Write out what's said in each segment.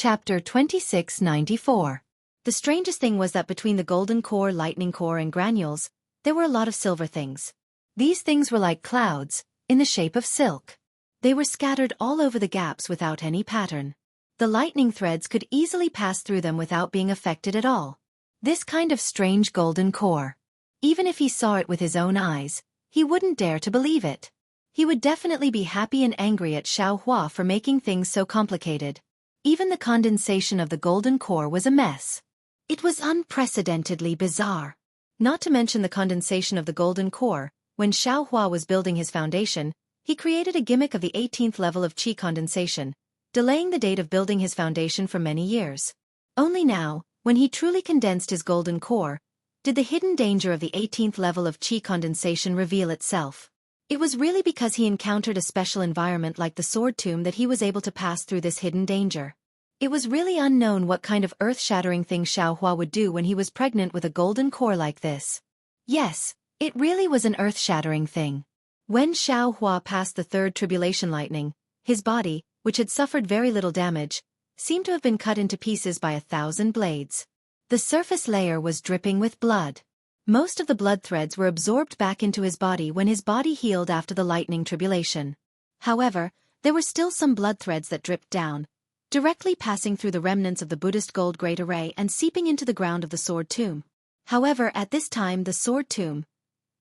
Chapter 2694. The strangest thing was that between the golden core, lightning core, and granules, there were a lot of silver things. These things were like clouds, in the shape of silk. They were scattered all over the gaps without any pattern. The lightning threads could easily pass through them without being affected at all. This kind of strange golden core. Even if he saw it with his own eyes, he wouldn't dare to believe it. He would definitely be happy and angry at Xiao Hua for making things so complicated. Even the condensation of the golden core was a mess. It was unprecedentedly bizarre. Not to mention the condensation of the golden core, when Xiao Hua was building his foundation, he created a gimmick of the 18th level of qi condensation, delaying the date of building his foundation for many years. Only now, when he truly condensed his golden core, did the hidden danger of the 18th level of qi condensation reveal itself. It was really because he encountered a special environment like the sword tomb that he was able to pass through this hidden danger. It was really unknown what kind of earth-shattering thing Xiao Hua would do when he was pregnant with a golden core like this. Yes, it really was an earth-shattering thing. When Xiao Hua passed the third tribulation lightning, his body, which had suffered very little damage, seemed to have been cut into pieces by 1,000 blades. The surface layer was dripping with blood. Most of the blood threads were absorbed back into his body when his body healed after the lightning tribulation. However, there were still some blood threads that dripped down, directly passing through the remnants of the Buddhist gold great array and seeping into the ground of the sword tomb. However, at this time the sword tomb,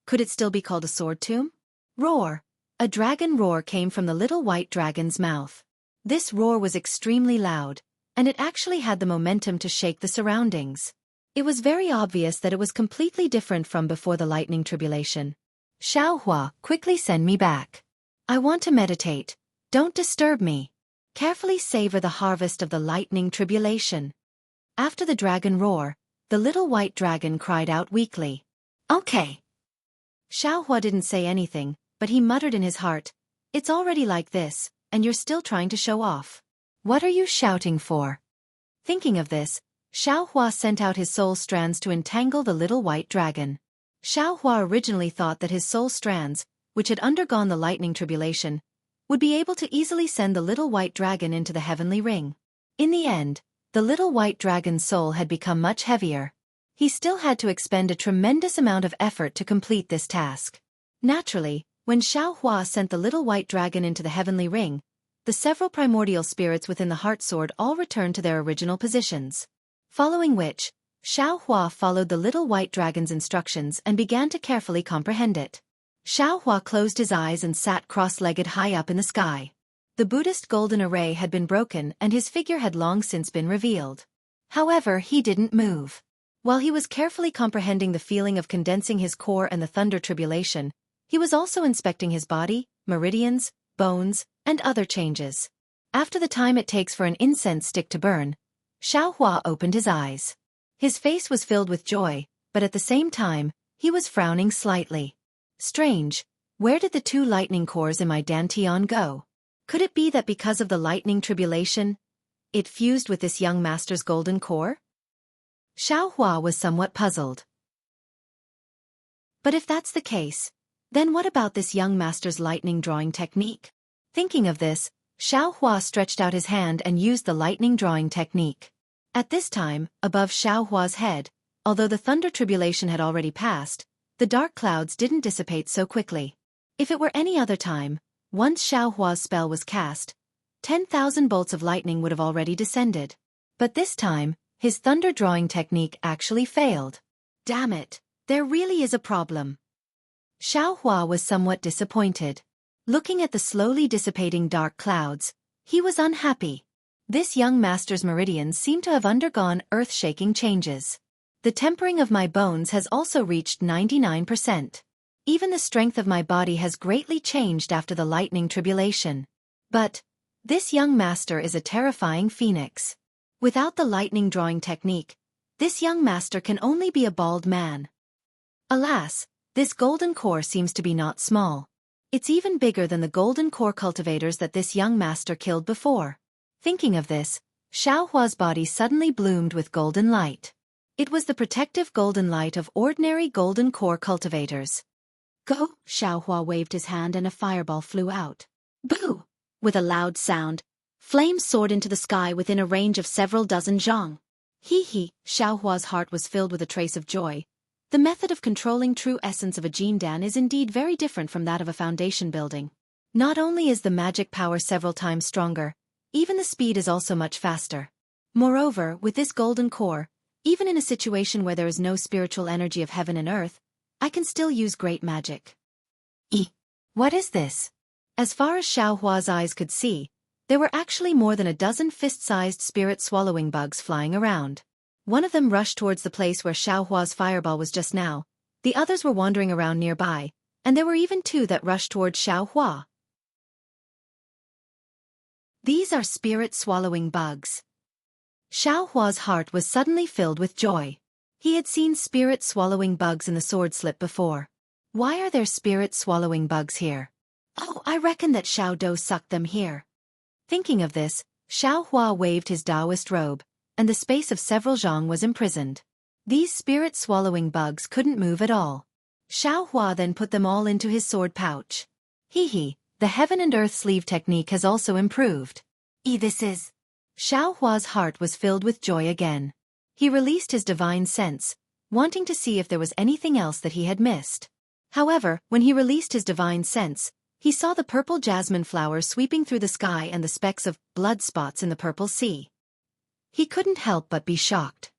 could it still be called a sword tomb? Roar! A dragon roar came from the little white dragon's mouth. This roar was extremely loud, and it actually had the momentum to shake the surroundings. It was very obvious that it was completely different from before the lightning tribulation. Xiao Hua, quickly send me back. I want to meditate. Don't disturb me. Carefully savor the harvest of the lightning tribulation. After the dragon roar, the little white dragon cried out weakly. Okay. Xiao Hua didn't say anything, but he muttered in his heart, it's already like this, and you're still trying to show off. What are you shouting for? Thinking of this, Xiao Hua sent out his soul strands to entangle the little white dragon. Xiao Hua originally thought that his soul strands, which had undergone the lightning tribulation, would be able to easily send the little white dragon into the heavenly ring. In the end, the little white dragon's soul had become much heavier. He still had to expend a tremendous amount of effort to complete this task. Naturally, when Xiao Hua sent the little white dragon into the heavenly ring, the several primordial spirits within the heart sword all returned to their original positions. Following which, Xiao Hua followed the little white dragon's instructions and began to carefully comprehend it. Xiao Hua closed his eyes and sat cross-legged high up in the sky. The Buddhist golden array had been broken and his figure had long since been revealed. However, he didn't move. While he was carefully comprehending the feeling of condensing his core and the thunder tribulation, he was also inspecting his body, meridians, bones, and other changes. After the time it takes for an incense stick to burn, Xiao Hua opened his eyes. His face was filled with joy, but at the same time, he was frowning slightly. Strange, where did the 2 lightning cores in my dantian go? Could it be that because of the lightning tribulation, it fused with this young master's golden core? Xiao Hua was somewhat puzzled. But if that's the case, then what about this young master's lightning drawing technique? Thinking of this, Xiao Hua stretched out his hand and used the lightning drawing technique. At this time, above Xiao Hua's head, although the thunder tribulation had already passed, the dark clouds didn't dissipate so quickly. If it were any other time, once Xiao Hua's spell was cast, 10,000 bolts of lightning would have already descended. But this time, his thunder drawing technique actually failed. Damn it, there really is a problem. Xiao Hua was somewhat disappointed. Looking at the slowly dissipating dark clouds, he was unhappy. This young master's meridians seem to have undergone earth-shaking changes. The tempering of my bones has also reached 99%. Even the strength of my body has greatly changed after the lightning tribulation. But this young master is a terrifying phoenix. Without the lightning drawing technique, this young master can only be a bald man. Alas, this golden core seems to be not small. It's even bigger than the golden core cultivators that this young master killed before. Thinking of this, Xiao Hua's body suddenly bloomed with golden light. It was the protective golden light of ordinary golden core cultivators. Go! Xiao Hua waved his hand and a fireball flew out. Boo! With a loud sound, Flames soared into the sky within a range of several dozen zhang. Hee, Xiaohua's heart was filled with a trace of joy. The method of controlling true essence of a Jindan is indeed very different from that of a foundation building. Not only is the magic power several times stronger, even the speed is also much faster. Moreover, with this golden core, even in a situation where there is no spiritual energy of heaven and earth, I can still use great magic. What is this? As far as Xiaohua's eyes could see, there were actually more than a dozen fist-sized spirit-swallowing bugs flying around. One of them rushed towards the place where Xiaohua's fireball was just now, the others were wandering around nearby, and there were even two that rushed towards Xiaohua. These are spirit-swallowing bugs. Xiaohua's heart was suddenly filled with joy. He had seen spirit-swallowing bugs in the sword slip before. Why are there spirit-swallowing bugs here? Oh, I reckon that Xiao Dou sucked them here. Thinking of this, Xiaohua waved his Taoist robe, and the space of several zhang was imprisoned. These spirit-swallowing bugs couldn't move at all. Xiaohua then put them all into his sword pouch. The heaven and earth sleeve technique has also improved. This is... Xiaohua's heart was filled with joy again. He released his divine sense, wanting to see if there was anything else that he had missed. However, when he released his divine sense, he saw the purple jasmine flowers sweeping through the sky and the specks of blood spots in the purple sea. He couldn't help but be shocked.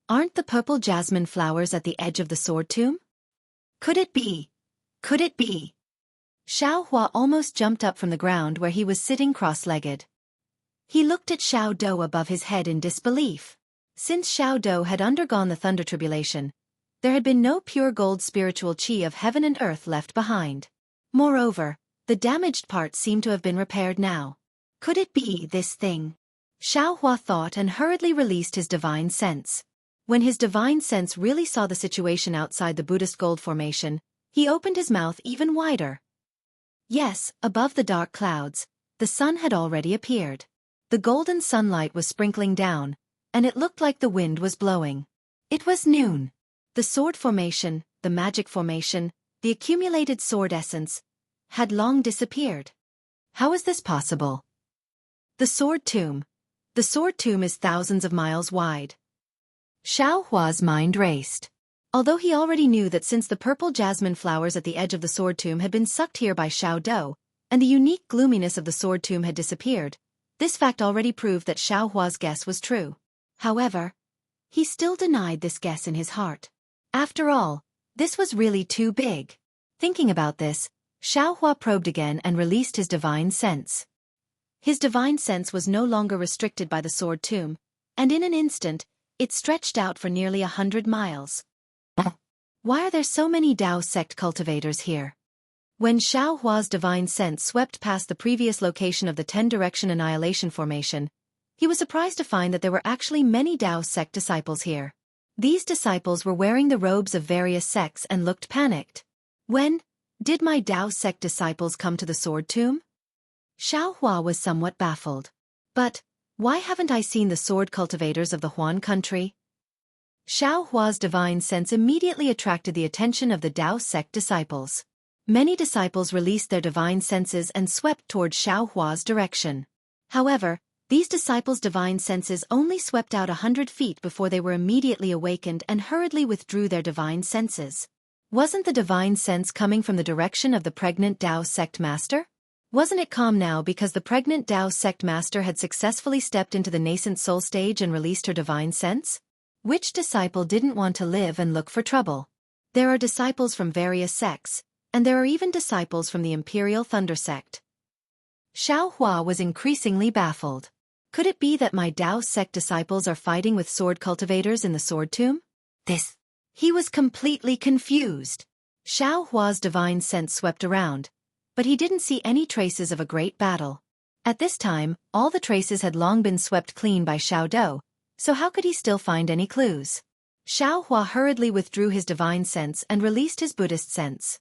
Aren't the purple jasmine flowers at the edge of the sword tomb? Could it be? Could it be? Xiaohua almost jumped up from the ground where he was sitting cross-legged. He looked at Xiao Dou above his head in disbelief. Since Xiao Dou had undergone the thunder tribulation, there had been no pure gold spiritual chi of heaven and earth left behind. Moreover, the damaged parts seemed to have been repaired now. Could it be this thing? Xiaohua thought and hurriedly released his divine sense. When his divine sense really saw the situation outside the Buddhist gold formation, he opened his mouth even wider. Yes, above the dark clouds, the sun had already appeared. The golden sunlight was sprinkling down, and it looked like the wind was blowing. It was noon. The sword formation, the magic formation, the accumulated sword essence, had long disappeared. How is this possible? The sword tomb. The sword tomb is thousands of miles wide. Xiaohua's mind raced. Although he already knew that since the purple jasmine flowers at the edge of the sword tomb had been sucked here by Xiao Dou, and the unique gloominess of the sword tomb had disappeared, this fact already proved that Xiaohua's guess was true. However, he still denied this guess in his heart. After all, this was really too big. Thinking about this, Xiaohua probed again and released his divine sense. His divine sense was no longer restricted by the sword tomb, and in an instant, it stretched out for nearly 100 miles. Why are there so many Dao sect cultivators here? When Xiaohua's divine sense swept past the previous location of the 10-direction annihilation formation, he was surprised to find that there were actually many Dao sect disciples here. These disciples were wearing the robes of various sects and looked panicked. When did my Dao sect disciples come to the sword tomb? Xiaohua was somewhat baffled. But why haven't I seen the sword cultivators of the Huan country? Xiaohua's divine sense immediately attracted the attention of the Dao sect disciples. Many disciples released their divine senses and swept towards Xiaohua's direction. However, these disciples' divine senses only swept out 100 feet before they were immediately awakened and hurriedly withdrew their divine senses. Wasn't the divine sense coming from the direction of the pregnant Dao sect master? Wasn't it calm now because the pregnant Dao sect master had successfully stepped into the nascent soul stage and released her divine sense? Which disciple didn't want to live and look for trouble? There are disciples from various sects, and there are even disciples from the Imperial Thunder sect. Xiaohua was increasingly baffled. Could it be that my Dao sect disciples are fighting with sword cultivators in the sword tomb? He was completely confused. Xiaohua's divine sense swept around, but he didn't see any traces of a great battle. At this time, all the traces had long been swept clean by Xiao Dou, so how could he still find any clues? Xiaohua hurriedly withdrew his divine sense and released his Buddhist sense.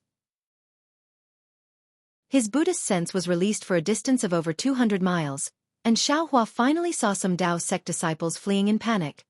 His Buddhist sense was released for a distance of over 200 miles, and Xiaohua finally saw some Dao sect disciples fleeing in panic.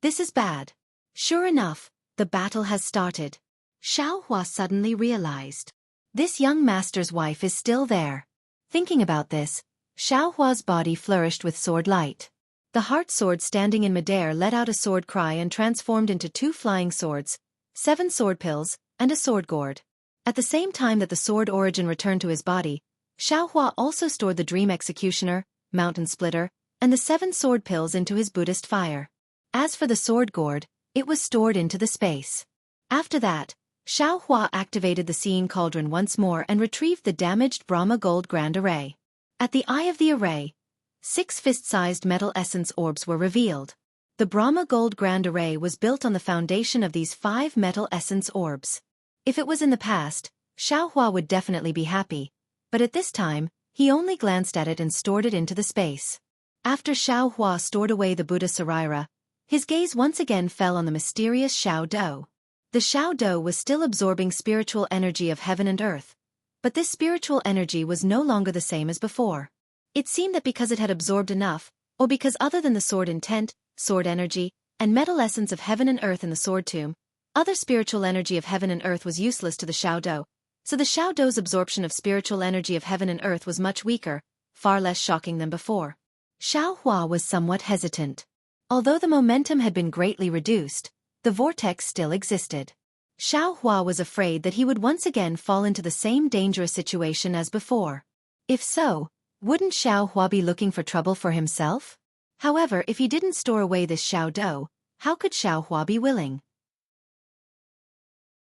This is bad. Sure enough, the battle has started. Xiaohua suddenly realized. This young master's wife is still there. Thinking about this, Xiao Hua's body flourished with sword light. The heart sword standing in midair let out a sword cry and transformed into 2 flying swords, 7 sword pills, and a sword gourd. At the same time that the sword origin returned to his body, Xiao Hua also stored the Dream Executioner, Mountain Splitter, and the 7 sword pills into his Buddhist fire. As for the sword gourd, it was stored into the space. After that, Xiao Hua activated the Seeing Cauldron once more and retrieved the damaged Brahma Gold Grand Array. At the eye of the array, 6 fist-sized metal essence orbs were revealed. The Brahma Gold Grand Array was built on the foundation of these 5 metal essence orbs. If it was in the past, Xiao Hua would definitely be happy, but at this time, he only glanced at it and stored it into the space. After Xiao Hua stored away the Buddha Saraira, his gaze once again fell on the mysterious Xiao Do. The Xiao Do was still absorbing spiritual energy of heaven and earth, but this spiritual energy was no longer the same as before. It seemed that because it had absorbed enough, or because other than the sword intent, sword energy, and metal essence of heaven and earth in the sword tomb, other spiritual energy of heaven and earth was useless to the Xiao Do, so the Xiao Do's absorption of spiritual energy of heaven and earth was much weaker, far less shocking than before. Xiao Hua was somewhat hesitant. Although the momentum had been greatly reduced, the vortex still existed. Xiao Hua was afraid that he would once again fall into the same dangerous situation as before. If so, wouldn't Xiao Hua be looking for trouble for himself? However, if he didn't store away this Xiao Do, how could Xiao Hua be willing?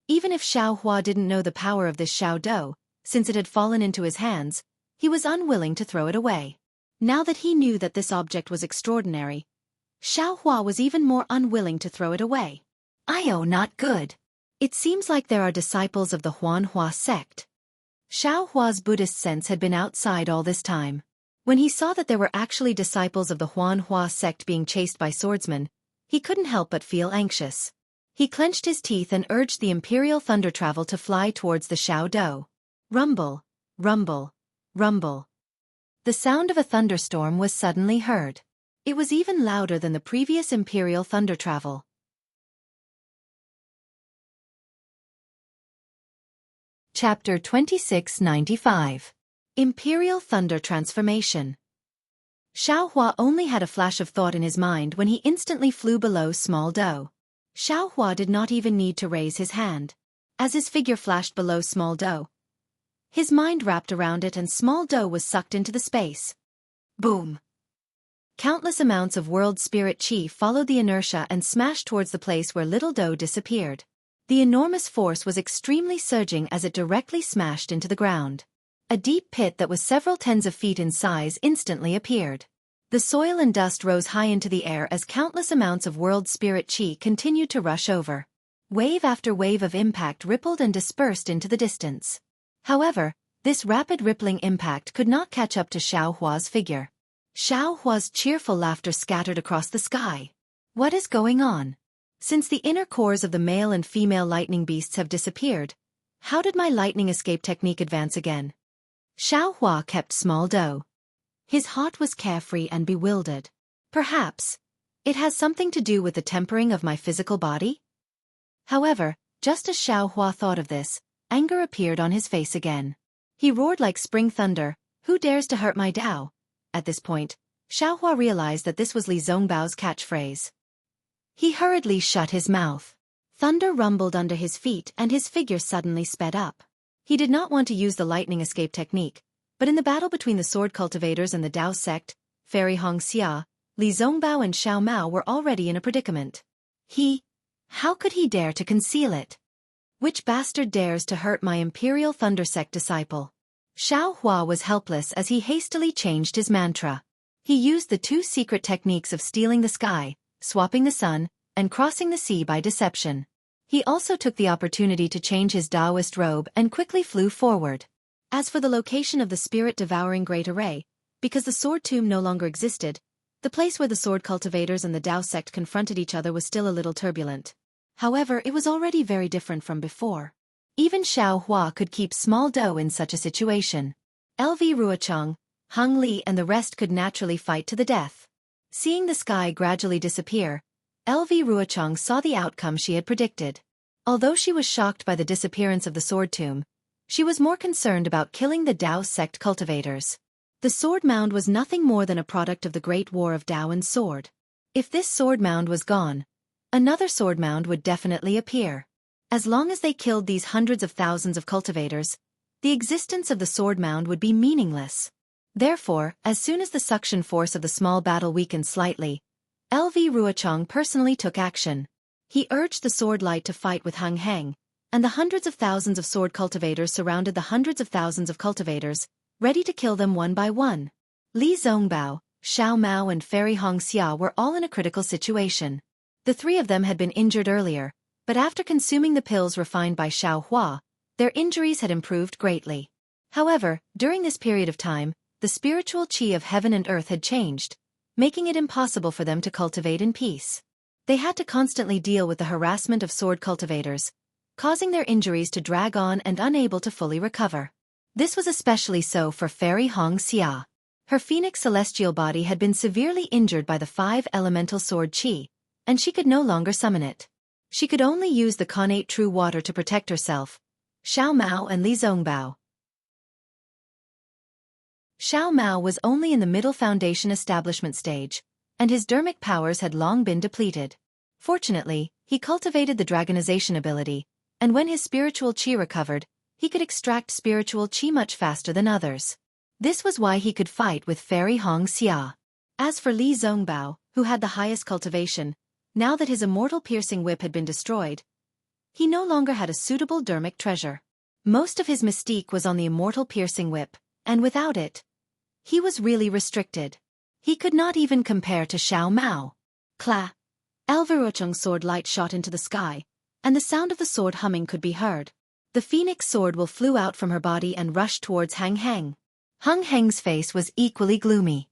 Even if Xiao Hua didn't know the power of this Xiao Do, since it had fallen into his hands, he was unwilling to throw it away. Now that he knew that this object was extraordinary, Xiao Hua was even more unwilling to throw it away. Not good. It seems like there are disciples of the Huanhua sect. Xiao Hua's Buddhist sense had been outside all this time. When he saw that there were actually disciples of the Huanhua sect being chased by swordsmen, he couldn't help but feel anxious. He clenched his teeth and urged the Imperial Thunder Travel to fly towards the Xiao Do. Rumble, rumble, rumble. The sound of a thunderstorm was suddenly heard. It was even louder than the previous Imperial Thunder Travel. Chapter 2695. Imperial Thunder Transformation. Xiao Hua only had a flash of thought in his mind when he instantly flew below Small Do. Xiao Hua did not even need to raise his hand. As his figure flashed below Small Do, his mind wrapped around it and Small Do was sucked into the space. Boom! Countless amounts of world spirit chi followed the inertia and smashed towards the place where Little Do disappeared. The enormous force was extremely surging as it directly smashed into the ground. A deep pit that was several tens of feet in size instantly appeared. The soil and dust rose high into the air as countless amounts of world spirit chi continued to rush over. Wave after wave of impact rippled and dispersed into the distance. However, this rapid rippling impact could not catch up to Xiao Hua's figure. Xiao Hua's cheerful laughter scattered across the sky. What is going on? Since the inner cores of the male and female lightning beasts have disappeared, how did my lightning escape technique advance again? Xiao Hua kept Small Do. His heart was carefree and bewildered. Perhaps it has something to do with the tempering of my physical body? However, just as Xiao Hua thought of this, anger appeared on his face again. He roared like spring thunder, "Who dares to hurt my Dao?" At this point, Xiao Hua realized that this was Li Zongbao's catchphrase. He hurriedly shut his mouth. Thunder rumbled under his feet and his figure suddenly sped up. He did not want to use the lightning escape technique, but in the battle between the sword cultivators and the Dao sect, Fairy Hong Xia, Li Zongbao and Xiao Mao were already in a predicament. How could he dare to conceal it? Which bastard dares to hurt my Imperial Thunder Sect disciple? Xiao Hua was helpless as he hastily changed his mantra. He used the 2 secret techniques of stealing the sky, swapping the sun, and crossing the sea by deception. He also took the opportunity to change his Taoist robe and quickly flew forward. As for the location of the spirit-devouring Great Array, because the sword tomb no longer existed, the place where the sword cultivators and the Dao sect confronted each other was still a little turbulent. However, it was already very different from before. Even Xiao Hua could keep Small Do in such a situation. LV Ruocheng, Hung Li and the rest could naturally fight to the death. Seeing the sky gradually disappear, LV Ruocheng saw the outcome she had predicted. Although she was shocked by the disappearance of the sword tomb, she was more concerned about killing the Dao sect cultivators. The sword mound was nothing more than a product of the Great War of Tao and Sword. If this sword mound was gone, another sword mound would definitely appear. As long as they killed these hundreds of thousands of cultivators, the existence of the sword mound would be meaningless. Therefore, as soon as the suction force of the small battle weakened slightly, LV Ruochang personally took action. He urged the sword light to fight with Hung Heng, and the hundreds of thousands of sword cultivators surrounded the hundreds of thousands of cultivators, ready to kill them one by one. Li Zongbao, Xiao Mao and Fairy Hong Xia were all in a critical situation. The three of them had been injured earlier, but after consuming the pills refined by Xiao Hua, their injuries had improved greatly. However, during this period of time, the spiritual chi of heaven and earth had changed, making it impossible for them to cultivate in peace. They had to constantly deal with the harassment of sword cultivators, causing their injuries to drag on and unable to fully recover. This was especially so for Fairy Hong Xia. Her phoenix celestial body had been severely injured by the 5 elemental sword chi, and she could no longer summon it. She could only use the connate true water to protect herself. Xiao Mao and Li Zongbao. Xiao Mao was only in the middle foundation establishment stage, and his dermic powers had long been depleted. Fortunately, he cultivated the dragonization ability, and when his spiritual chi recovered, he could extract spiritual chi much faster than others. This was why he could fight with Fairy Hong Xia. As for Li Zongbao, who had the highest cultivation, now that his immortal piercing whip had been destroyed, he no longer had a suitable dermic treasure. Most of his mystique was on the immortal piercing whip, and without it, he was really restricted. He could not even compare to Xiao Mao. Cla! Elveruchung's sword light shot into the sky, and the sound of the sword humming could be heard. The phoenix sword will flew out from her body and rushed towards Hung Heng. Hung Heng's face was equally gloomy.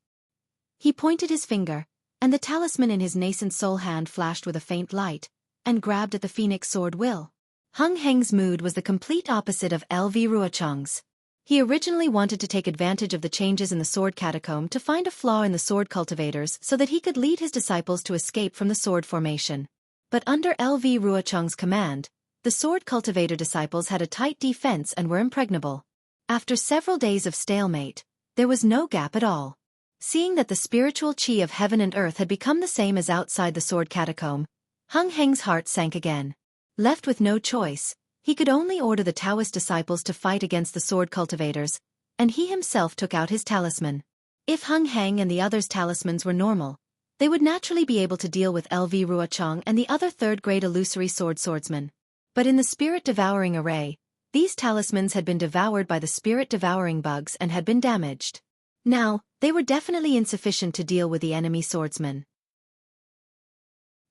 He pointed his finger, and the talisman in his nascent soul hand flashed with a faint light, and grabbed at the phoenix sword will. Hung Heng's mood was the complete opposite of LV Ruochang's. He originally wanted to take advantage of the changes in the sword catacomb to find a flaw in the sword cultivators so that he could lead his disciples to escape from the sword formation. But under LV Ruochang's command, the sword cultivator disciples had a tight defense and were impregnable. After several days of stalemate, there was no gap at all. Seeing that the spiritual chi of heaven and earth had become the same as outside the sword catacomb, Hung Heng's heart sank again. Left with no choice, he could only order the Taoist disciples to fight against the sword cultivators, and he himself took out his talisman. If Hung Heng and the others' talismans were normal, they would naturally be able to deal with LV Ruochang and the other third-grade illusory swordsmen. But in the spirit-devouring array, these talismans had been devoured by the spirit-devouring bugs and had been damaged. Now, they were definitely insufficient to deal with the enemy swordsmen.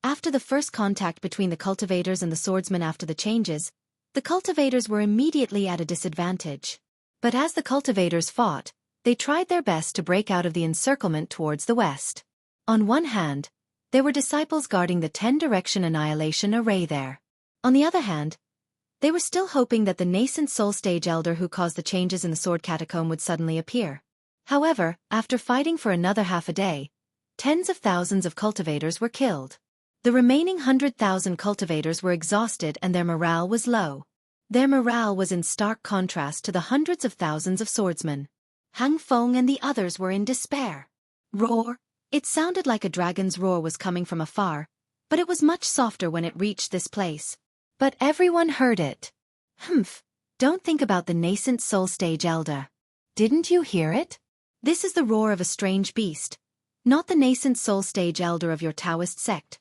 After the first contact between the cultivators and the swordsmen after the changes, the cultivators were immediately at a disadvantage. But as the cultivators fought, they tried their best to break out of the encirclement towards the west. On one hand, there were disciples guarding the 10-direction annihilation array there. On the other hand, they were still hoping that the nascent soul stage elder who caused the changes in the sword catacomb would suddenly appear. However, after fighting for another half a day, tens of thousands of cultivators were killed. The remaining 100,000 cultivators were exhausted and their morale was low. Their morale was in stark contrast to the hundreds of thousands of swordsmen. Hang Feng and the others were in despair. Roar! It sounded like a dragon's roar was coming from afar, but it was much softer when it reached this place. But everyone heard it. Humph! Don't think about the nascent soul stage elder. Didn't you hear it? This is the roar of a strange beast, not the nascent soul stage elder of your Taoist sect.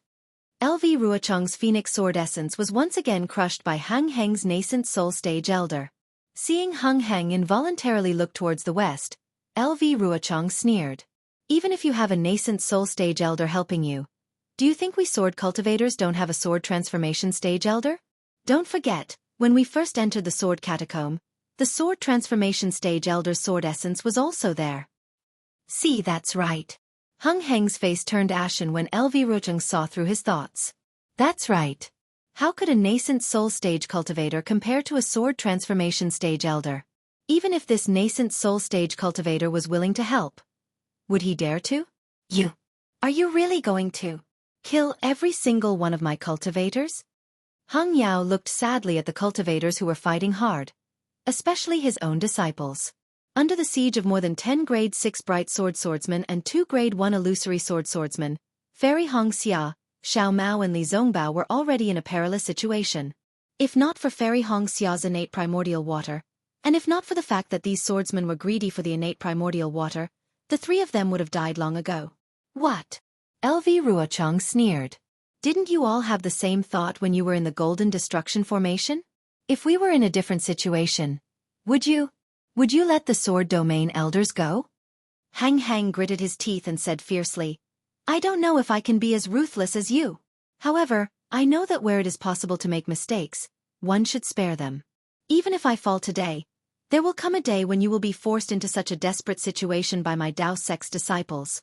LV Ruochang's phoenix sword essence was once again crushed by Hung Heng's nascent soul stage elder. Seeing Hung Heng involuntarily look towards the west, LV Ruochang sneered. Even if you have a nascent soul stage elder helping you, do you think we sword cultivators don't have a sword transformation stage elder? Don't forget, when we first entered the sword catacomb, the sword transformation stage elder's sword essence was also there. See, that's right. Hung Heng's face turned ashen when LV Ruochang saw through his thoughts. That's right. How could a nascent soul stage cultivator compare to a sword transformation stage elder? Even if this nascent soul stage cultivator was willing to help, would he dare to? Are you really going to kill every single one of my cultivators? Hung Yao looked sadly at the cultivators who were fighting hard, especially his own disciples. Under the siege of more than 10 grade 6 bright sword swordsmen and 2 grade 1 illusory sword swordsmen, Fairy Hong Xia, Xiao Mao and Li Zongbao were already in a perilous situation. If not for Fairy Hong Xia's innate primordial water, and if not for the fact that these swordsmen were greedy for the innate primordial water, the three of them would have died long ago. What? LV Ruochang sneered. Didn't you all have the same thought when you were in the Golden Destruction Formation? If we were in a different situation, would you let the Sword Domain Elders go? Hang Hang gritted his teeth and said fiercely, I don't know if I can be as ruthless as you. However, I know that where it is possible to make mistakes, one should spare them. Even if I fall today, there will come a day when you will be forced into such a desperate situation by my Dao sect's disciples.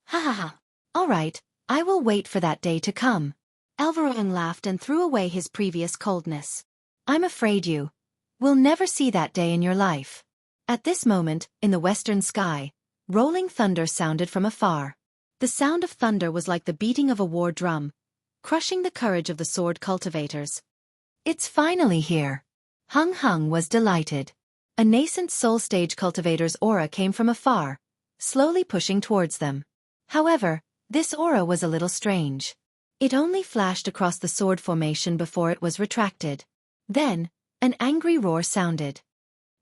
Ha ha ha. All right, I will wait for that day to come. Alvaroan laughed and threw away his previous coldness. I'm afraid you will never see that day in your life. At this moment, in the western sky, rolling thunder sounded from afar. The sound of thunder was like the beating of a war drum, crushing the courage of the sword cultivators. It's finally here. Hung Hung was delighted. A nascent soul stage cultivator's aura came from afar, slowly pushing towards them. However, this aura was a little strange. It only flashed across the sword formation before it was retracted. Then, an angry roar sounded.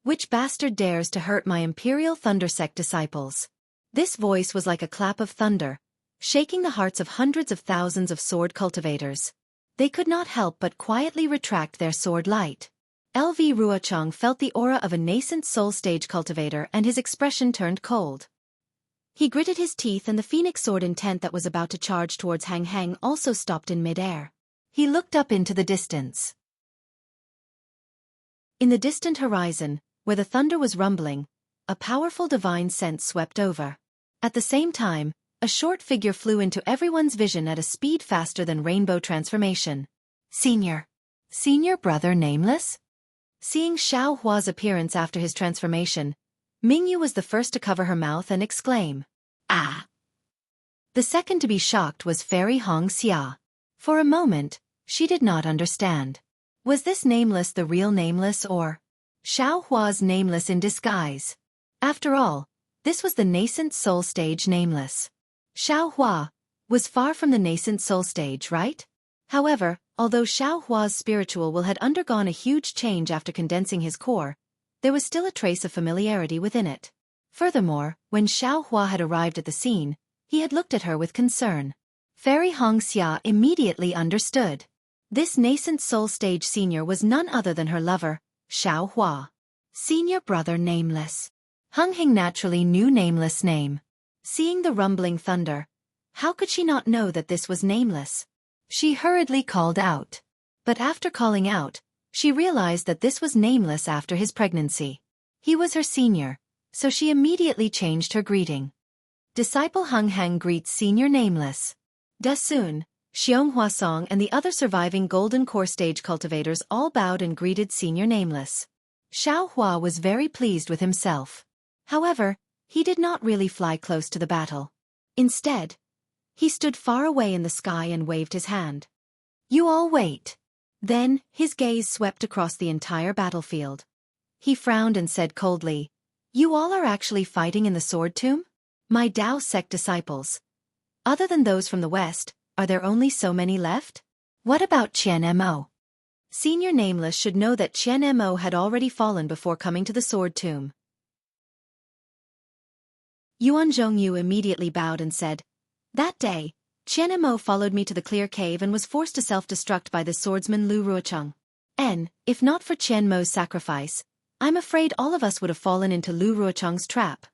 Which bastard dares to hurt my Imperial Thundersect disciples? This voice was like a clap of thunder, shaking the hearts of hundreds of thousands of sword cultivators. They could not help but quietly retract their sword light. LV Ruochang felt the aura of a nascent soul stage cultivator and his expression turned cold. He gritted his teeth and the phoenix sword intent that was about to charge towards Hang Hang also stopped in midair. He looked up into the distance. In the distant horizon, where the thunder was rumbling, a powerful divine sense swept over. At the same time, a short figure flew into everyone's vision at a speed faster than rainbow transformation. Senior brother Nameless? Seeing Xiao Hua's appearance after his transformation, Mingyu was the first to cover her mouth and exclaim, Ah! The second to be shocked was Fairy Hong Xia. For a moment, she did not understand. Was this Nameless the real Nameless or Xiao Hua's Nameless in disguise? After all, this was the nascent soul stage Nameless. Xiao Hua was far from the nascent soul stage, right? However, although Xiao Hua's spiritual will had undergone a huge change after condensing his core, there was still a trace of familiarity within it. Furthermore, when Xiao Hua had arrived at the scene, he had looked at her with concern. Fairy Hong Xia immediately understood. This nascent soul stage senior was none other than her lover, Xiao Hua. Senior brother Nameless. Hung Hing naturally knew Nameless' name. Seeing the rumbling thunder, how could she not know that this was Nameless? She hurriedly called out. But after calling out, she realized that this was Nameless after his pregnancy. He was her senior, so she immediately changed her greeting. Disciple Hung Hang greets Senior Nameless. Da Sun, Xiong Huasong and the other surviving Golden Core stage cultivators all bowed and greeted Senior Nameless. Xiao Hua was very pleased with himself. However, he did not really fly close to the battle. Instead, he stood far away in the sky and waved his hand. You all wait. Then, his gaze swept across the entire battlefield. He frowned and said coldly, You all are actually fighting in the Sword Tomb? My Dao sect disciples. Other than those from the west, are there only so many left? What about Qian Mo? Senior Nameless should know that Qian Mo had already fallen before coming to the Sword Tomb. Yuan Zhongyu immediately bowed and said, That day, Qian Mo followed me to the clear cave and was forced to self-destruct by the swordsman Lu Ruocheng. If not for Qian Mo's sacrifice, I'm afraid all of us would have fallen into Lu Ruocheng's trap.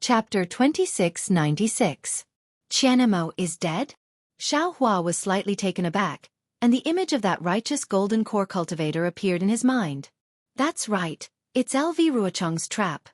Chapter 2696. Qian Mo is dead? Xiao Hua was slightly taken aback, and the image of that righteous golden core cultivator appeared in his mind. That's right, it's LV Ruocheng's trap.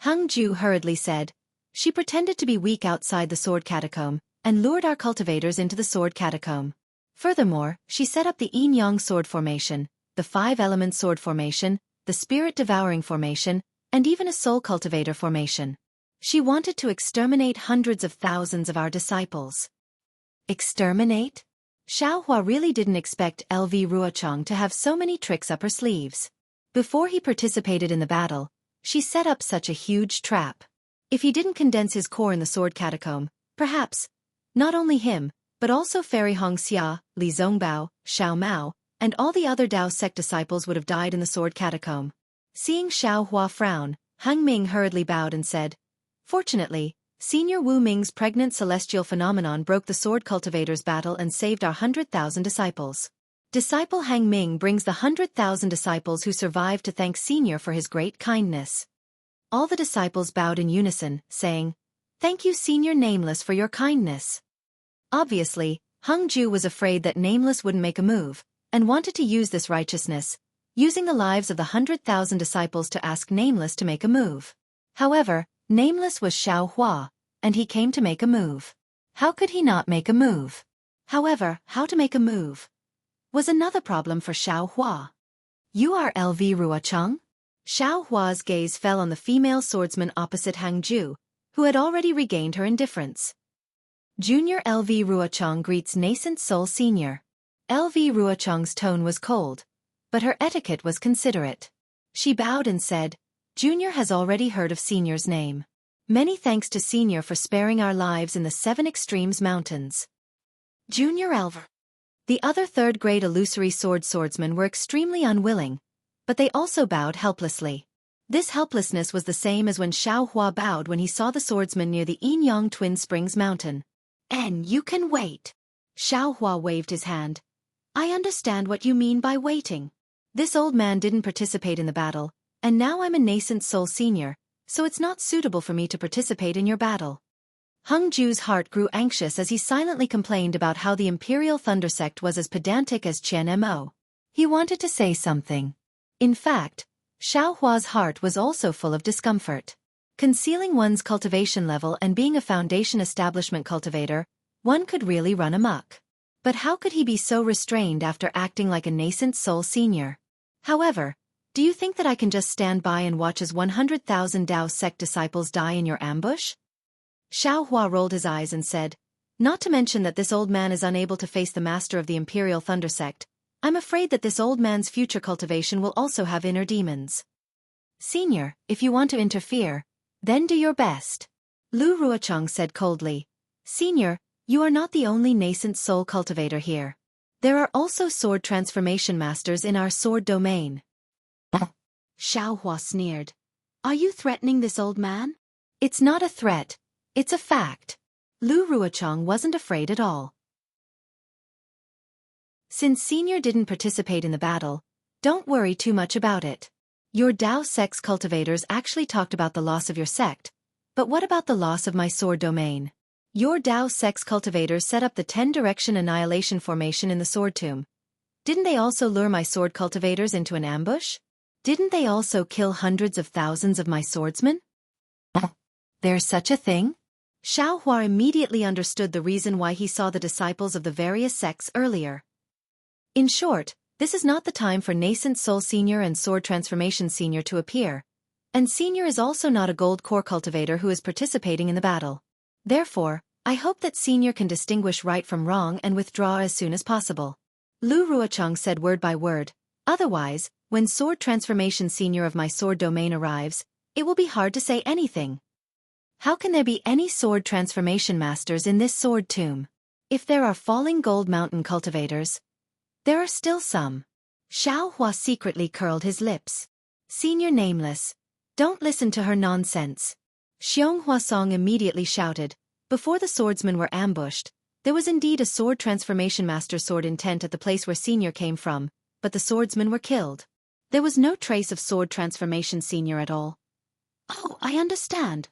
Hung Ju hurriedly said. She pretended to be weak outside the sword catacomb, and lured our cultivators into the sword catacomb. Furthermore, she set up the Yin-Yang sword formation, the 5-element sword formation, the spirit-devouring formation, and even a soul cultivator formation. She wanted to exterminate hundreds of thousands of our disciples. Exterminate? Xiao Hua really didn't expect LV Ruochang to have so many tricks up her sleeves. Before he participated in the battle, she set up such a huge trap. If he didn't condense his core in the sword catacomb, perhaps, not only him, but also Fairy Hongxia, Li Zongbao, Xiao Mao, and all the other Dao sect disciples would have died in the sword catacomb. Seeing Xiao Hua frown, Hung Ming hurriedly bowed and said, "Fortunately, Senior Wu Ming's pregnant celestial phenomenon broke the sword cultivators' battle and saved our 100,000 disciples. Disciple Hang Ming brings the 100,000 disciples who survived to thank Senior for his great kindness." All the disciples bowed in unison, saying, "Thank you, Senior Nameless, for your kindness." Obviously, Hung Ju was afraid that Nameless wouldn't make a move, and wanted to use this righteousness, using the lives of the 100,000 disciples to ask Nameless to make a move. However, Nameless was Xiao Hua, and he came to make a move. How could he not make a move? However, how to make a move was another problem for Xiao Hua. "You are LV Ruochang?" Xiao Hua's gaze fell on the female swordsman opposite Hang Ju, who had already regained her indifference. "Junior LV Ruochang greets nascent soul senior." LV Ruochang's tone was cold, but her etiquette was considerate. She bowed and said, "Junior has already heard of Senior's name. Many thanks to Senior for sparing our lives in the 7 Extremes Mountains." Junior Elver. The other third-grade illusory swordsmen were extremely unwilling, but they also bowed helplessly. This helplessness was the same as when Xiao Hua bowed when he saw the swordsman near the Yinyang Twin Springs Mountain. You can wait." Xiao Hua waved his hand. "I understand what you mean by waiting. This old man didn't participate in the battle, and now I'm a nascent soul senior, so it's not suitable for me to participate in your battle." Hung Ju's heart grew anxious as he silently complained about how the Imperial Thunder Sect was as pedantic as Qian Mo. He wanted to say something. In fact, Xiao Hua's heart was also full of discomfort. Concealing one's cultivation level and being a foundation establishment cultivator, one could really run amok. But how could he be so restrained after acting like a nascent soul senior? However, do you think that I can just stand by and watch as 100,000 Dao sect disciples die in your ambush? Xiao Hua rolled his eyes and said, "Not to mention that this old man is unable to face the master of the Imperial Thunder Sect. I'm afraid that this old man's future cultivation will also have inner demons. Senior, if you want to interfere, then do your best." Lu Ruochang said coldly, "Senior, you are not the only nascent soul cultivator here. There are also sword transformation masters in our sword domain." Xiao Hua sneered. "Are you threatening this old man?" "It's not a threat, it's a fact." Lu Ruochang wasn't afraid at all. "Since Senior didn't participate in the battle, don't worry too much about it. Your Dao sect's cultivators actually talked about the loss of your sect, but what about the loss of my sword domain? Your Dao sect's cultivators set up the 10-direction annihilation formation in the sword tomb. Didn't they also lure my sword cultivators into an ambush? Didn't they also kill hundreds of thousands of my swordsmen?" "There's such a thing?" Xiao Hua immediately understood the reason why he saw the disciples of the various sects earlier. In short, this is not the time for nascent soul senior and sword transformation senior to appear, and senior is also not a gold core cultivator who is participating in the battle. Therefore, I hope that senior can distinguish right from wrong and withdraw as soon as possible. Lu Ruochang said word by word, "Otherwise, when sword transformation senior of my sword domain arrives, it will be hard to say anything. How can there be any sword transformation masters in this sword tomb? If there are falling gold mountain cultivators, there are still some." Xiao Hua secretly curled his lips. "Senior Nameless, don't listen to her nonsense." Xiong Huasong immediately shouted, "Before the swordsmen were ambushed, there was indeed a sword transformation master sword intent at the place where Senior came from, but the swordsmen were killed. There was no trace of sword transformation Senior at all." "Oh, I understand."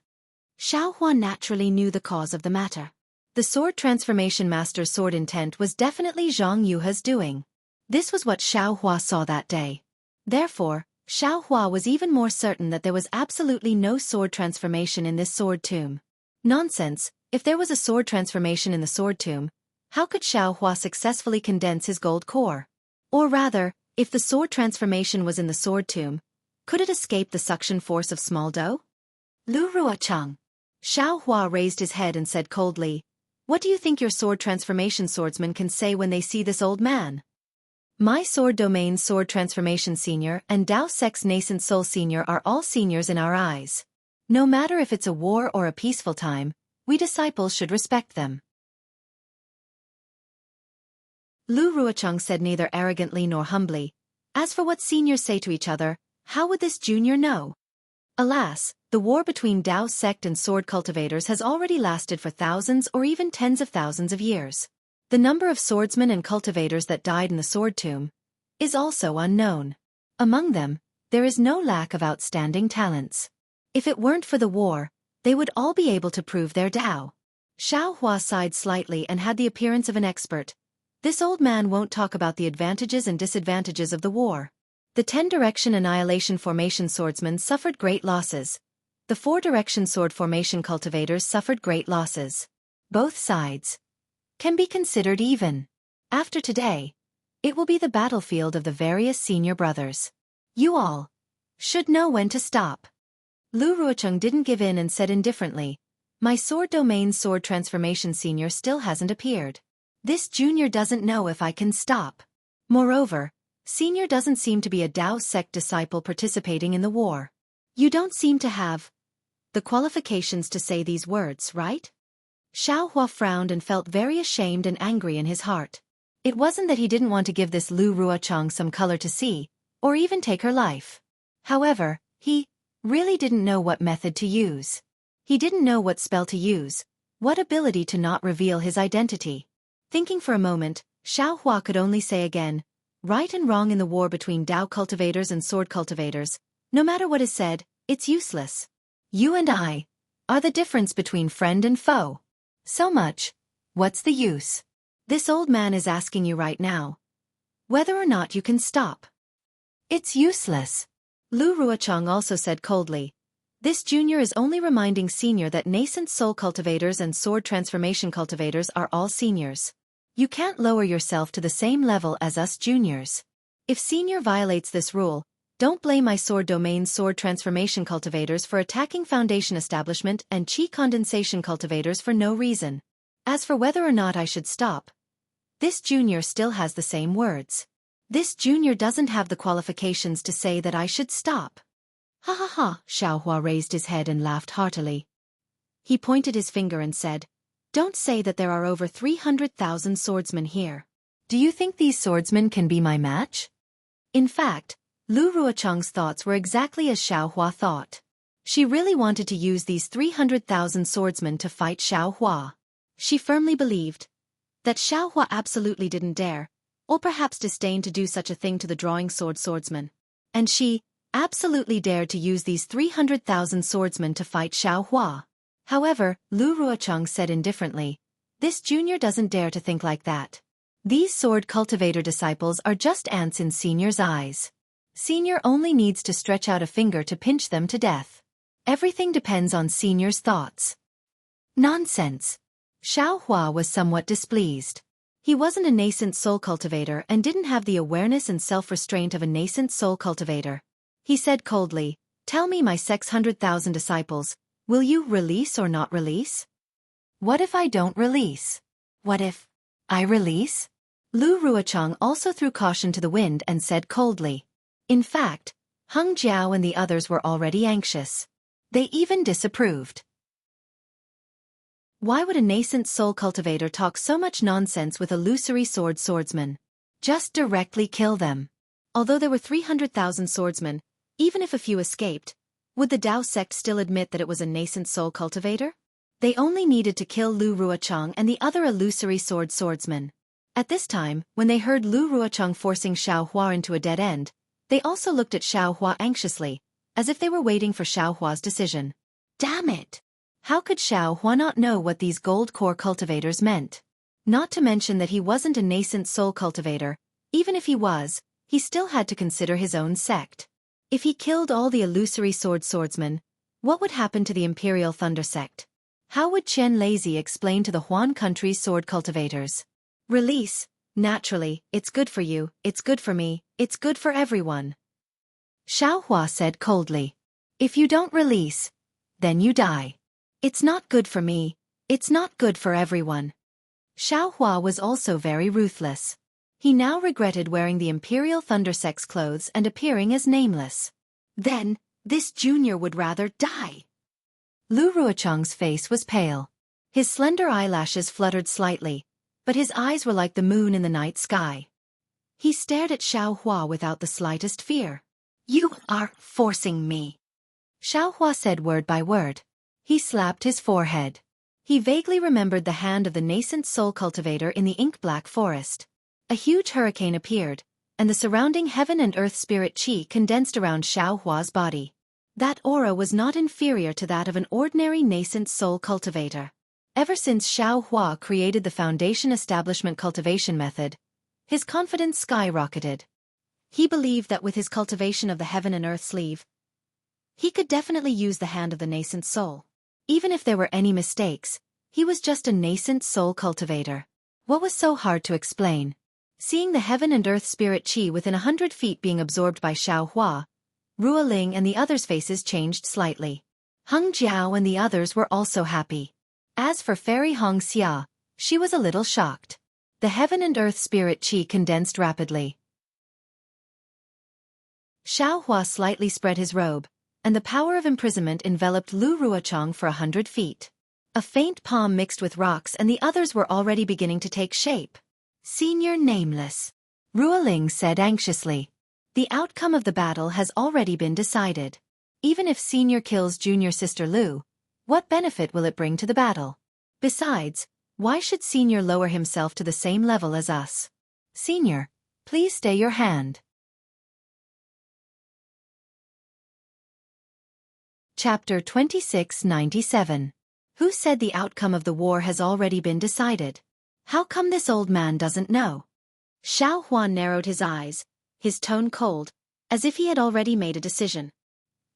Xiao Hua naturally knew the cause of the matter. The sword transformation master's sword intent was definitely Zhang Yuha's doing. This was what Xiao Hua saw that day. Therefore, Xiao Hua was even more certain that there was absolutely no sword transformation in this sword tomb. Nonsense, if there was a sword transformation in the sword tomb, how could Xiao Hua successfully condense his gold core? Or rather, if the sword transformation was in the sword tomb, could it escape the suction force of small dough? Lu Ruochang. Xiao Hua raised his head and said coldly, What do you think your sword transformation swordsmen can say when they see this old man? My sword domain sword transformation senior and Dao Sec's nascent soul senior are all seniors in our eyes. No matter if it's a war or a peaceful time, we disciples should respect them. Lu Ruocheng said neither arrogantly nor humbly. As for what seniors say to each other, how would this junior know? Alas, the war between Dao sect and sword cultivators has already lasted for thousands or even tens of thousands of years. The number of swordsmen and cultivators that died in the sword tomb is also unknown. Among them, there is no lack of outstanding talents. If it weren't for the war, they would all be able to prove their Dao. Xiao Hua sighed slightly and had the appearance of an expert. This old man won't talk about the advantages and disadvantages of the war. The 10-direction annihilation formation swordsmen suffered great losses. The 4-direction sword formation cultivators suffered great losses. Both sides can be considered even. After today, it will be the battlefield of the various senior brothers. You all should know when to stop. Lu Ruocheng didn't give in and said indifferently, my sword domain sword transformation senior still hasn't appeared. This junior doesn't know if I can stop. Moreover, senior doesn't seem to be a Dao sect disciple participating in the war. You don't seem to have the qualifications to say these words, right? Xiao Hua frowned and felt very ashamed and angry in his heart. It wasn't that he didn't want to give this Lu Ruocheng some color to see, or even take her life. However, he really didn't know what method to use. He didn't know what spell to use, what ability to not reveal his identity. Thinking for a moment, Xiao Hua could only say again, right and wrong in the war between Dao cultivators and sword cultivators, no matter what is said, it's useless. You and I are the difference between friend and foe. So much, what's the use? This old man is asking you right now whether or not you can stop. It's useless. Lu Ruocheng also said coldly. This junior is only reminding senior that nascent soul cultivators and sword transformation cultivators are all seniors. You can't lower yourself to the same level as us juniors. If senior violates this rule, don't blame my sword domain sword transformation cultivators for attacking foundation establishment and chi condensation cultivators for no reason. As for whether or not I should stop, this junior still has the same words. This junior doesn't have the qualifications to say that I should stop. Ha ha ha, Xiao Hua raised his head and laughed heartily. He pointed his finger and said, don't say that there are over 300,000 swordsmen here. Do you think these swordsmen can be my match? In fact, Lu Ruocheng's thoughts were exactly as Xiao Hua thought. She really wanted to use these 300,000 swordsmen to fight Xiao Hua. She firmly believed that Xiao Hua absolutely didn't dare, or perhaps disdained to do such a thing to the drawing sword swordsman. And she absolutely dared to use these 300,000 swordsmen to fight Xiao Hua. However, Lu Ruocheng said indifferently, this junior doesn't dare to think like that. These sword cultivator disciples are just ants in senior's eyes. Senior only needs to stretch out a finger to pinch them to death. Everything depends on senior's thoughts. Nonsense. Xiao Hua was somewhat displeased. He wasn't a nascent soul cultivator and didn't have the awareness and self-restraint of a nascent soul cultivator. He said coldly, tell me my 600,000 disciples, will you release or not release? What if I don't release? What if I release? Lu Ruocheng also threw caution to the wind and said coldly. In fact, Heng Jiao and the others were already anxious. They even disapproved. Why would a nascent soul cultivator talk so much nonsense with illusory swordsman? Just directly kill them. Although there were 300,000 swordsmen, even if a few escaped, would the Dao sect still admit that it was a nascent soul cultivator? They only needed to kill Lu Ruocheng and the other illusory swordsmen. At this time, when they heard Lu Ruocheng forcing Xiao Hua into a dead end, they also looked at Xiao Hua anxiously, as if they were waiting for Xiao Hua's decision. Damn it! How could Xiao Hua not know what these gold core cultivators meant? Not to mention that he wasn't a nascent soul cultivator. Even if he was, he still had to consider his own sect. If he killed all the illusory swordsmen, what would happen to the Imperial Thunder sect? How would Chen Lazy explain to the Huan country's sword cultivators? Release. Naturally, it's good for you, it's good for me, it's good for everyone. Xiao Hua said coldly. If you don't release, then you die. It's not good for me, it's not good for everyone. Xiao Hua was also very ruthless. He now regretted wearing the Imperial Thundersex clothes and appearing as nameless. Then, this junior would rather die. Lu Ruochang's face was pale. His slender eyelashes fluttered slightly, but his eyes were like the moon in the night sky. He stared at Xiao Hua without the slightest fear. "You are forcing me," Xiao Hua said word by word. He slapped his forehead. He vaguely remembered the hand of the nascent soul cultivator in the ink-black forest. A huge hurricane appeared, and the surrounding heaven and earth spirit chi condensed around Xiao Hua's body. That aura was not inferior to that of an ordinary nascent soul cultivator. Ever since Xiao Hua created the Foundation Establishment Cultivation method, his confidence skyrocketed. He believed that with his cultivation of the heaven and earth sleeve, he could definitely use the hand of the nascent soul. Even if there were any mistakes, he was just a nascent soul cultivator. What was so hard to explain? Seeing the heaven and earth spirit chi within 100 feet being absorbed by Xiao Hua, Rua Ling and the others' faces changed slightly. Heng Jiao and the others were also happy. As for Fairy Hong Xia, she was a little shocked. The heaven and earth spirit chi condensed rapidly. Xiao Hua slightly spread his robe, and the power of imprisonment enveloped Lu Ruochang for 100 feet. A faint palm mixed with rocks and the others were already beginning to take shape. "Senior Nameless," Rua Ling said anxiously. "The outcome of the battle has already been decided. Even if Senior kills Junior Sister Lu, what benefit will it bring to the battle? Besides, why should Senior lower himself to the same level as us? Senior, please stay your hand." Chapter 2697. Who said the outcome of the war has already been decided? How come this old man doesn't know? Xiao Huan narrowed his eyes, his tone cold, as if he had already made a decision.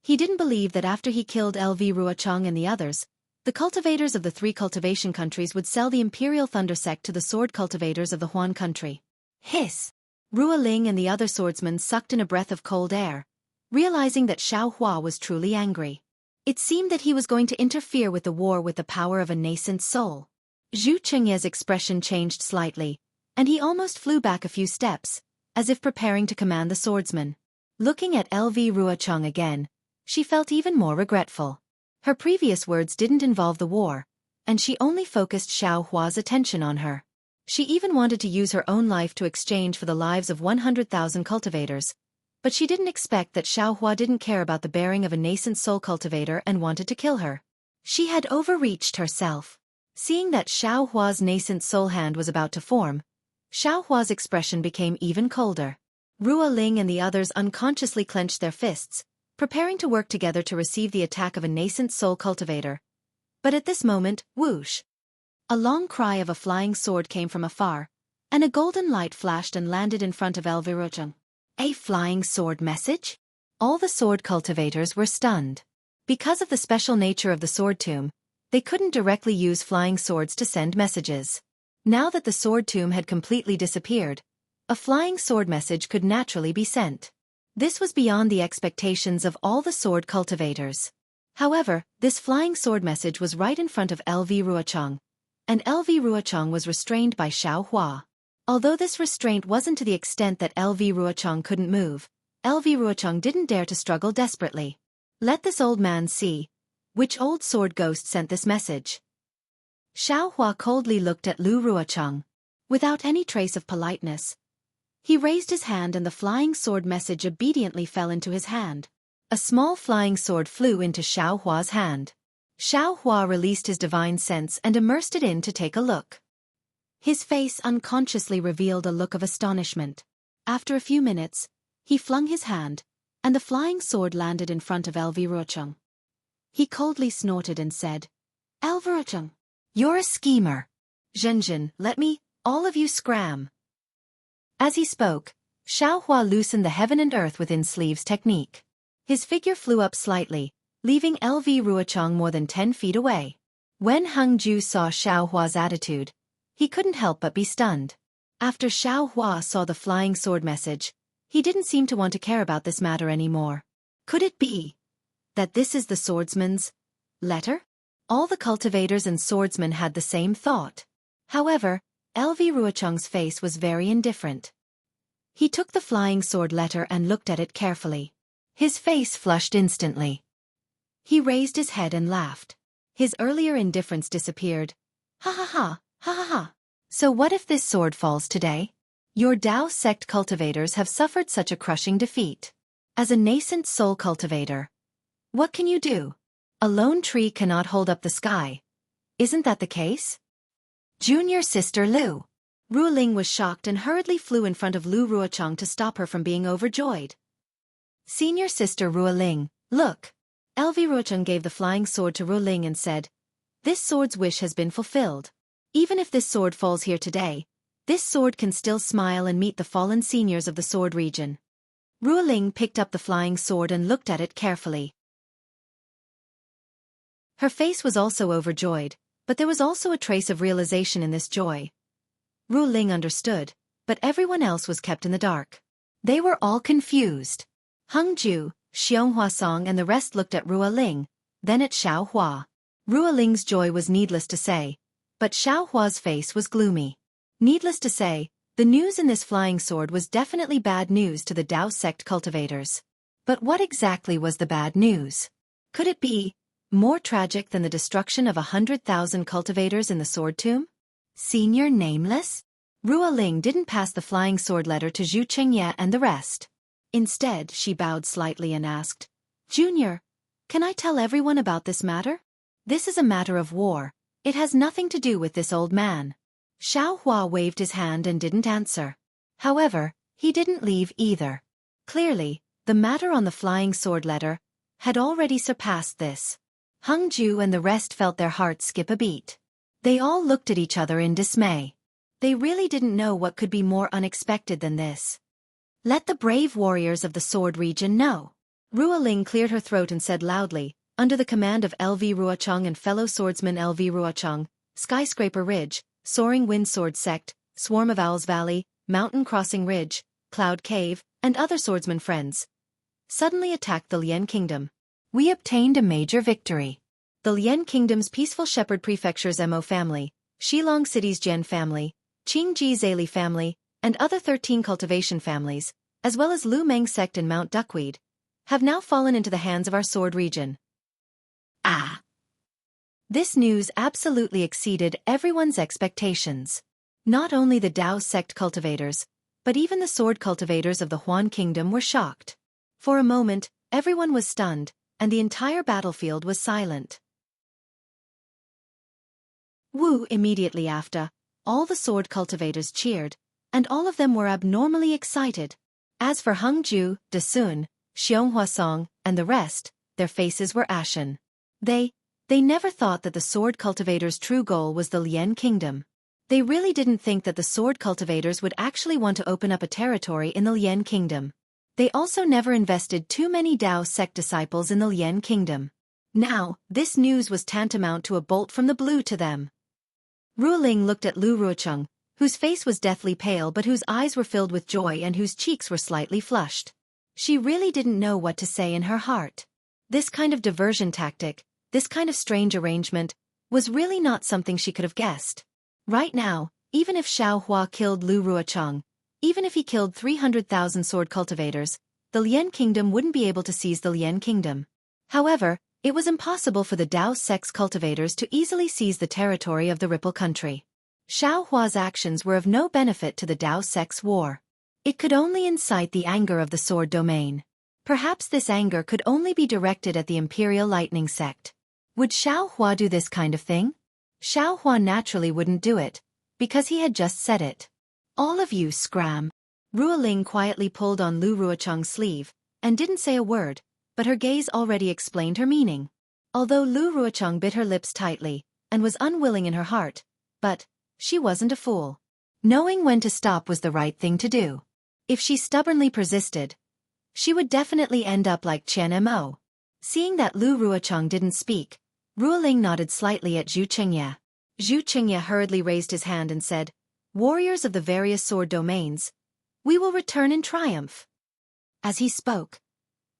He didn't believe that after he killed LV Ruochang and the others, the cultivators of the 3 cultivation countries would sell the Imperial Thunder Sect to the sword cultivators of the Huan country. Hiss! Rua Ling and the other swordsmen sucked in a breath of cold air, realizing that Xiao Hua was truly angry. It seemed that he was going to interfere with the war with the power of a nascent soul. Zhu Chengye's expression changed slightly, and he almost flew back a few steps, as if preparing to command the swordsman. Looking at LV Ruochang again, she felt even more regretful. Her previous words didn't involve the war, and she only focused Xiao Hua's attention on her. She even wanted to use her own life to exchange for the lives of 100,000 cultivators, but she didn't expect that Xiao Hua didn't care about the bearing of a nascent soul cultivator and wanted to kill her. She had overreached herself. Seeing that Xiao Hua's nascent soul hand was about to form, Xiao Hua's expression became even colder. Rua Ling and the others unconsciously clenched their fists, preparing to work together to receive the attack of a nascent soul cultivator. But at this moment, whoosh! A long cry of a flying sword came from afar, and a golden light flashed and landed in front of Elvirochang. A flying sword message? All the sword cultivators were stunned. Because of the special nature of the sword tomb, they couldn't directly use flying swords to send messages. Now that the sword tomb had completely disappeared, a flying sword message could naturally be sent. This was beyond the expectations of all the sword cultivators. However, this flying sword message was right in front of LV Ruochang, and LV Ruochang was restrained by Xiao Hua. Although this restraint wasn't to the extent that LV Ruochang couldn't move, LV Ruochang didn't dare to struggle desperately. Let this old man see. Which old sword ghost sent this message? Xiao Hua coldly looked at Lu Ruochang. Without any trace of politeness, he raised his hand and the flying sword message obediently fell into his hand. A small flying sword flew into Xiao Hua's hand. Xiao Hua released his divine sense and immersed it in to take a look. His face unconsciously revealed a look of astonishment. After a few minutes, he flung his hand, and the flying sword landed in front of Elvirochang. He coldly snorted and said, "Elvirochang, you're a schemer. Zhenjin, let me, all of you scram." As he spoke, Xiao Hua loosened the heaven and earth within sleeves technique. His figure flew up slightly, leaving LV Ruochang more than 10 feet away. When Heng Ju saw Xiao Hua's attitude, he couldn't help but be stunned. After Xiao Hua saw the flying sword message, he didn't seem to want to care about this matter anymore. Could it be that this is the swordsman's letter? All the cultivators and swordsmen had the same thought. However, LV Ruochung's face was very indifferent. He took the flying sword letter and looked at it carefully. His face flushed instantly. He raised his head and laughed. His earlier indifference disappeared. Ha ha ha, ha ha ha. So what if this sword falls today? Your Dao sect cultivators have suffered such a crushing defeat. As a nascent soul cultivator, what can you do? A lone tree cannot hold up the sky. Isn't that the case? Junior sister Lu. Ruoling was shocked and hurriedly flew in front of Lu Ruochang to stop her from being overjoyed. Senior sister Ruoling, look. LV Ruochang gave the flying sword to Ruoling and said, this sword's wish has been fulfilled. Even if this sword falls here today, this sword can still smile and meet the fallen seniors of the sword region. Ruoling picked up the flying sword and looked at it carefully. Her face was also overjoyed, but there was also a trace of realization in this joy. Ruoling understood, but everyone else was kept in the dark. They were all confused. Hengju, Xiong Song and the rest looked at Ruoling, then at Xiao Hua. Ruoling's joy was needless to say, but Xiao Hua's face was gloomy. Needless to say, the news in this flying sword was definitely bad news to the Dao sect cultivators. But what exactly was the bad news? Could it be more tragic than the destruction of 100,000 cultivators in the sword tomb? Senior Nameless? Ruoling didn't pass the flying sword letter to Zhu Qingye and the rest. Instead, she bowed slightly and asked, Junior, can I tell everyone about this matter? This is a matter of war. It has nothing to do with this old man. Xiao Hua waved his hand and didn't answer. However, he didn't leave either. Clearly, the matter on the flying sword letter had already surpassed this. Hengju and the rest felt their hearts skip a beat. They all looked at each other in dismay. They really didn't know what could be more unexpected than this. Let the brave warriors of the sword region know. Ruoling cleared her throat and said loudly, under the command of LV Ruochang and fellow swordsman LV Ruochang, Skyscraper Ridge, Soaring Wind Sword Sect, Swarm of Owls Valley, Mountain Crossing Ridge, Cloud Cave, and other swordsman friends suddenly attacked the Lian Kingdom. We obtained a major victory. The Lian Kingdom's Peaceful Shepherd Prefecture's Mo family, Shilong City's Jian family, Qingji Zali family, and other 13 cultivation families, as well as Lu Meng sect and Mount Duckweed, have now fallen into the hands of our sword region. Ah! This news absolutely exceeded everyone's expectations. Not only the Dao sect cultivators, but even the sword cultivators of the Huan Kingdom were shocked. For a moment, everyone was stunned, and the entire battlefield was silent. Wu immediately after, all the sword cultivators cheered, and all of them were abnormally excited. As for Hengju, De Sun, Xiong Song, and the rest, their faces were ashen. They never thought that the sword cultivators' true goal was the Lian Kingdom. They really didn't think that the sword cultivators would actually want to open up a territory in the Lian Kingdom. They also never invested too many Dao sect disciples in the Lian Kingdom. Now, this news was tantamount to a bolt from the blue to them. Ruoling looked at Lu Ruochang, whose face was deathly pale but whose eyes were filled with joy and whose cheeks were slightly flushed. She really didn't know what to say in her heart. This kind of diversion tactic, this kind of strange arrangement, was really not something she could have guessed. Right now, even if Xiao Hua killed Lu Ruochang, even if he killed 300,000 sword cultivators, the Lian Kingdom wouldn't be able to seize the Lian Kingdom. However, it was impossible for the Dao sect's cultivators to easily seize the territory of the Ripple country. Xiao Hua's actions were of no benefit to the Dao sect's war. It could only incite the anger of the sword domain. Perhaps this anger could only be directed at the Imperial Lightning sect. Would Xiao Hua do this kind of thing? Xiao Hua naturally wouldn't do it, because he had just said it. All of you scram. Ruoling quietly pulled on Lu Ruochang's sleeve, and didn't say a word, but her gaze already explained her meaning. Although Lu Ruochang bit her lips tightly, and was unwilling in her heart, but she wasn't a fool. Knowing when to stop was the right thing to do. If she stubbornly persisted, she would definitely end up like Qian Mo. Seeing that Lu Ruochang didn't speak, Ruoling nodded slightly at Zhu Qingye. Zhu Qingye hurriedly raised his hand and said, "Warriors of the various sword domains, we will return in triumph." As he spoke,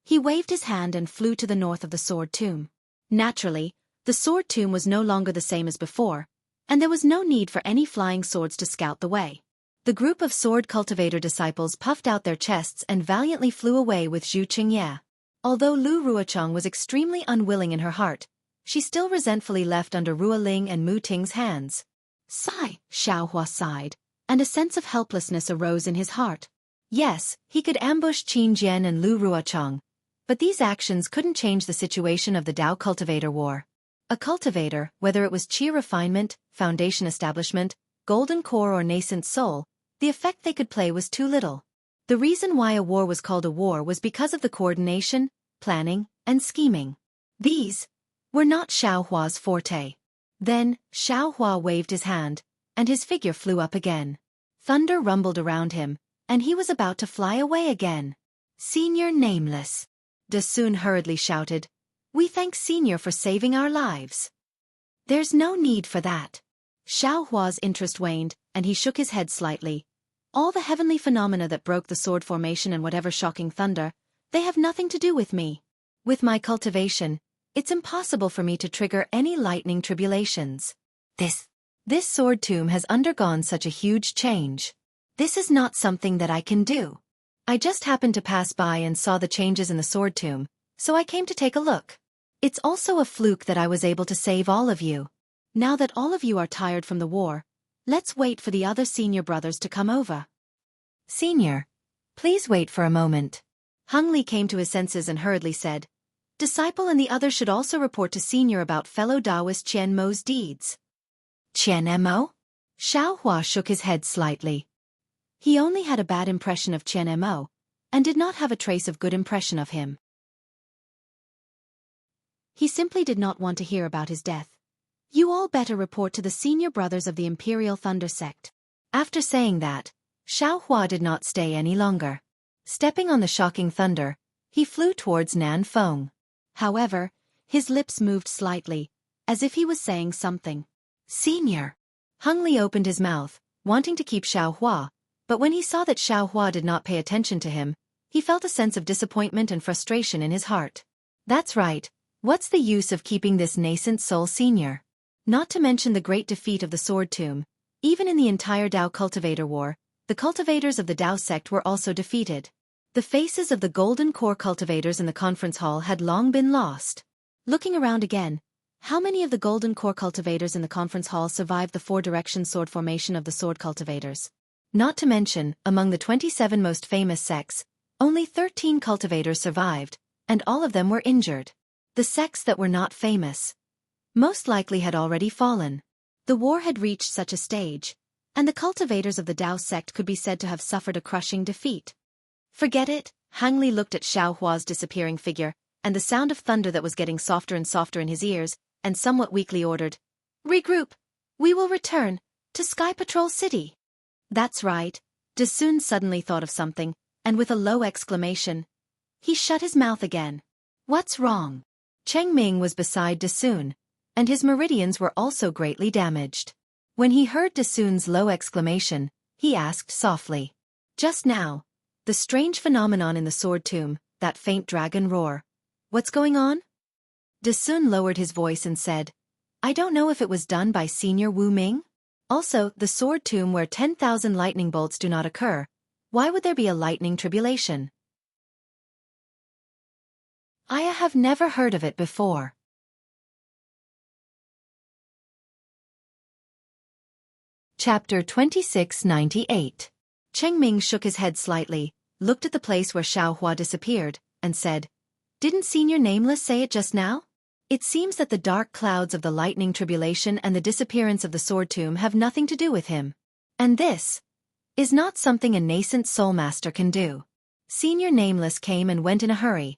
he waved his hand and flew to the north of the sword tomb. Naturally, the sword tomb was no longer the same as before, and there was no need for any flying swords to scout the way. The group of sword cultivator disciples puffed out their chests and valiantly flew away with Zhu Qingye. Although Lu Ruocheng was extremely unwilling in her heart, she still resentfully left under Ruo Ling and Mu Ting's hands. Sigh, Xiaohua sighed, and a sense of helplessness arose in his heart. Yes, he could ambush Qin Jian and Lu Ruocheng, but these actions couldn't change the situation of the Dao Cultivator War. A cultivator, whether it was Qi refinement, foundation establishment, golden core or nascent soul, the effect they could play was too little. The reason why a war was called a war was because of the coordination, planning, and scheming. These were not Xiaohua's forte. Then, Xiaohua waved his hand, and his figure flew up again. Thunder rumbled around him, and he was about to fly away again. Senior Nameless. Dasun hurriedly shouted, "We thank Senior for saving our lives." "There's no need for that." Xiaohua's interest waned, and he shook his head slightly. "All the heavenly phenomena that broke the sword formation and whatever shocking thunder, they have nothing to do with me. With my cultivation, it's impossible for me to trigger any lightning tribulations. This sword tomb has undergone such a huge change. This is not something that I can do. I just happened to pass by and saw the changes in the sword tomb, so I came to take a look. It's also a fluke that I was able to save all of you. Now that all of you are tired from the war, let's wait for the other senior brothers to come over." "Senior, please wait for a moment." Hung Li came to his senses and hurriedly said, "Disciple and the others should also report to Senior about fellow Taoist Qian Mo's deeds." "Qian Mo?" Xiaohua shook his head slightly. He only had a bad impression of Qian Mo, and did not have a trace of good impression of him. He simply did not want to hear about his death. "You all better report to the senior brothers of the Imperial Thunder Sect." After saying that, Xiaohua did not stay any longer. Stepping on the shocking thunder, he flew towards Nanfeng. However, his lips moved slightly, as if he was saying something. "Senior." Hung Li opened his mouth, wanting to keep Xiaohua, but when he saw that Xiaohua did not pay attention to him, he felt a sense of disappointment and frustration in his heart. That's right, what's the use of keeping this nascent soul senior? Not to mention the great defeat of the Sword Tomb, even in the entire Dao Cultivator War, the cultivators of the Dao sect were also defeated. The faces of the Golden Core cultivators in the conference hall had long been lost. Looking around again, how many of the Golden Core cultivators in the conference hall survived the four-direction sword formation of the sword cultivators? Not to mention, among the 27 most famous sects, only 13 cultivators survived, and all of them were injured. The sects that were not famous most likely had already fallen. The war had reached such a stage, and the cultivators of the Dao sect could be said to have suffered a crushing defeat. "Forget it." Hang Li looked at Xiaohua's disappearing figure, and the sound of thunder that was getting softer and softer in his ears, and somewhat weakly ordered, "Regroup. We will return to Sky Patrol City." "That's right." Dasun suddenly thought of something, and with a low exclamation, he shut his mouth again. "What's wrong?" Cheng Ming was beside Dasun, and his meridians were also greatly damaged. When he heard Dasun's low exclamation, he asked softly, "Just now, the strange phenomenon in the sword tomb, that faint dragon roar. What's going on?" Dasun lowered his voice and said, "I don't know if it was done by Senior Wu Ming. Also, the sword tomb where 10,000 lightning bolts do not occur, why would there be a lightning tribulation? I have never heard of it before." Chapter 2698. Cheng Ming shook his head slightly, looked at the place where Xiaohua disappeared, and said, "Didn't Senior Nameless say it just now? It seems that the dark clouds of the lightning tribulation and the disappearance of the sword tomb have nothing to do with him. And this is not something a nascent soul master can do. Senior Nameless came and went in a hurry.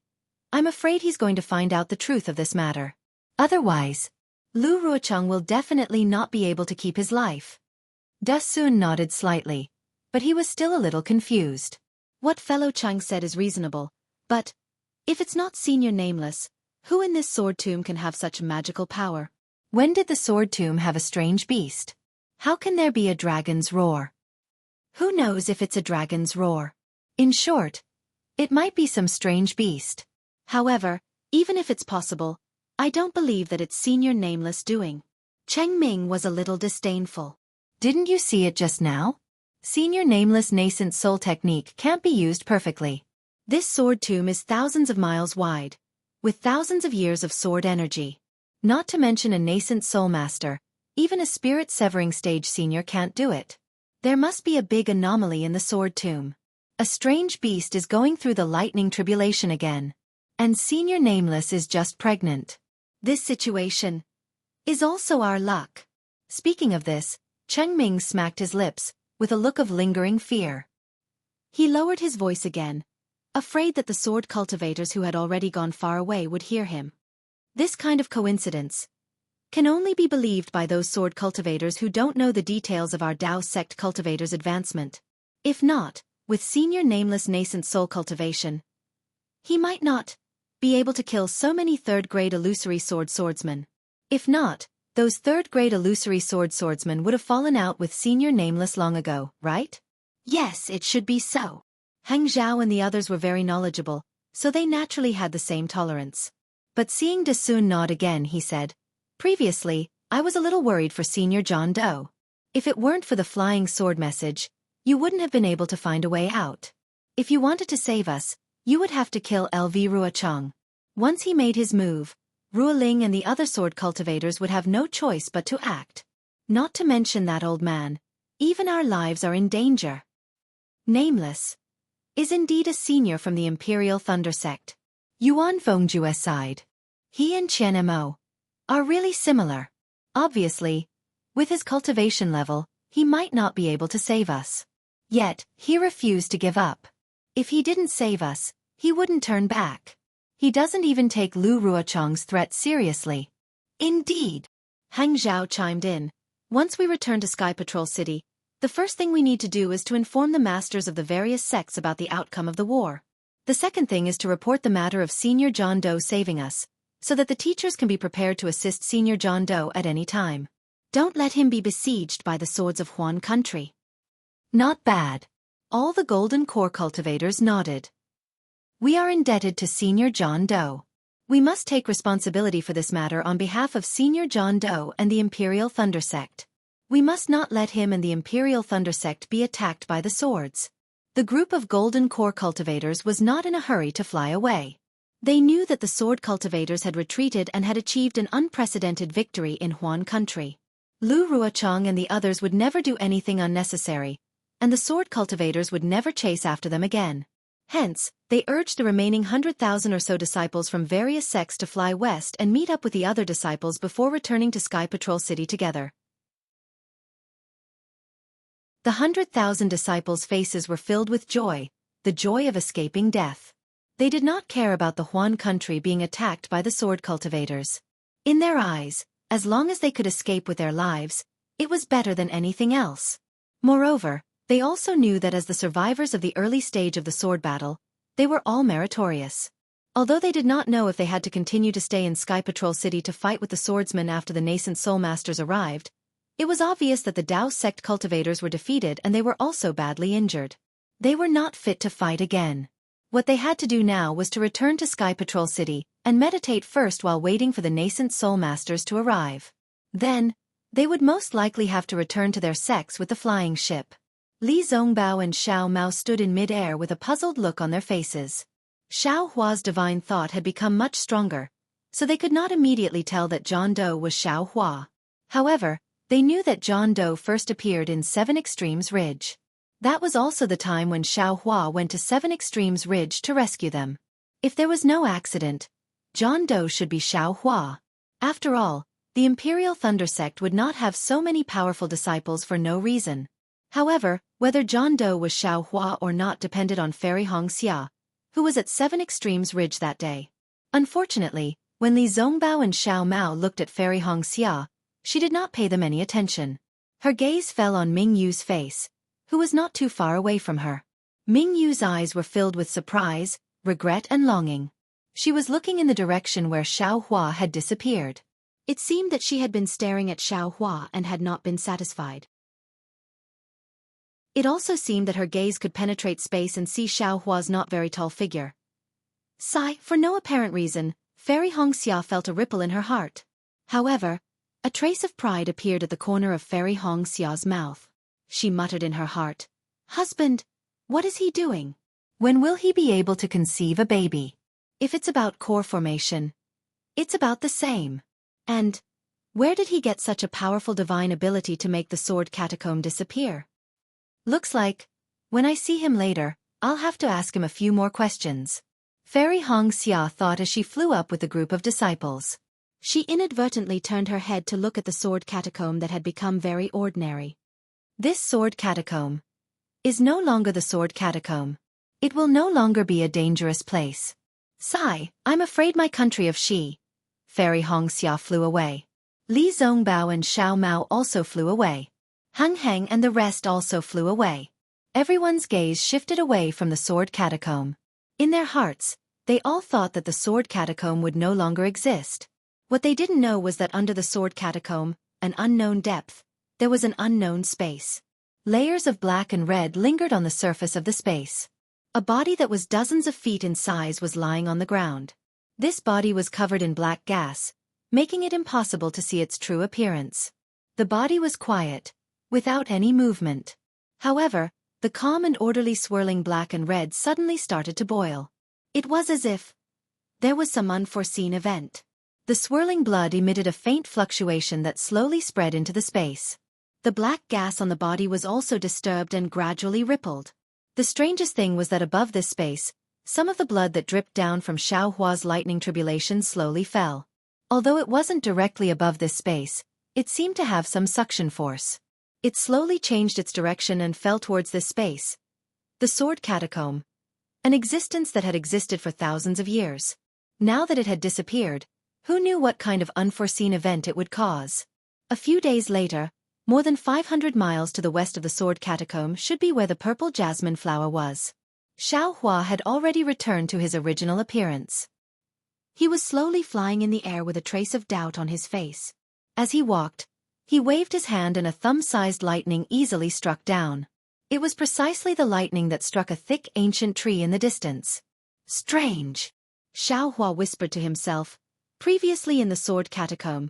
I'm afraid he's going to find out the truth of this matter. Otherwise, Lu Ruocheng will definitely not be able to keep his life." Dasun nodded slightly, but he was still a little confused. What fellow Cheng said is reasonable, but if it's not Senior Nameless, who in this sword tomb can have such magical power? When did the sword tomb have a strange beast? How can there be a dragon's roar? Who knows if it's a dragon's roar? In short, it might be some strange beast. However, even if it's possible, I don't believe that it's Senior Nameless doing. Cheng Ming was a little disdainful. Didn't you see it just now? Senior Nameless Nascent Soul technique can't be used perfectly. This sword tomb is thousands of miles wide, with thousands of years of sword energy. Not to mention a nascent soul master, even a spirit-severing stage senior can't do it. There must be a big anomaly in the sword tomb. A strange beast is going through the lightning tribulation again. And Senior Nameless is just pregnant. This situation is also our luck. Speaking of this, Cheng Ming smacked his lips, with a look of lingering fear. He lowered his voice again, afraid that the sword cultivators who had already gone far away would hear him. This kind of coincidence can only be believed by those sword cultivators who don't know the details of our Dao sect cultivators' advancement. If not, with Senior Nameless Nascent Soul cultivation, he might not be able to kill so many third-grade illusory swordsmen. If not, those third-grade illusory swordsmen would have fallen out with Senior Nameless long ago, right? Yes, it should be so. Hang Zhao and the others were very knowledgeable, so they naturally had the same tolerance. But seeing De Sun nod again, he said, "Previously, I was a little worried for Senior John Doe. If it weren't for the flying sword message, you wouldn't have been able to find a way out. If you wanted to save us, you would have to kill LV Ruochang." Once he made his move, Ruoling and the other sword cultivators would have no choice but to act. Not to mention that old man, even our lives are in danger. Nameless is indeed a senior from the Imperial Thunder sect. Yuan Fengjue's side. He and Chen Mo are really similar. Obviously, with his cultivation level, he might not be able to save us. Yet, he refused to give up. If he didn't save us, he wouldn't turn back. He doesn't even take Lu Ruochang's threat seriously. Indeed. Hang Zhao chimed in. Once we return to Sky Patrol City, the first thing we need to do is to inform the masters of the various sects about the outcome of the war. The second thing is to report the matter of Senior John Doe saving us, so that the teachers can be prepared to assist Senior John Doe at any time. Don't let him be besieged by the swords of Huan country. Not bad. All the Golden Core cultivators nodded. We are indebted to Senior John Doe. We must take responsibility for this matter on behalf of Senior John Doe and the Imperial Thunder Sect. We must not let him and the Imperial Thunder Sect be attacked by the swords. The group of Golden Core cultivators was not in a hurry to fly away. They knew that the sword cultivators had retreated and had achieved an unprecedented victory in Huan country. Lu Ruochang and the others would never do anything unnecessary, and the sword cultivators would never chase after them again. Hence, they urged the remaining 100,000 or so disciples from various sects to fly west and meet up with the other disciples before returning to Sky Patrol City together. The 100,000 disciples' faces were filled with joy, the joy of escaping death. They did not care about the Huan country being attacked by the sword cultivators. In their eyes, as long as they could escape with their lives, it was better than anything else. Moreover, they also knew that as the survivors of the early stage of the sword battle, they were all meritorious. Although they did not know if they had to continue to stay in Sky Patrol City to fight with the swordsmen after the nascent soul masters arrived, it was obvious that the Dao sect cultivators were defeated and they were also badly injured. They were not fit to fight again. What they had to do now was to return to Sky Patrol City and meditate first while waiting for the nascent soul masters to arrive. Then, they would most likely have to return to their sects with the flying ship. Li Zongbao and Xiao Mao stood in mid-air with a puzzled look on their faces. Xiao Hua's divine thought had become much stronger, so they could not immediately tell that John Doe was Xiao Hua. However, they knew that John Doe first appeared in 7 Extremes Ridge. That was also the time when Xiao Hua went to 7 Extremes Ridge to rescue them. If there was no accident, John Doe should be Xiao Hua. After all, the Imperial Thunder Sect would not have so many powerful disciples for no reason. However, whether John Doe was Xiao Hua or not depended on Fairy Hongxia, who was at 7 Extremes Ridge that day. Unfortunately, when Li Zongbao and Xiao Mao looked at Fairy Hongxia, she did not pay them any attention. Her gaze fell on Ming Yu's face, who was not too far away from her. Ming Yu's eyes were filled with surprise, regret and longing. She was looking in the direction where Xiao Hua had disappeared. It seemed that she had been staring at Xiao Hua and had not been satisfied. It also seemed that her gaze could penetrate space and see Xiao Hua's not very tall figure. Sigh, for no apparent reason, Fairy Hongxia felt a ripple in her heart. However, A trace of pride appeared at the corner of Fairy Hong Xia's mouth. She muttered in her heart, "Husband, what is he doing? When will he be able to conceive a baby? If it's about core formation, it's about the same. And where did he get such a powerful divine ability to make the sword catacomb disappear? Looks like, when I see him later, I'll have to ask him a few more questions." Fairy Hong Xia thought as she flew up with a group of disciples. She inadvertently turned her head to look at the sword catacomb that had become very ordinary. This sword catacomb is no longer the sword catacomb. It will no longer be a dangerous place. Sigh, I'm afraid my country of Xi. Fairy Hong Xia flew away. Li Zongbao and Xiao Mao also flew away. Heng Heng and the rest also flew away. Everyone's gaze shifted away from the sword catacomb. In their hearts, they all thought that the sword catacomb would no longer exist. What they didn't know was that under the sword catacomb, an unknown depth, there was an unknown space. Layers of black and red lingered on the surface of the space. A body that was dozens of feet in size was lying on the ground. This body was covered in black gas, making it impossible to see its true appearance. The body was quiet, without any movement. However, the calm and orderly swirling black and red suddenly started to boil. It was as if there was some unforeseen event. The swirling blood emitted a faint fluctuation that slowly spread into the space. The black gas on the body was also disturbed and gradually rippled. The strangest thing was that above this space, some of the blood that dripped down from Xiao Hua's lightning tribulation slowly fell. Although it wasn't directly above this space, it seemed to have some suction force. It slowly changed its direction and fell towards this space. The sword catacomb. An existence that had existed for thousands of years. Now that it had disappeared, who knew what kind of unforeseen event it would cause? A few days later, more than 500 miles to the west of the sword catacomb should be where the purple jasmine flower was. Xiao Hua had already returned to his original appearance. He was slowly flying in the air with a trace of doubt on his face. As he walked, he waved his hand and a thumb-sized lightning easily struck down. It was precisely the lightning that struck a thick ancient tree in the distance. Strange! Xiao Hua whispered to himself. Previously in the sword catacomb,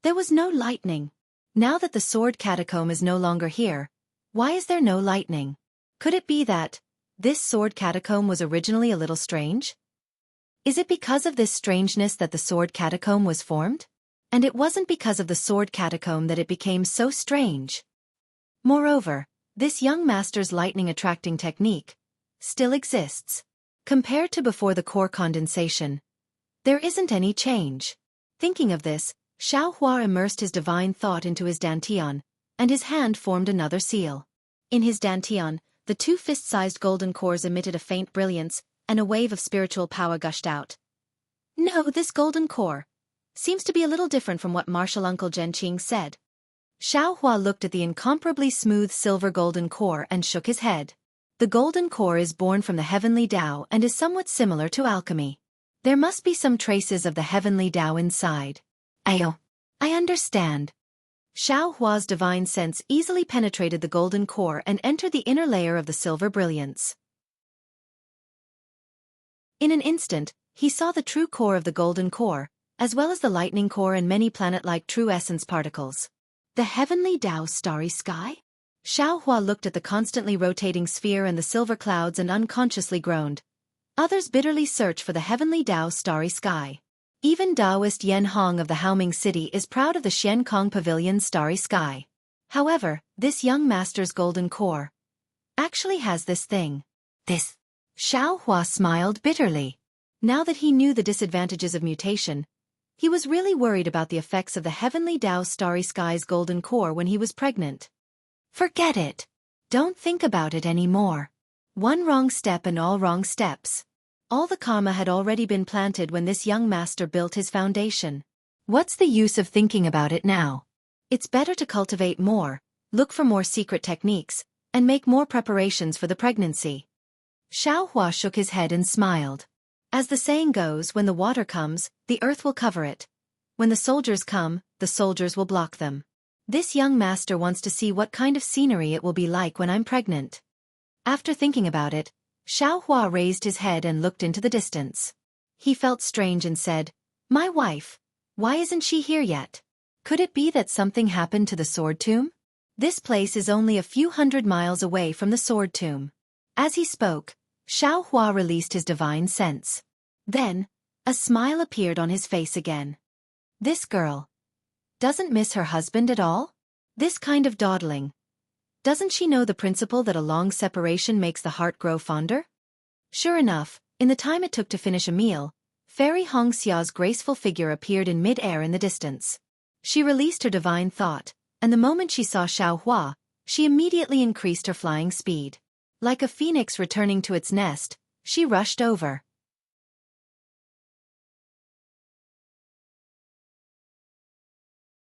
there was no lightning. Now that the sword catacomb is no longer here, why is there no lightning? Could it be that this sword catacomb was originally a little strange? Is it because of this strangeness that the sword catacomb was formed? And it wasn't because of the sword catacomb that it became so strange. Moreover, this young master's lightning-attracting technique still exists. Compared to before the core condensation, there isn't any change. Thinking of this, Xiao Hua immersed his divine thought into his dantian, and his hand formed another seal. In his dantian, the two fist-sized golden cores emitted a faint brilliance, and a wave of spiritual power gushed out. No, this golden core seems to be a little different from what martial uncle Zhenqing said. Xiao Hua looked at the incomparably smooth silver golden core and shook his head. The golden core is born from the heavenly Tao and is somewhat similar to alchemy. There must be some traces of the heavenly Tao inside. Ayo, I understand. Xiao Hua's divine sense easily penetrated the golden core and entered the inner layer of the silver brilliance. In an instant, he saw the true core of the golden core, as well as the lightning core and many planet-like true essence particles. The heavenly Tao starry sky? Xiao Hua looked at the constantly rotating sphere and the silver clouds and unconsciously groaned. Others bitterly search for the heavenly Tao starry sky. Even Taoist Yan Hong of the Haoming City is proud of the Xian Kong Pavilion's starry sky. However, this young master's golden core actually has this thing. This. Xiao Hua smiled bitterly. Now that he knew the disadvantages of mutation, he was really worried about the effects of the heavenly Tao starry sky's golden core when he was pregnant. Forget it. Don't think about it anymore. One wrong step and all wrong steps. All the karma had already been planted when this young master built his foundation. What's the use of thinking about it now? It's better to cultivate more, look for more secret techniques, and make more preparations for the pregnancy. Xiao Hua shook his head and smiled. As the saying goes, when the water comes, the earth will cover it. When the soldiers come, the soldiers will block them. This young master wants to see what kind of scenery it will be like when I'm pregnant. After thinking about it, Xiao Hua raised his head and looked into the distance. He felt strange and said, "My wife, why isn't she here yet?" Could it be that something happened to the sword tomb? This place is only a few hundred miles away from the sword tomb. As he spoke, Xiao Hua released his divine sense. Then, a smile appeared on his face again. This girl doesn't miss her husband at all? This kind of dawdling. Doesn't she know the principle that a long separation makes the heart grow fonder? Sure enough, in the time it took to finish a meal, Fairy Hong Xia's graceful figure appeared in mid-air in the distance. She released her divine thought, and the moment she saw Xiao Hua, she immediately increased her flying speed. Like a phoenix returning to its nest, she rushed over.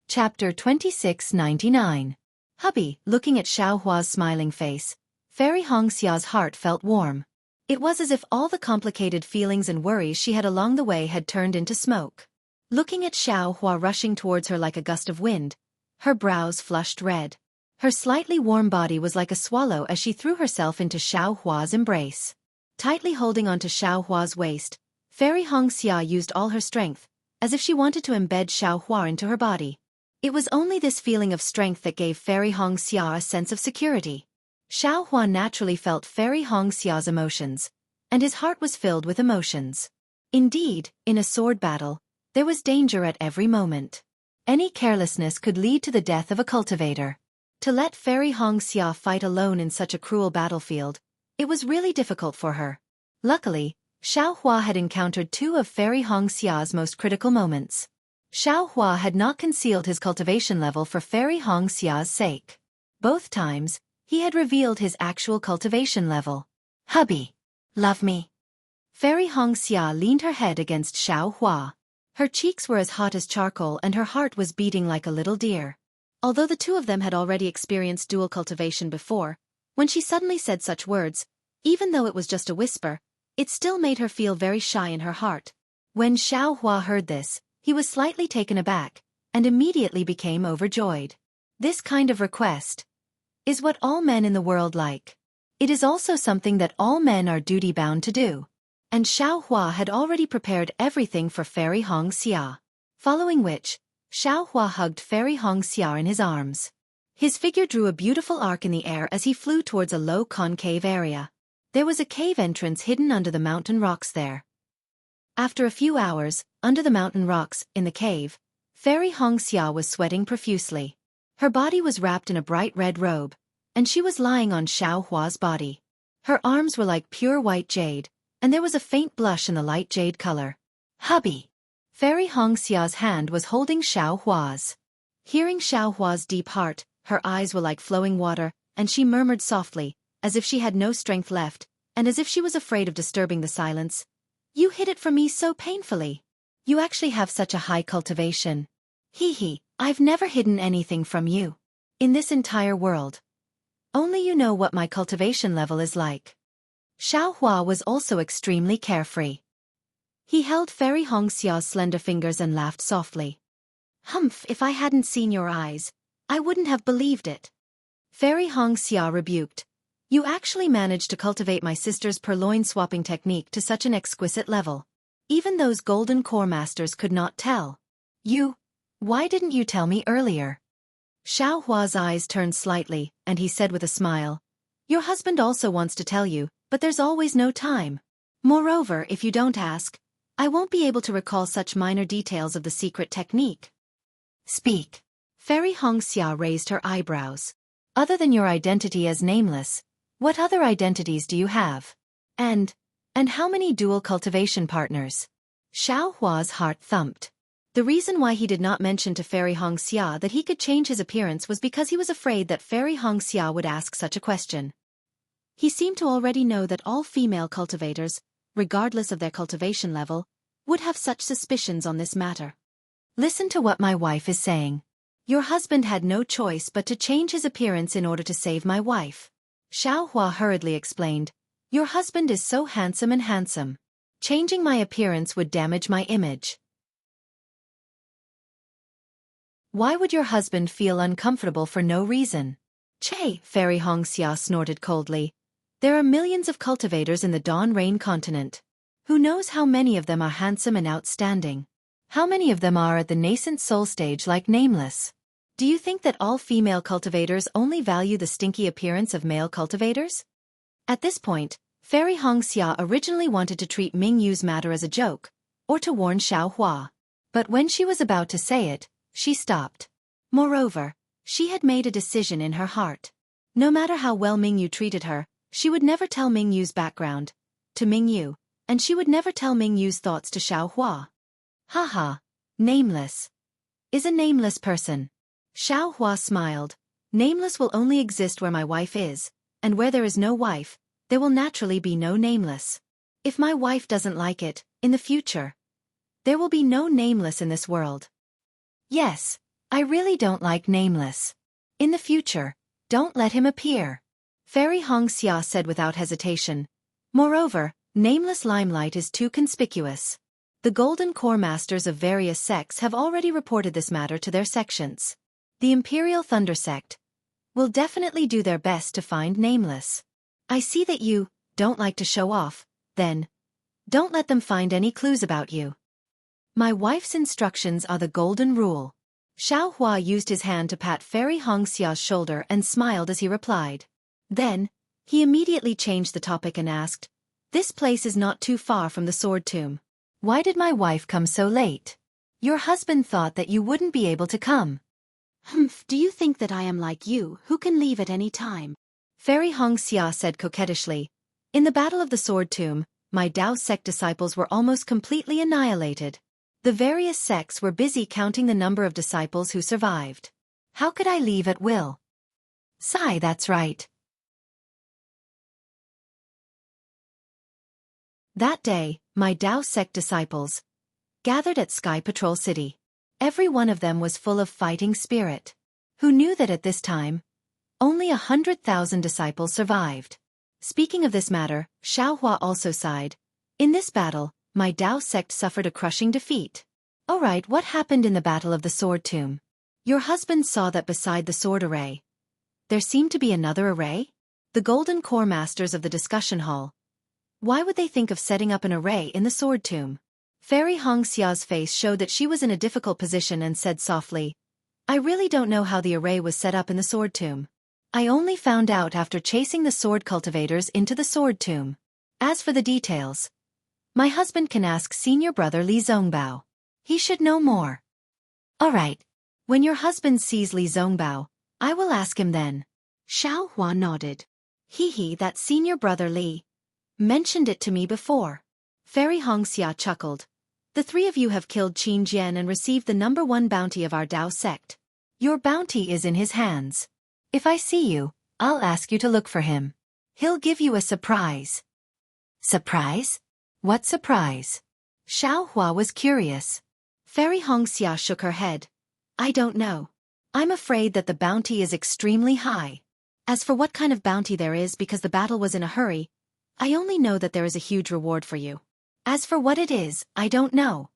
Chapter 2699. Hubby, looking at Xiao Hua's smiling face, Fairy Hong Xia's heart felt warm. It was as if all the complicated feelings and worries she had along the way had turned into smoke. Looking at Xiao Hua rushing towards her like a gust of wind, her brows flushed red. Her slightly warm body was like a swallow as she threw herself into Xiao Hua's embrace. Tightly holding onto Xiao Hua's waist, Fairy Hong Xia used all her strength, as if she wanted to embed Xiao Hua into her body. It was only this feeling of strength that gave Fairy Hong Xia a sense of security. Xiao Hua naturally felt Fairy Hong Xia's emotions, and his heart was filled with emotions. Indeed, in a sword battle, there was danger at every moment. Any carelessness could lead to the death of a cultivator. To let Fairy Hong Xia fight alone in such a cruel battlefield, it was really difficult for her. Luckily, Xiao Hua had encountered two of Fairy Hong Xia's most critical moments. Xiao Hua had not concealed his cultivation level for Fairy Hong Xia's sake. Both times, he had revealed his actual cultivation level. Hubby, love me. Fairy Hong Xia leaned her head against Xiao Hua. Her cheeks were as hot as charcoal and her heart was beating like a little deer. Although the two of them had already experienced dual cultivation before, when she suddenly said such words, even though it was just a whisper, it still made her feel very shy in her heart. When Xiao Hua heard this, he was slightly taken aback, and immediately became overjoyed. This kind of request is what all men in the world like. It is also something that all men are duty-bound to do. And Xiao Hua had already prepared everything for Fairy Hong Xia. Following which, Xiao Hua hugged Fairy Hong Xia in his arms. His figure drew a beautiful arc in the air as he flew towards a low concave area. There was a cave entrance hidden under the mountain rocks there. After a few hours, under the mountain rocks, in the cave, Fairy Hong Xia was sweating profusely. Her body was wrapped in a bright red robe, and she was lying on Xiao Hua's body. Her arms were like pure white jade, and there was a faint blush in the light jade color. Hubby! Fairy Hong Xia's hand was holding Xiao Hua's. Hearing Xiao Hua's deep heart, her eyes were like flowing water, and she murmured softly, as if she had no strength left, and as if she was afraid of disturbing the silence. You hid it from me so painfully. You actually have such a high cultivation. Hee, I've never hidden anything from you. In this entire world. Only you know what my cultivation level is like. Xiao Hua was also extremely carefree. He held Fairy Hong Xia's slender fingers and laughed softly. Humph, if I hadn't seen your eyes, I wouldn't have believed it. Fairy Hong Xia rebuked. You actually managed to cultivate my sister's purloin swapping technique to such an exquisite level. Even those golden core masters could not tell. Why didn't you tell me earlier? Xiao Hua's eyes turned slightly, and he said with a smile. Your husband also wants to tell you, but there's always no time. Moreover, if you don't ask, I won't be able to recall such minor details of the secret technique. Speak. Fairy Hong Xia raised her eyebrows. Other than your identity as nameless, what other identities do you have? And how many dual cultivation partners? Xiao Hua's heart thumped. The reason why he did not mention to Fairy Hong Xia that he could change his appearance was because he was afraid that Fairy Hong Xia would ask such a question. He seemed to already know that all female cultivators, regardless of their cultivation level, would have such suspicions on this matter. Listen to what my wife is saying. Your husband had no choice but to change his appearance in order to save my wife. Xiao Hua hurriedly explained. Your husband is so handsome and handsome. Changing my appearance would damage my image. Why would your husband feel uncomfortable for no reason? Che, Fairy Hong Xia snorted coldly. There are millions of cultivators in the Dawn Rain continent. Who knows how many of them are handsome and outstanding? How many of them are at the nascent soul stage like Nameless? Do you think that all female cultivators only value the stinky appearance of male cultivators? At this point, Fairy Hongxia originally wanted to treat Ming Yu's matter as a joke, or to warn Xiao Hua. But when she was about to say it, she stopped. Moreover, she had made a decision in her heart. No matter how well Ming Yu treated her, she would never tell Ming Yu's background to Ming Yu, and she would never tell Ming Yu's thoughts to Xiao Hua. Haha, Nameless is a nameless person. Xiao Hua smiled. Nameless will only exist where my wife is, and where there is no wife, there will naturally be no Nameless. If my wife doesn't like it, in the future, there will be no Nameless in this world. Yes, I really don't like Nameless. In the future, don't let him appear. Fairy Hongxia said without hesitation. Moreover, Nameless limelight is too conspicuous. The Golden Core Masters of various sects have already reported this matter to their sections. The Imperial Thunder Sect will definitely do their best to find Nameless. I see that you don't like to show off, then don't let them find any clues about you. My wife's instructions are the golden rule. Xiao Hua used his hand to pat Fairy Hongxia's shoulder and smiled as he replied. Then, he immediately changed the topic and asked, "This place is not too far from the sword tomb. Why did my wife come so late? Your husband thought that you wouldn't be able to come." "Humph, do you think that I am like you, who can leave at any time?" Fairy Hongxia said coquettishly. In the Battle of the Sword Tomb, my Dao sect disciples were almost completely annihilated. The various sects were busy counting the number of disciples who survived. How could I leave at will? Sigh, that's right. That day, my Dao sect disciples gathered at Sky Patrol City. Every one of them was full of fighting spirit. Who knew that at this time, only 100,000 disciples survived? Speaking of this matter, Xiao Hua also sighed. In this battle, my Dao sect suffered a crushing defeat. Alright, what happened in the Battle of the Sword Tomb? Your husband saw that beside the sword array, there seemed to be another array? The Golden Core Masters of the discussion hall. Why would they think of setting up an array in the sword tomb? Fairy Hongxia's face showed that she was in a difficult position and said softly, I really don't know how the array was set up in the sword tomb. I only found out after chasing the sword cultivators into the sword tomb. As for the details, my husband can ask senior brother Li Zongbao. He should know more. Alright. When your husband sees Li Zongbao, I will ask him then. Xiao Hua nodded. That senior brother Li mentioned it to me before. Fairy Hongxia chuckled. The three of you have killed Qin Jian and received the #1 bounty of our Dao sect. Your bounty is in his hands. If I see you, I'll ask you to look for him. He'll give you a surprise. Surprise? What surprise? Xiao Hua was curious. Fairy Hongxia shook her head. I don't know. I'm afraid that the bounty is extremely high. As for what kind of bounty there is because the battle was in a hurry, I only know that there is a huge reward for you. As for what it is, I don't know.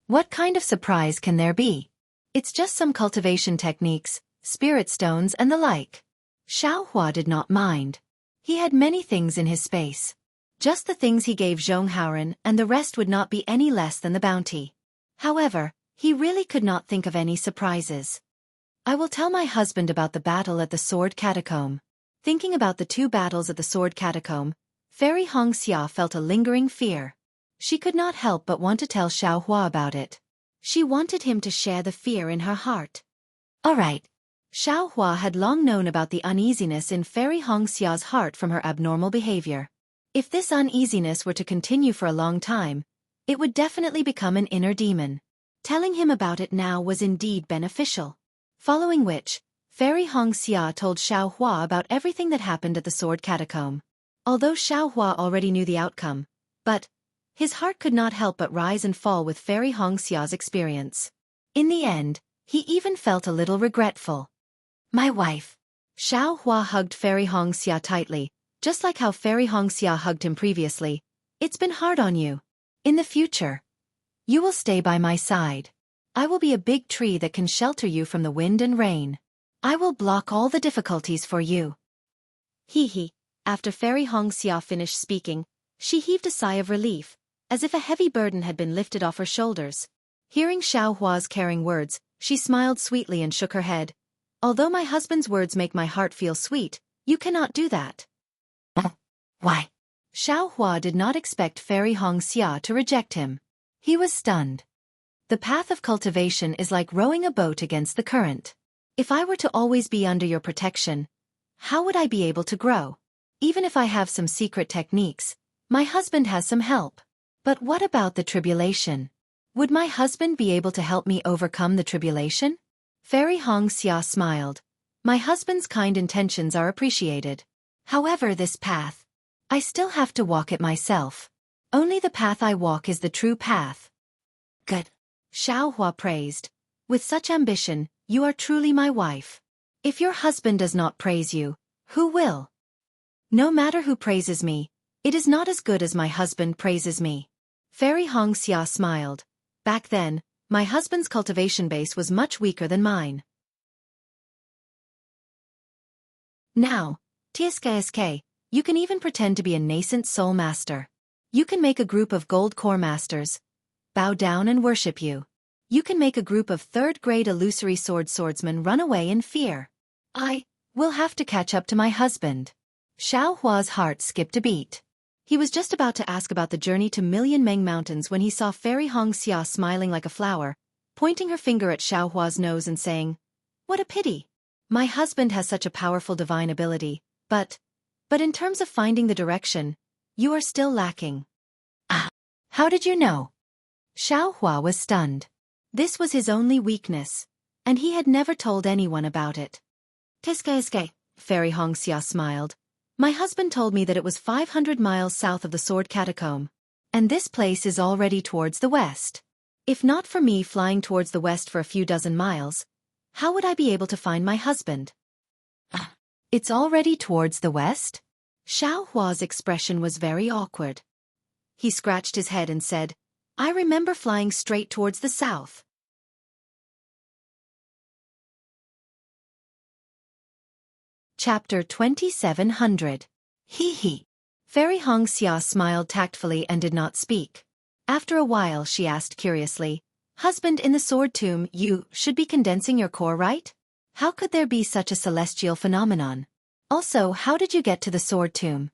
What kind of surprise can there be? It's just some cultivation techniques, spirit stones and the like. Xiao Hua did not mind. He had many things in his space. Just the things he gave Zhong Haoren and the rest would not be any less than the bounty. However, he really could not think of any surprises. I will tell my husband about the battle at the Sword Catacomb. Thinking about the 2 battles at the Sword Catacomb, Fairy Hongxia felt a lingering fear. She could not help but want to tell Xiao Hua about it. She wanted him to share the fear in her heart. Alright. Xiao Hua had long known about the uneasiness in Fairy Hongxia's heart from her abnormal behavior. If this uneasiness were to continue for a long time, it would definitely become an inner demon. Telling him about it now was indeed beneficial. Following which, Fairy Hongxia told Xiao Hua about everything that happened at the Sword Catacomb. Although Xiao Hua already knew the outcome, but his heart could not help but rise and fall with Fairy Hongxia's experience. In the end, he even felt a little regretful. My wife. Xiao Hua hugged Fairy Hongxia tightly, just like how Fairy Hongxia hugged him previously. It's been hard on you. In the future, you will stay by my side. I will be a big tree that can shelter you from the wind and rain. I will block all the difficulties for you. After Fairy Hongxia finished speaking, she heaved a sigh of relief, as if a heavy burden had been lifted off her shoulders. Hearing Xiao Hua's caring words, she smiled sweetly and shook her head. Although my husband's words make my heart feel sweet, you cannot do that. Why? Xiao Hua did not expect Fairy Hong Xia to reject him. He was stunned. The path of cultivation is like rowing a boat against the current. If I were to always be under your protection, how would I be able to grow? Even if I have some secret techniques, my husband has some help. But what about the tribulation? Would my husband be able to help me overcome the tribulation? Fairy Hong Xia smiled. My husband's kind intentions are appreciated. However, this path, I still have to walk it myself. Only the path I walk is the true path. Good. Xiao Hua praised. With such ambition, you are truly my wife. If your husband does not praise you, who will? No matter who praises me, it is not as good as my husband praises me. Fairy Hong Xia smiled. Back then, my husband's cultivation base was much weaker than mine. Now, TSKSK, you can even pretend to be a nascent soul master. You can make a group of gold core masters bow down and worship you. You can make a group of third-grade illusory swordsmen run away in fear. I will have to catch up to my husband. Xiao Hua's heart skipped a beat. He was just about to ask about the journey to Million Meng Mountains when he saw Fairy Hong Xia smiling like a flower, pointing her finger at Xiao Hua's nose and saying, "What a pity. My husband has such a powerful divine ability, but in terms of finding the direction, you are still lacking." Ah, how did you know? Xiao Hua was stunned. This was his only weakness, and he had never told anyone about it. Teske, Fairy Hong Xia smiled. My husband told me that it was 500 miles south of the Sword Catacomb, and this place is already towards the west. If not for me flying towards the west for a few dozen miles, how would I be able to find my husband? It's already towards the west? Xiao Hua's expression was very awkward. He scratched his head and said, I remember flying straight towards the south. Chapter 2700. Hee hee. Fairy Hong Xia smiled tactfully and did not speak. After a while she asked curiously, Husband, in the sword tomb you should be condensing your core, right? How could there be such a celestial phenomenon? Also, how did you get to the sword tomb?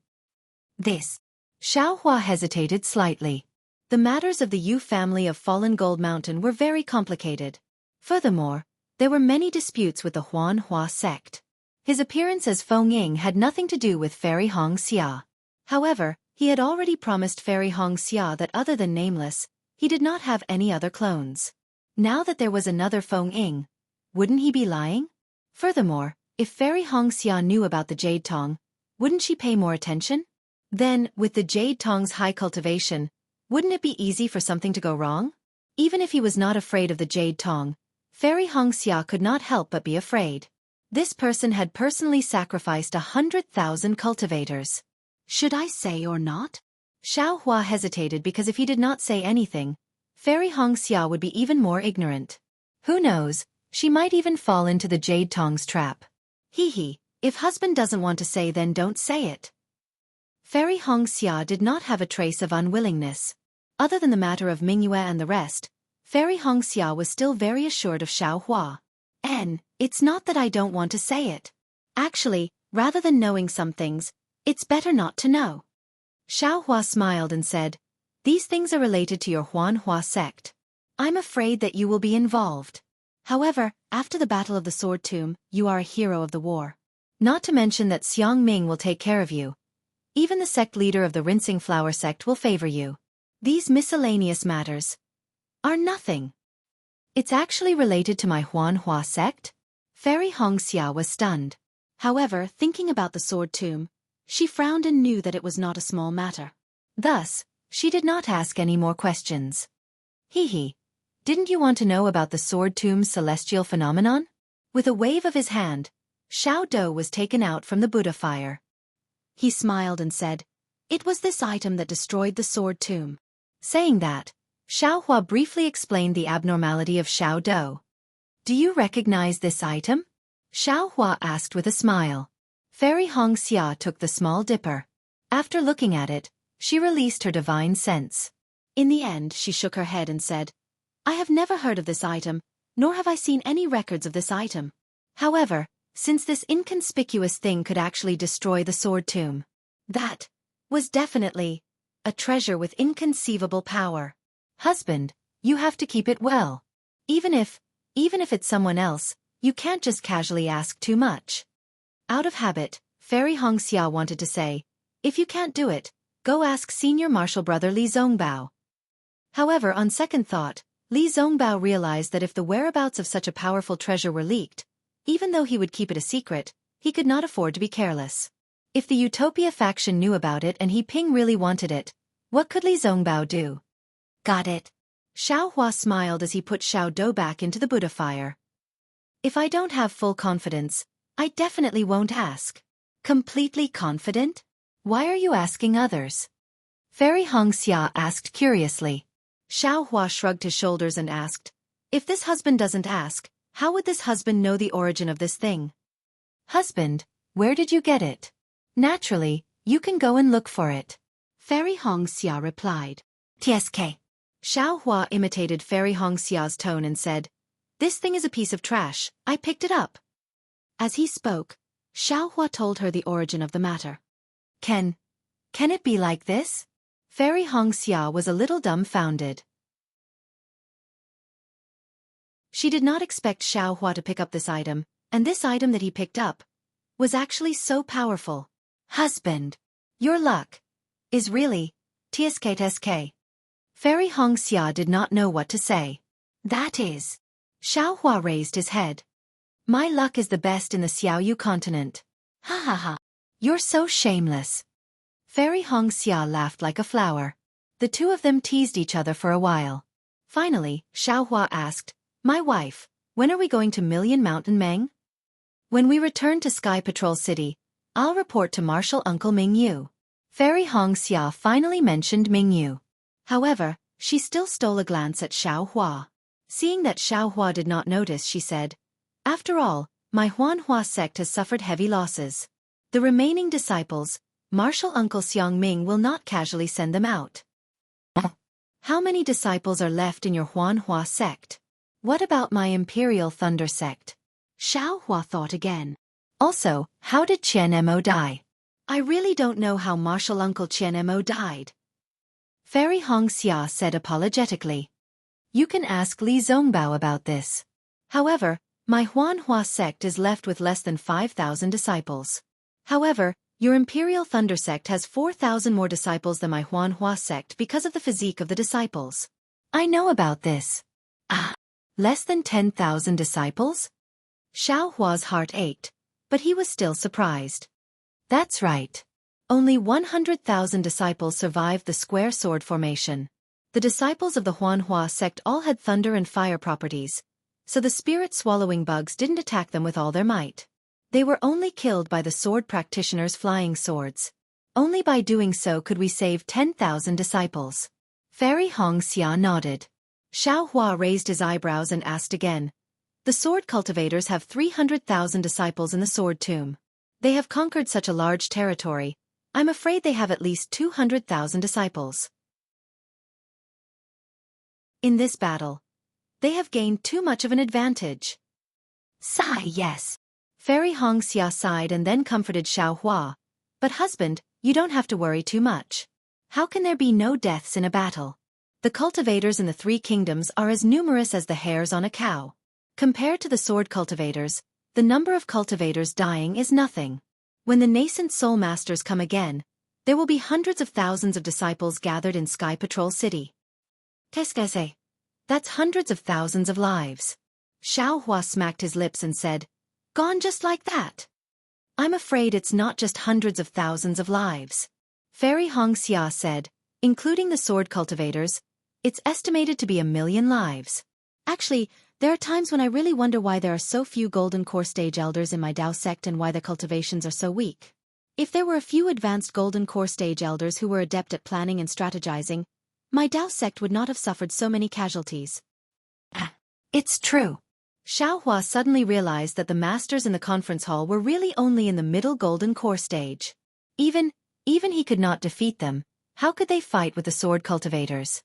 This. Xiao Hua hesitated slightly. The matters of the Yu family of Fallen Gold Mountain were very complicated. Furthermore, there were many disputes with the Huan Hua sect. His appearance as Feng Ying had nothing to do with Fairy Hong Xia. However, he had already promised Fairy Hong Xia that other than Nameless, he did not have any other clones. Now that there was another Feng Ying, wouldn't he be lying? Furthermore, if Fairy Hong Xia knew about the Jade Tong, wouldn't she pay more attention? Then, with the Jade Tong's high cultivation, wouldn't it be easy for something to go wrong? Even if he was not afraid of the Jade Tong, Fairy Hong Xia could not help but be afraid. This person had personally sacrificed 100,000 cultivators. Should I say or not? Xiao Hua hesitated because if he did not say anything, Fairy Hong Xia would be even more ignorant. Who knows, she might even fall into the Jade Tong's trap. Hee hee, if husband doesn't want to say then don't say it. Fairy Hong Xia did not have a trace of unwillingness. Other than the matter of Mingyue and the rest, Fairy Hong Xia was still very assured of Xiao Hua. It's not that I don't want to say it. Actually, rather than knowing some things, it's better not to know. Xiao Hua smiled and said, These things are related to your Huan Hua sect. I'm afraid that you will be involved. However, after the Battle of the Sword Tomb, you are a hero of the war. Not to mention that Xiang Ming will take care of you. Even the sect leader of the Rinsing Flower sect will favor you. These miscellaneous matters are nothing. It's actually related to my Huan Hua sect? Fairy Hong Xia was stunned. However, thinking about the sword tomb, she frowned and knew that it was not a small matter. Thus, she did not ask any more questions. Hee hee. Didn't you want to know about the sword tomb's celestial phenomenon? With a wave of his hand, Xiao Dou was taken out from the Buddha fire. He smiled and said, It was this item that destroyed the sword tomb. Saying that, Xiao Hua briefly explained the abnormality of Xiao Dou. Do you recognize this item? Xiao Hua asked with a smile. Fairy Hong Xia took the small dipper. After looking at it, she released her divine sense. In the end she shook her head and said, I have never heard of this item, nor have I seen any records of this item. However, since this inconspicuous thing could actually destroy the sword tomb, that was definitely a treasure with inconceivable power. Husband, you have to keep it well. Even if it's someone else, you can't just casually ask too much. Out of habit, Fairy Hongxia wanted to say, if you can't do it, go ask senior martial brother Li Zongbao. However, on second thought, Li Zongbao realized that if the whereabouts of such a powerful treasure were leaked, even though he would keep it a secret, he could not afford to be careless. If the Utopia faction knew about it and He Ping really wanted it, what could Li Zongbao do? Got it. Xiao Hua smiled as he put Xiao Dou back into the Buddha fire. If I don't have full confidence, I definitely won't ask. Completely confident? Why are you asking others? Fairy Hongxia asked curiously. Xiao Hua shrugged his shoulders and asked, if this husband doesn't ask, how would this husband know the origin of this thing? Husband, where did you get it? Naturally, you can go and look for it. Fairy Hongxia replied. TSK. Xiao Hua imitated Fairy Hongxia's tone and said, this thing is a piece of trash, I picked it up. As he spoke, Xiao Hua told her the origin of the matter. Can it be like this? Fairy Hongxia was a little dumbfounded. She did not expect Xiao Hua to pick up this item, and this item that he picked up was actually so powerful. Husband, your luck is really TSK. Fairy Hongxia did not know what to say. That is. Xiao Hua raised his head. My luck is the best in the Xiaoyu continent. Ha ha ha. You're so shameless. Fairy Hongxia laughed like a flower. The two of them teased each other for a while. Finally, Xiao Hua asked, my wife, when are we going to Million Mountain Meng? When we return to Sky Patrol City, I'll report to Martial Uncle Ming Yu. Fairy Hongxia finally mentioned Ming Yu. However, she still stole a glance at Xiao Hua. Seeing that Xiao Hua did not notice, she said, after all, my Huanhua sect has suffered heavy losses. The remaining disciples, Martial Uncle Xiang Ming will not casually send them out. How many disciples are left in your Huanhua sect? What about my Imperial Thunder sect? Xiao Hua thought again. Also, how did Qian Mo die? I really don't know how Martial Uncle Qian Mo died. Fairy Hongxia said apologetically. You can ask Li Zongbao about this. However, my Huanhua sect is left with less than 5,000 disciples. However, your Imperial Thunder sect has 4,000 more disciples than my Huanhua sect because of the physique of the disciples. I know about this. Less than 10,000 disciples? Xiao Hua's heart ached, but he was still surprised. That's right. Only 100,000 disciples survived the square sword formation. The disciples of the Huanhua sect all had thunder and fire properties, so the spirit-swallowing bugs didn't attack them with all their might. They were only killed by the sword practitioners' flying swords. Only by doing so could we save 10,000 disciples. Fairy Hongxia nodded. Xiao Hua raised his eyebrows and asked again. The sword cultivators have 300,000 disciples in the sword tomb. They have conquered such a large territory. I'm afraid they have at least 200,000 disciples. In this battle, they have gained too much of an advantage. Sigh, yes. Fairy Hongxia sighed and then comforted Xiao Hua. But husband, you don't have to worry too much. How can there be no deaths in a battle? The cultivators in the three kingdoms are as numerous as the hairs on a cow. Compared to the sword cultivators, the number of cultivators dying is nothing. When the nascent soul masters come again, there will be hundreds of thousands of disciples gathered in Sky Patrol City. Teskese. That's hundreds of thousands of lives. Xiao Hua smacked his lips and said, gone just like that. I'm afraid it's not just hundreds of thousands of lives. Fairy Hongxia said, including the sword cultivators, it's estimated to be 1 million lives. Actually, there are times when I really wonder why there are so few Golden Core stage elders in my Dao sect and why their cultivations are so weak. If there were a few advanced Golden Core stage elders who were adept at planning and strategizing, my Dao sect would not have suffered so many casualties. It's true. Xiao Hua suddenly realized that the masters in the conference hall were really only in the middle Golden Core stage. Even he could not defeat them. How could they fight with the sword cultivators?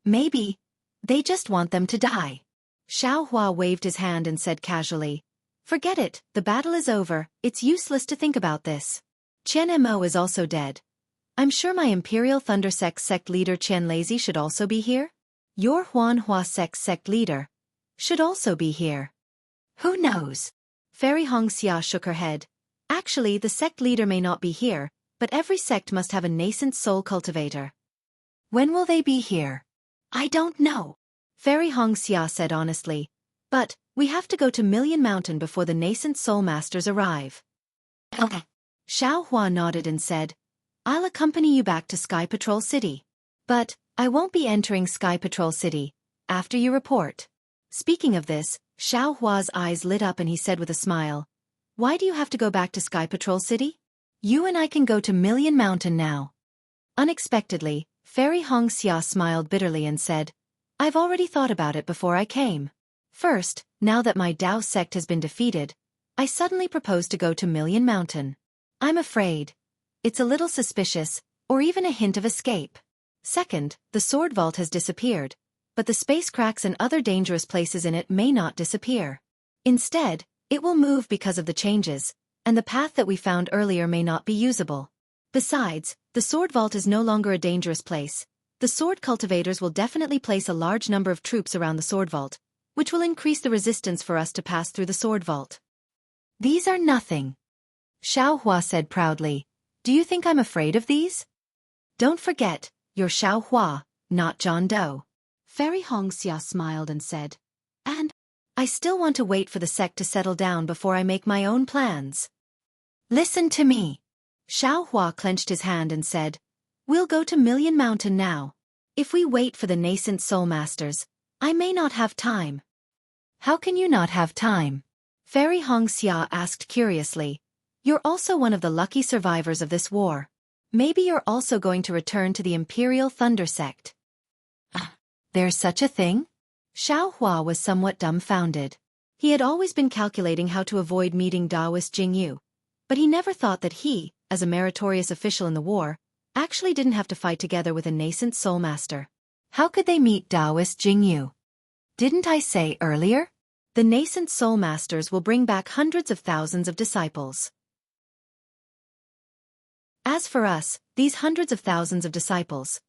Maybe They just want them to die. Xiao Hua waved his hand and said casually, "Forget it, the battle is over, it's useless to think about this. Qian Mo is also dead. I'm sure my Imperial Thunder sect leader Qian Lazy should also be here? Your Huan Hua sect leader should also be here. Who knows?" Fairy Hong Xia shook her head. "Actually, the sect leader may not be here, but every sect must have a nascent soul cultivator." "When will they be here?" "I don't know," Fairy Hong Xia said honestly. "But we have to go to Million Mountain before the nascent soul masters arrive." Okay. Xiao Hua nodded and said, "I'll accompany you back to Sky Patrol City. But I won't be entering Sky Patrol City after you report." Speaking of this, Xiao Hua's eyes lit up and he said with a smile, "Why do you have to go back to Sky Patrol City? You and I can go to Million Mountain now." Unexpectedly, Fairy Hong Xia smiled bitterly and said, "I've already thought about it before I came. First, now that my Dao sect has been defeated, I suddenly propose to go to Million Mountain. I'm afraid it's a little suspicious, or even a hint of escape. Second, the sword vault has disappeared, but the space cracks and other dangerous places in it may not disappear. Instead, it will move because of the changes, and the path that we found earlier may not be usable. Besides, the sword vault is no longer a dangerous place. The sword cultivators will definitely place a large number of troops around the sword vault, which will increase the resistance for us to pass through the sword vault." "These are nothing," Xiao Hua said proudly. "Do you think I'm afraid of these? Don't forget, you're Xiao Hua, not John Doe." Fairy Hong Xia smiled and said, "And I still want to wait for the sect to settle down before I make my own plans." "Listen to me." Xiao Hua clenched his hand and said, "We'll go to Million Mountain now. If we wait for the nascent soul masters, I may not have time." "How can you not have time?" Fairy Hong Xia asked curiously. "You're also one of the lucky survivors of this war. Maybe you're also going to return to the Imperial Thunder sect." There's such a thing? Xiao Hua was somewhat dumbfounded. He had always been calculating how to avoid meeting Daoist Jing Yu, but he never thought that he, as a meritorious official in the war, actually didn't have to fight together with a nascent soul master. How could they meet Daoist Jing Yu? Didn't I say earlier? The nascent soul masters will bring back hundreds of thousands of disciples. As for us, these hundreds of thousands of disciples,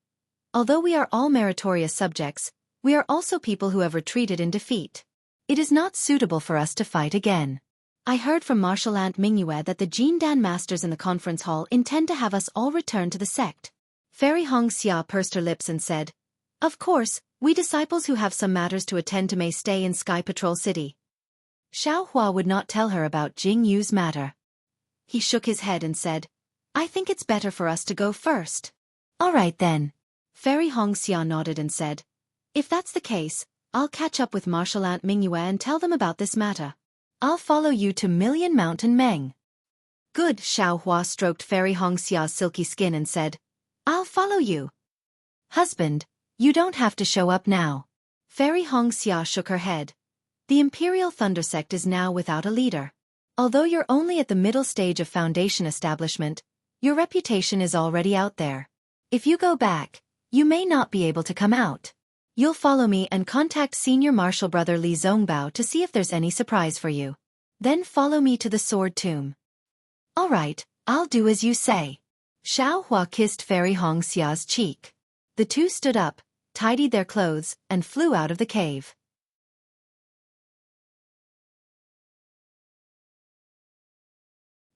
although we are all meritorious subjects, we are also people who have retreated in defeat. It is not suitable for us to fight again. I heard from Martial Ant Mingyue that the Jindan masters in the conference hall intend to have us all return to the sect. Fairy Hong Xia pursed her lips and said, "Of course, we disciples who have some matters to attend to may stay in Sky Patrol City." Xiao Hua would not tell her about Jing Yu's matter. He shook his head and said, "I think it's better for us to go first." "All right then." Fairy Hong Xia nodded and said, "If that's the case, I'll catch up with Martial Ant Mingyue and tell them about this matter. I'll follow you to Million Mountain Meng." "Good." Xiao Hua stroked Fairy Hong Xia's silky skin and said, "I'll follow you." "Husband, you don't have to show up now." Fairy Hong Xia shook her head. "The Imperial Thunder sect is now without a leader. Although you're only at the middle stage of foundation establishment, your reputation is already out there. If you go back, you may not be able to come out. You'll follow me and contact senior martial brother Li Zongbao to see if there's any surprise for you. Then follow me to the sword tomb." "All right, I'll do as you say." Xiao Hua kissed Fairy Hong Xia's cheek. The two stood up, tidied their clothes, and flew out of the cave.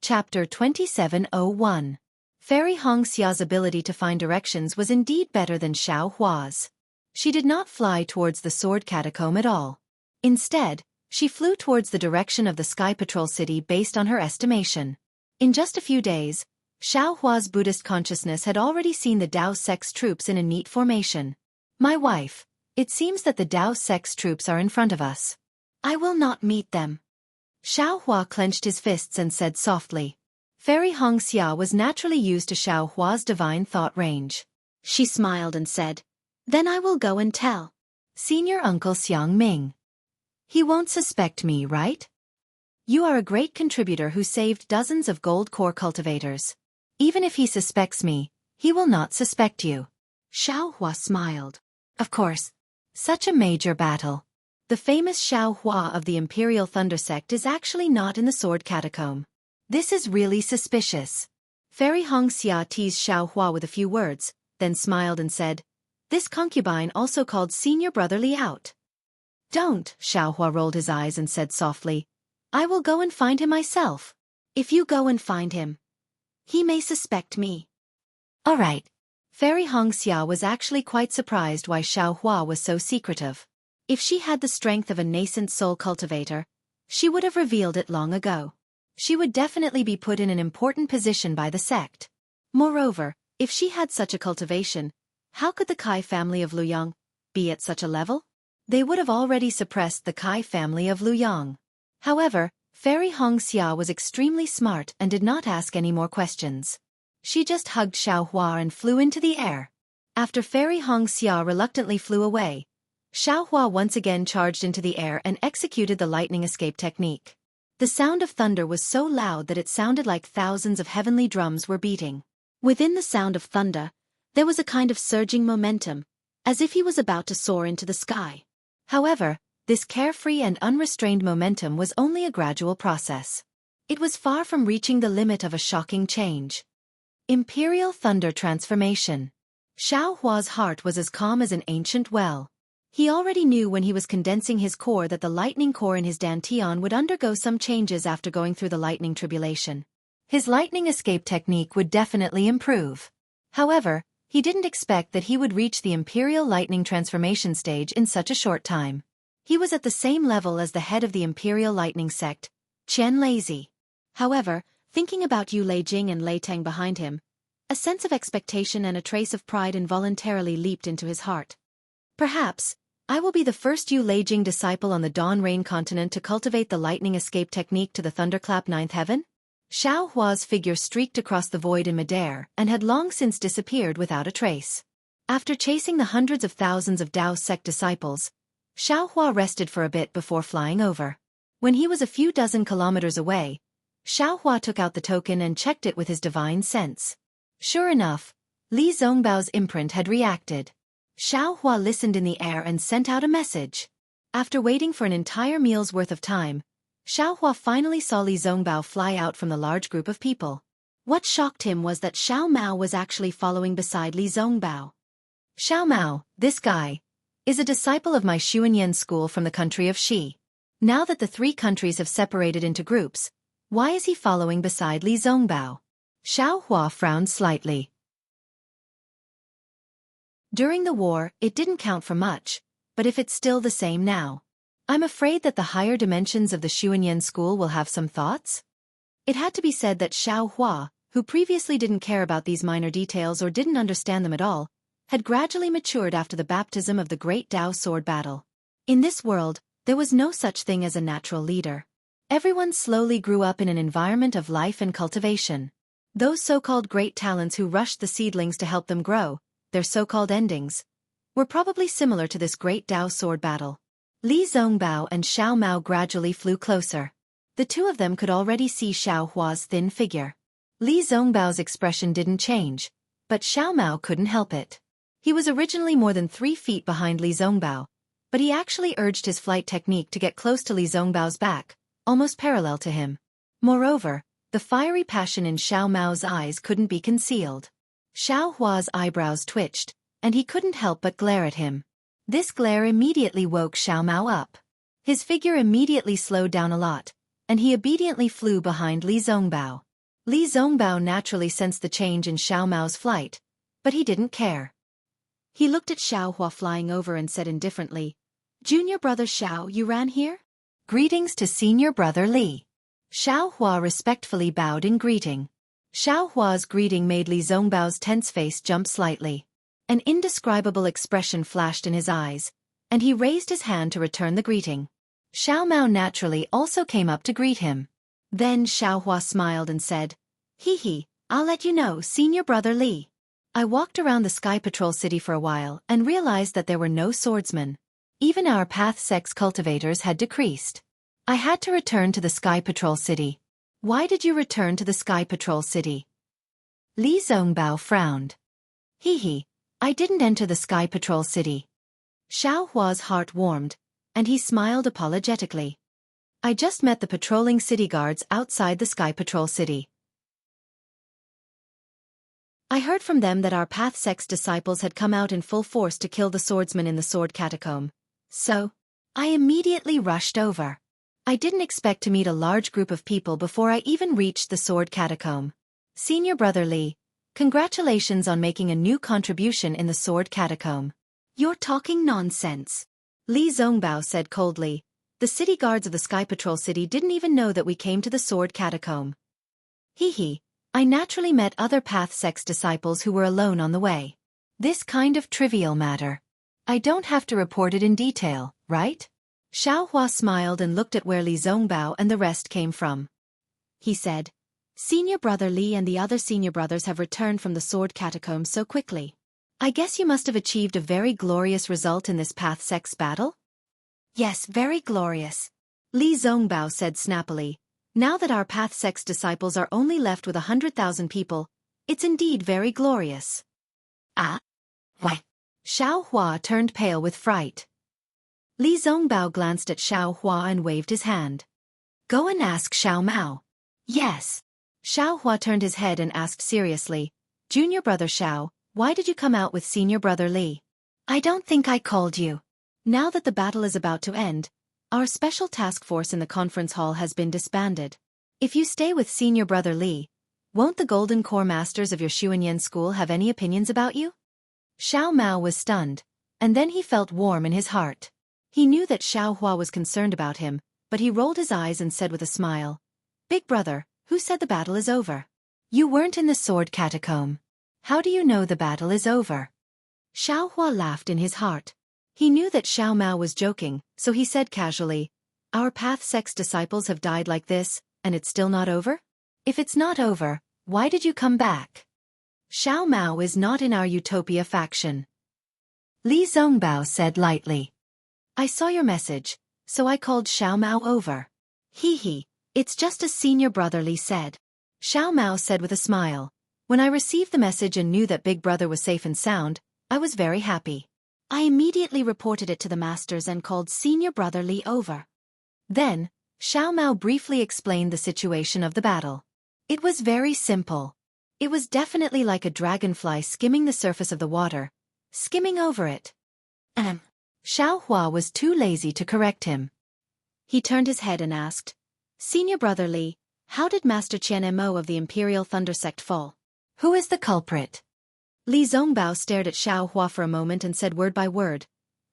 Chapter 2701. Fairy Hong Xia's ability to find directions was indeed better than Xiao Hua's. She did not fly towards the sword catacomb at all. Instead, she flew towards the direction of the Sky Patrol City based on her estimation. In just a few days, Xiao Hua's Buddhist consciousness had already seen the Dao sect's troops in a neat formation. "My wife, it seems that the Dao sect's troops are in front of us. I will not meet them." Xiao Hua clenched his fists and said softly. Fairy Hong Xia was naturally used to Xiao Hua's divine thought range. She smiled and said, "Then I will go and tell Senior Uncle Xiang Ming. He won't suspect me, right? You are a great contributor who saved dozens of gold core cultivators. Even if he suspects me, he will not suspect you." Xiao Hua smiled. "Of course. Such a major battle. The famous Xiao Hua of the Imperial Thunder Sect is actually not in the Sword Catacomb. This is really suspicious. Fairy Hong Xia teased Xiao Hua with a few words, then smiled and said, "This concubine also called Senior Brother Li out." "Don't," Xiao Hua rolled his eyes and said softly, "I will go and find him myself." "If you go and find him, he may suspect me." "All right." Fairy Hong Xia was actually quite surprised why Xiao Hua was so secretive. If she had the strength of a nascent soul cultivator, she would have revealed it long ago. She would definitely be put in an important position by the sect. Moreover, if she had such a cultivation, how could the Kai family of Luyang be at such a level? They would have already suppressed the Kai family of Luyang. However, Fairy Hong Xia was extremely smart and did not ask any more questions. She just hugged Xiao Hua and flew into the air. After Fairy Hong Xia reluctantly flew away, Xiao Hua once again charged into the air and executed the lightning escape technique. The sound of thunder was so loud that it sounded like thousands of heavenly drums were beating. Within the sound of thunder, there was a kind of surging momentum, as if he was about to soar into the sky. However, this carefree and unrestrained momentum was only a gradual process. It was far from reaching the limit of a shocking change. Imperial Thunder Transformation. Xiao Hua's heart was as calm as an ancient well. He already knew when he was condensing his core that the lightning core in his dantian would undergo some changes after going through the lightning tribulation. His lightning escape technique would definitely improve. However, he didn't expect that he would reach the Imperial Lightning Transformation stage in such a short time. He was at the same level as the head of the Imperial Lightning Sect, Qian Lazy. However, thinking about Yu Lei Jing and Lei Tang behind him, a sense of expectation and a trace of pride involuntarily leaped into his heart. Perhaps, I will be the first Yu Lei Jing disciple on the Dawn Rain continent to cultivate the lightning escape technique to the Thunderclap Ninth Heaven? Xiao Hua's figure streaked across the void in midair and had long since disappeared without a trace. After chasing the hundreds of thousands of Dao sect disciples, Xiao Hua rested for a bit before flying over. When he was a few dozen kilometers away, Xiao Hua took out the token and checked it with his divine sense. Sure enough, Li Zongbao's imprint had reacted. Xiao Hua listened in the air and sent out a message. After waiting for an entire meal's worth of time, Xiao Hua finally saw Li Zongbao fly out from the large group of people. What shocked him was that Xiao Mao was actually following beside Li Zongbao. Xiao Mao, this guy, is a disciple of my Xuanyan school from the country of Xi. Now that the three countries have separated into groups, why is he following beside Li Zongbao? Xiao Hua frowned slightly. During the war, it didn't count for much, but if it's still the same now, I'm afraid that the higher dimensions of the Xuanyan school will have some thoughts. It had to be said that Xiao Hua, who previously didn't care about these minor details or didn't understand them at all, had gradually matured after the baptism of the Great Dao Sword Battle. In this world, there was no such thing as a natural leader. Everyone slowly grew up in an environment of life and cultivation. Those so-called great talents who rushed the seedlings to help them grow, their so-called endings, were probably similar to this Great Dao Sword Battle. Li Zongbao and Xiao Mao gradually flew closer. The two of them could already see Xiao Hua's thin figure. Li Zongbao's expression didn't change, but Xiao Mao couldn't help it. He was originally more than 3 feet behind Li Zongbao, but he actually urged his flight technique to get close to Li Zongbao's back, almost parallel to him. Moreover, the fiery passion in Xiao Mao's eyes couldn't be concealed. Xiao Hua's eyebrows twitched, and he couldn't help but glare at him. This glare immediately woke Xiao Mao up. His figure immediately slowed down a lot, and he obediently flew behind Li Zongbao. Li Zongbao naturally sensed the change in Xiao Mao's flight, but he didn't care. He looked at Xiao Hua flying over and said indifferently, "Junior brother Xiao, you ran here?" "Greetings to senior brother Li." Xiao Hua respectfully bowed in greeting. Xiao Hua's greeting made Li Zongbao's tense face jump slightly. An indescribable expression flashed in his eyes, and he raised his hand to return the greeting. Xiao Mao naturally also came up to greet him. Then Xiao Hua smiled and said, "Hee, I'll let you know, senior brother Li. I walked around the Sky Patrol City for a while and realized that there were no swordsmen. Even our Path Sex cultivators had decreased. I had to return to the Sky Patrol City." "Why did you return to the Sky Patrol City?" Li Zongbao frowned. "Hee, I didn't enter the Sky Patrol City. Xiao Hua's heart warmed, and he smiled apologetically. I just met the patrolling city guards outside the Sky Patrol City. I heard from them that our Path Sect's disciples had come out in full force to kill the swordsman in the Sword Catacomb. So, I immediately rushed over. I didn't expect to meet a large group of people before I even reached the Sword Catacomb. Senior Brother Li, congratulations on making a new contribution in the Sword Catacomb. You're talking nonsense. Li Zongbao said coldly. The city guards of the Sky Patrol City didn't even know that we came to the Sword Catacomb. Hee. I naturally met other Path Sect's disciples who were alone on the way. This kind of trivial matter. I don't have to report it in detail, right? Xiao Hua smiled and looked at where Li Zongbao and the rest came from. He said, Senior Brother Li and the other senior brothers have returned from the Sword Catacomb so quickly. I guess you must have achieved a very glorious result in this Path Sect's battle? Yes, very glorious. Li Zongbao said snappily. Now that our Path Sect's disciples are only left with 100,000 people, it's indeed very glorious. Ah? Why? Xiao Hua turned pale with fright. Li Zongbao glanced at Xiao Hua and waved his hand. Go and ask Xiao Mao. Yes. Xiao Hua turned his head and asked seriously, Junior Brother Xiao, why did you come out with Senior Brother Li? I don't think I called you. Now that the battle is about to end, our special task force in the conference hall has been disbanded. If you stay with Senior Brother Li, won't the Golden Core Masters of your Xuanyan school have any opinions about you? Xiao Mao was stunned, and then he felt warm in his heart. He knew that Xiao Hua was concerned about him, but he rolled his eyes and said with a smile, Big brother, who said the battle is over? You weren't in the Sword Catacomb. How do you know the battle is over? Xiao Hua laughed in his heart. He knew that Xiao Mao was joking, so he said casually, Our Path Sect's disciples have died like this, and it's still not over? If it's not over, why did you come back? Xiao Mao is not in our Utopia faction. Li Zongbao said lightly. I saw your message, so I called Xiao Mao over. Hee, it's just as Senior Brother Li said. Xiao Mao said with a smile. When I received the message and knew that Big Brother was safe and sound, I was very happy. I immediately reported it to the masters and called Senior Brother Li over. Then, Xiao Mao briefly explained the situation of the battle. It was very simple. It was definitely like a dragonfly skimming the surface of the water, skimming over it. Xiao Hua was too lazy to correct him. He turned his head and asked, Senior Brother Li, how did Master Qian Mo of the Imperial Thunder Sect fall? Who is the culprit? Li Zongbao stared at Xiao Hua for a moment and said word by word.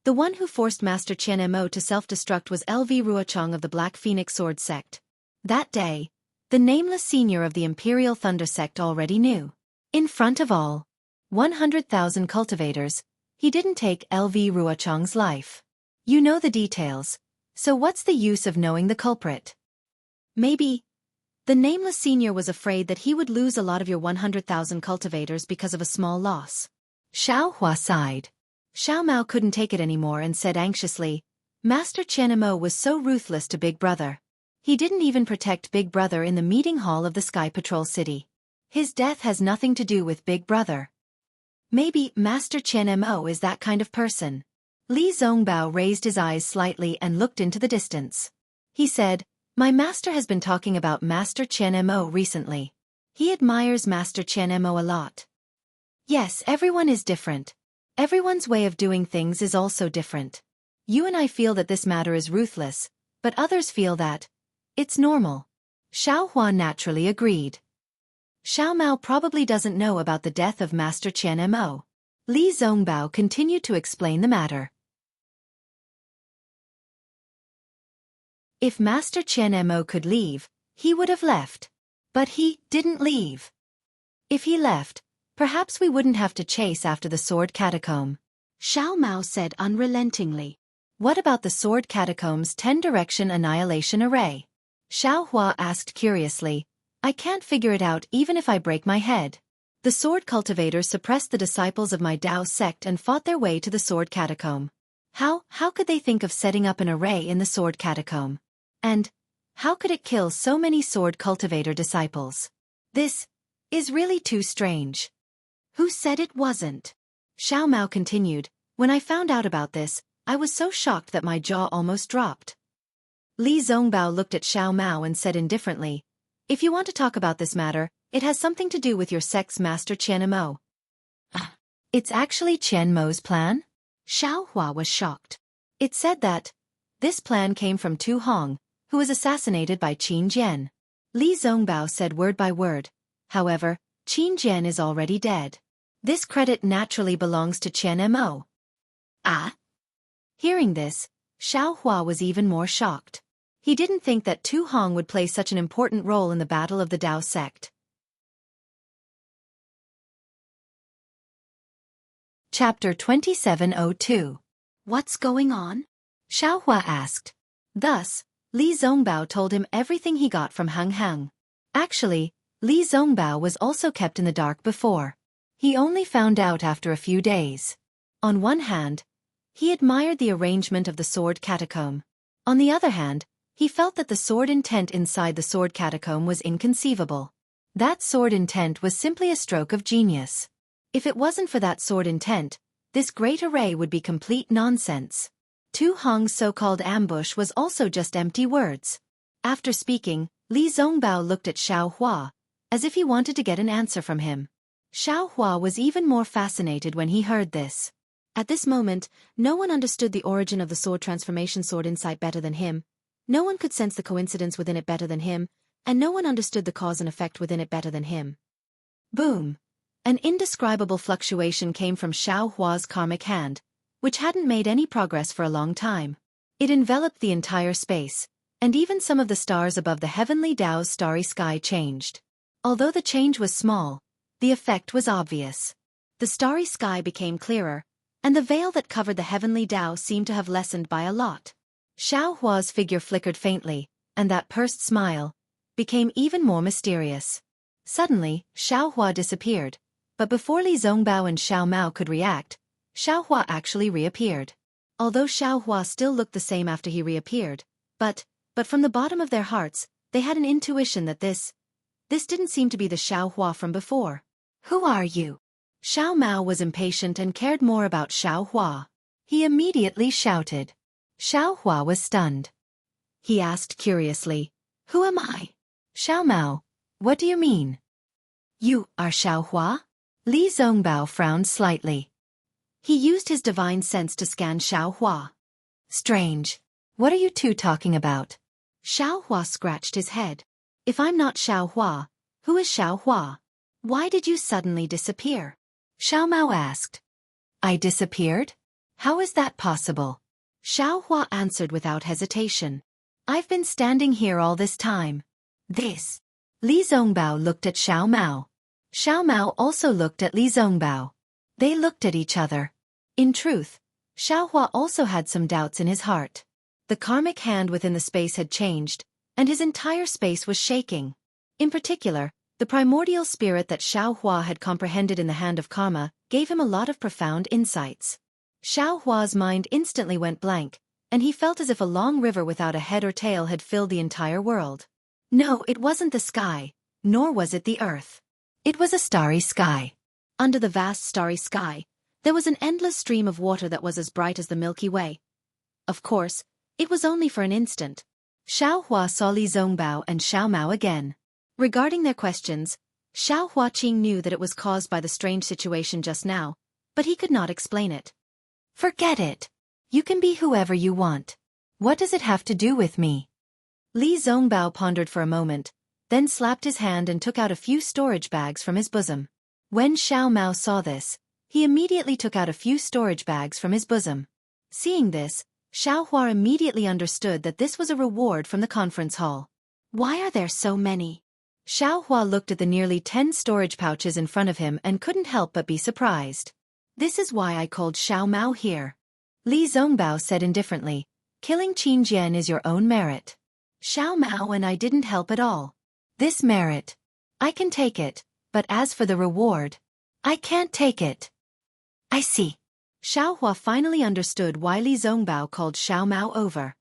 The one who forced Master Qian Mo to self-destruct was LV Ruochang of the Black Phoenix Sword Sect. That day, the nameless senior of the Imperial Thunder Sect already knew. In front of all 100,000 cultivators, he didn't take LV Ruochang's life. You know the details, so what's the use of knowing the culprit? Maybe the nameless senior was afraid that he would lose a lot of your 100,000 cultivators because of a small loss. Xiao Hua sighed. Xiao Mao couldn't take it anymore and said anxiously, Master Qian Mo was so ruthless to Big Brother. He didn't even protect Big Brother in the meeting hall of the Sky Patrol City. His death has nothing to do with Big Brother. Maybe Master Qian Mo is that kind of person. Li Zongbao raised his eyes slightly and looked into the distance. He said, My master has been talking about Master Qian Mo recently. He admires Master Qian Mo a lot. Yes, everyone is different. Everyone's way of doing things is also different. You and I feel that this matter is ruthless, but others feel that it's normal. Xiao Hua naturally agreed. Xiao Mao probably doesn't know about the death of Master Qian Mo. Li Zongbao continued to explain the matter. If Master Qian Mo could leave, he would have left. But he didn't leave. If he left, perhaps we wouldn't have to chase after the Sword Catacomb. Xiao Mao said unrelentingly. What about the Sword Catacomb's 10-direction annihilation array? Xiao Hua asked curiously. I can't figure it out even if I break my head. The sword cultivators suppressed the disciples of my Dao sect and fought their way to the Sword Catacomb. How could they think of setting up an array in the Sword Catacomb? And how could it kill so many sword cultivator disciples? This is really too strange. Who said it wasn't? Xiao Mao continued. When I found out about this, I was so shocked that my jaw almost dropped. Li Zongbao looked at Xiao Mao and said indifferently, "If you want to talk about this matter, it has something to do with your sex master Qian Mo." It's actually Qian Mo's plan? Xiao Hua was shocked. It said that this plan came from Tu Hong, who was assassinated by Qin Jian. Li Zongbao said word by word. However, Qin Jian is already dead. This credit naturally belongs to Qian Mo. Ah? Hearing this, Xiao Hua was even more shocked. He didn't think that Tu Hong would play such an important role in the battle of the Dao sect. Chapter 2702. What's going on? Xiao Hua asked. Thus, Li Zongbao told him everything he got from Hang Hang. Actually, Li Zongbao was also kept in the dark before. He only found out after a few days. On one hand, he admired the arrangement of the sword catacomb. On the other hand, he felt that the sword intent inside the sword catacomb was inconceivable. That sword intent was simply a stroke of genius. If it wasn't for that sword intent, this great array would be complete nonsense. Tu Hong's so-called ambush was also just empty words. After speaking, Li Zongbao looked at Xiao Hua, as if he wanted to get an answer from him. Xiao Hua was even more fascinated when he heard this. At this moment, no one understood the origin of the sword transformation sword insight better than him. No one could sense the coincidence within it better than him, and no one understood the cause and effect within it better than him. Boom! An indescribable fluctuation came from Xiao Hua's karmic hand, which hadn't made any progress for a long time. It enveloped the entire space, and even some of the stars above the heavenly Dao's starry sky changed. Although the change was small, the effect was obvious. The starry sky became clearer, and the veil that covered the heavenly Dao seemed to have lessened by a lot. Xiao Hua's figure flickered faintly, and that pursed smile became even more mysterious. Suddenly, Xiao Hua disappeared, but before Li Zongbao and Xiao Mao could react, Xiao Hua actually reappeared. Although Xiao Hua still looked the same after he reappeared, but from the bottom of their hearts, they had an intuition that this didn't seem to be the Xiao Hua from before. Who are you? Xiao Mao was impatient and cared more about Xiao Hua. He immediately shouted. Xiao Hua was stunned. He asked curiously, "Who am I?" Xiao Mao, what do you mean? You are Xiao Hua? Li Zongbao frowned slightly. He used his divine sense to scan Xiao Hua. Strange. What are you two talking about? Xiao Hua scratched his head. If I'm not Xiao Hua, who is Xiao Hua? Why did you suddenly disappear? Xiao Mao asked. I disappeared? How is that possible? Xiao Hua answered without hesitation. I've been standing here all this time. This. Li Zongbao looked at Xiao Mao. Xiao Mao also looked at Li Zongbao. They looked at each other. In truth, Xiao Hua also had some doubts in his heart. The karmic hand within the space had changed, and his entire space was shaking. In particular, the primordial spirit that Xiao Hua had comprehended in the hand of karma gave him a lot of profound insights. Xiao Hua's mind instantly went blank, and he felt as if a long river without a head or tail had filled the entire world. No, it wasn't the sky, nor was it the earth. It was a starry sky. Under the vast starry sky, there was an endless stream of water that was as bright as the Milky Way. Of course, it was only for an instant. Xiao Hua saw Li Zongbao and Xiao Mao again. Regarding their questions, Xiao Huaqing knew that it was caused by the strange situation just now, but he could not explain it. Forget it. You can be whoever you want. What does it have to do with me? Li Zongbao pondered for a moment, then slapped his hand and took out a few storage bags from his bosom. When Xiao Mao saw this, he immediately took out a few storage bags from his bosom. Seeing this, Xiao Hua immediately understood that this was a reward from the conference hall. Why are there so many? Xiao Hua looked at the nearly 10 storage pouches in front of him and couldn't help but be surprised. This is why I called Xiao Mao here. Li Zongbao said indifferently, killing Qin Jian is your own merit. Xiao Mao and I didn't help at all. This merit. I can take it, but as for the reward, I can't take it. I see. Xiao Hua finally understood why Li Zongbao called Xiao Mao over.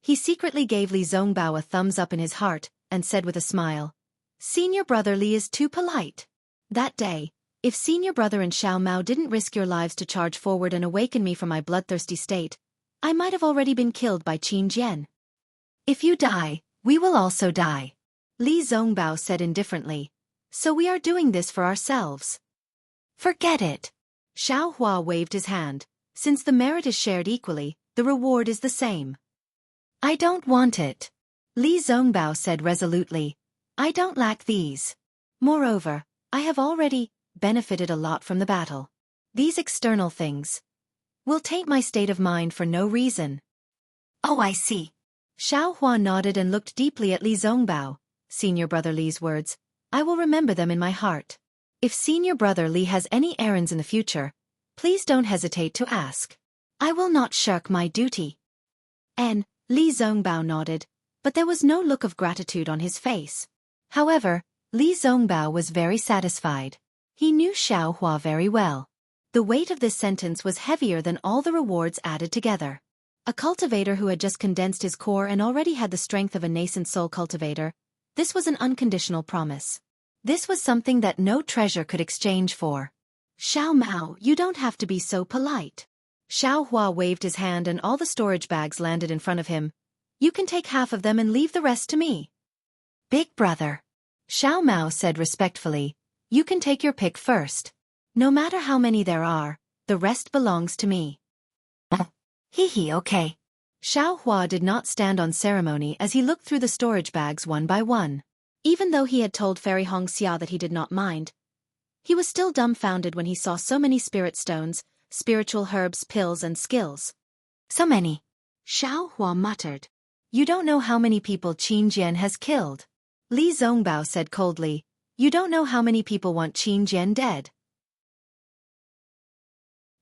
He secretly gave Li Zongbao a thumbs up in his heart, and said with a smile, Senior brother Li is too polite. That day, If Senior Brother and Xiao Mao didn't risk your lives to charge forward and awaken me from my bloodthirsty state, I might have already been killed by Qin Jian. If you die, we will also die, Li Zongbao said indifferently. So we are doing this for ourselves. Forget it. Xiao Hua waved his hand. Since the merit is shared equally, the reward is the same. I don't want it, Li Zongbao said resolutely. I don't lack these. Moreover, I have already benefited a lot from the battle. These external things will taint my state of mind for no reason. Oh, I see. Xiao Hua nodded and looked deeply at Li Zongbao. Senior Brother Li's words, I will remember them in my heart. If Senior Brother Li has any errands in the future, please don't hesitate to ask. I will not shirk my duty. Li Zongbao nodded, but there was no look of gratitude on his face. However, Li Zongbao was very satisfied. He knew Xiao Hua very well. The weight of this sentence was heavier than all the rewards added together. A cultivator who had just condensed his core and already had the strength of a nascent soul cultivator, this was an unconditional promise. This was something that no treasure could exchange for. Xiao Mao, you don't have to be so polite. Xiao Hua waved his hand and all the storage bags landed in front of him. You can take half of them and leave the rest to me. Big brother, Xiao Mao said respectfully, you can take your pick first. No matter how many there are, the rest belongs to me. Okay. Xiao Hua did not stand on ceremony as he looked through the storage bags one by one. Even though he had told Fairy Hongxia that he did not mind, he was still dumbfounded when he saw so many spirit stones, spiritual herbs, pills and skills. So many. Xiao Hua muttered. You don't know how many people Qin Jian has killed. Li Zongbao said coldly. You don't know how many people want Qin Jian dead.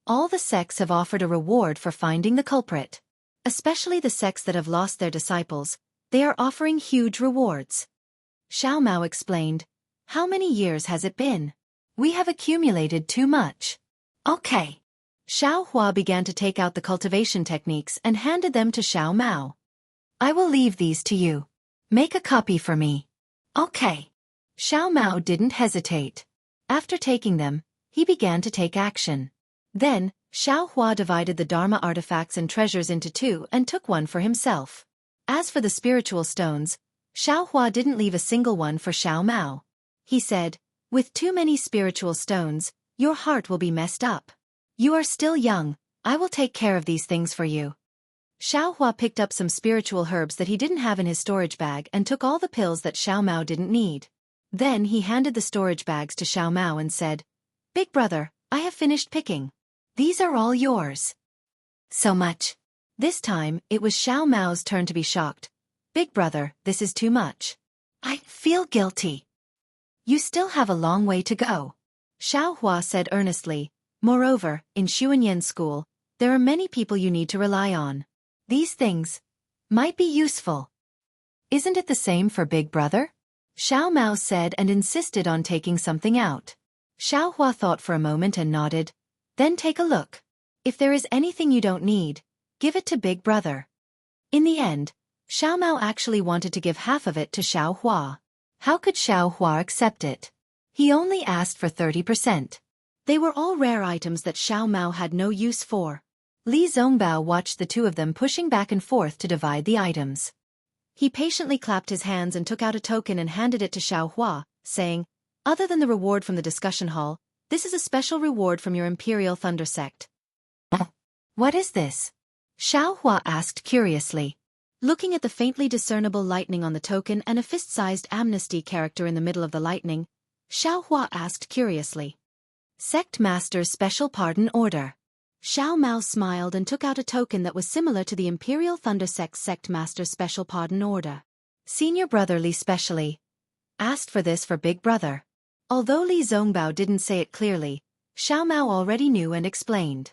All the sects have offered a reward for finding the culprit. Especially the sects that have lost their disciples, they are offering huge rewards. Xiao Mao explained. How many years has it been? We have accumulated too much. Okay. Xiao Hua began to take out the cultivation techniques and handed them to Xiao Mao. I will leave these to you. Make a copy for me. Okay. Xiao Mao didn't hesitate. After taking them, he began to take action. Then, Xiao Hua divided the Dharma artifacts and treasures into two and took one for himself. As for the spiritual stones, Xiao Hua didn't leave a single one for Xiao Mao. He said, with too many spiritual stones, your heart will be messed up. You are still young, I will take care of these things for you. Xiao Hua picked up some spiritual herbs that he didn't have in his storage bag and took all the pills that Xiao Mao didn't need. Then he handed the storage bags to Xiao Mao and said, Big brother, I have finished picking. These are all yours. So much. This time, it was Xiao Mao's turn to be shocked. Big brother, this is too much. I feel guilty. You still have a long way to go. Xiao Hua said earnestly. Moreover, in Xuanyan school, there are many people you need to rely on. These things might be useful. Isn't it the same for Big Brother? Xiao Mao said and insisted on taking something out. Xiao Hua thought for a moment and nodded. Then take a look. If there is anything you don't need, give it to Big Brother. In the end, Xiao Mao actually wanted to give half of it to Xiao Hua. How could Xiao Hua accept it? He only asked for 30%. They were all rare items that Xiao Mao had no use for. Li Zongbao watched the two of them pushing back and forth to divide the items. He patiently clapped his hands and took out a token and handed it to Xiao Hua, saying, Other than the reward from the discussion hall, this is a special reward from your Imperial Thunder Sect. What is this? Xiao Hua asked curiously. Looking at the faintly discernible lightning on the token and a fist-sized amnesty character in the middle of the lightning, Xiao Hua asked curiously. Sect Master's Special Pardon Order. Xiao Mao smiled and took out a token that was similar to the Imperial Thunder Sect's Sect Master's Special Pardon Order. Senior Brother Li specially asked for this for Big Brother. Although Li Zongbao didn't say it clearly, Xiao Mao already knew and explained.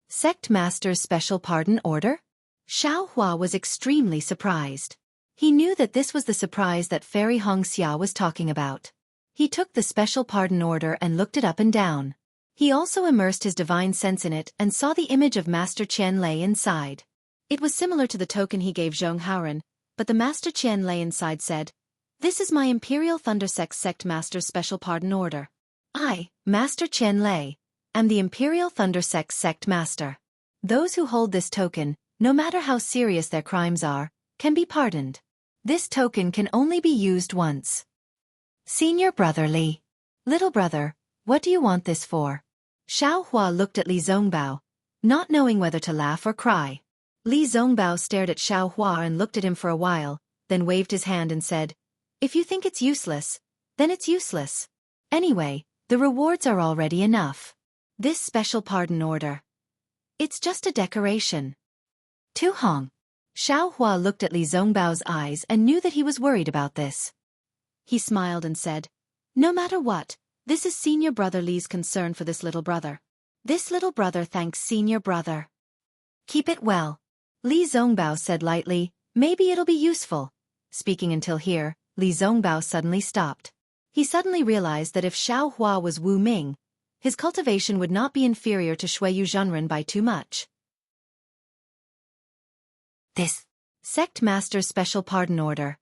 Sect Master's Special Pardon Order? Xiao Hua was extremely surprised. He knew that this was the surprise that Fairy Hongxia was talking about. He took the Special Pardon Order and looked it up and down. He also immersed his divine sense in it and saw the image of Master Qian Lei inside. It was similar to the token he gave Zhong Haoren, but the Master Qian Lei inside said, This is my Imperial Thunder Sect Master's Special Pardon Order. I, Master Chen Lei, am the Imperial Thunder Sect Master. Those who hold this token, no matter how serious their crimes are, can be pardoned. This token can only be used once. Senior Brother Li. Little brother, what do you want this for? Xiao Hua looked at Li Zongbao, not knowing whether to laugh or cry. Li Zongbao stared at Xiao Hua and looked at him for a while, then waved his hand and said, "If you think it's useless, then it's useless. Anyway, the rewards are already enough. This special pardon order. It's just a decoration." Tu Hong. Xiao Hua looked at Li Zongbao's eyes and knew that he was worried about this. He smiled and said, "No matter what, this is Senior Brother Li's concern for this little brother. This little brother thanks Senior Brother. Keep it well." Li Zongbao said lightly, "Maybe it'll be useful." Speaking until here, Li Zongbao suddenly stopped. He suddenly realized that if Xiao Hua was Wu Ming, his cultivation would not be inferior to Shuiyu Zhenren by too much. This sect master's special pardon order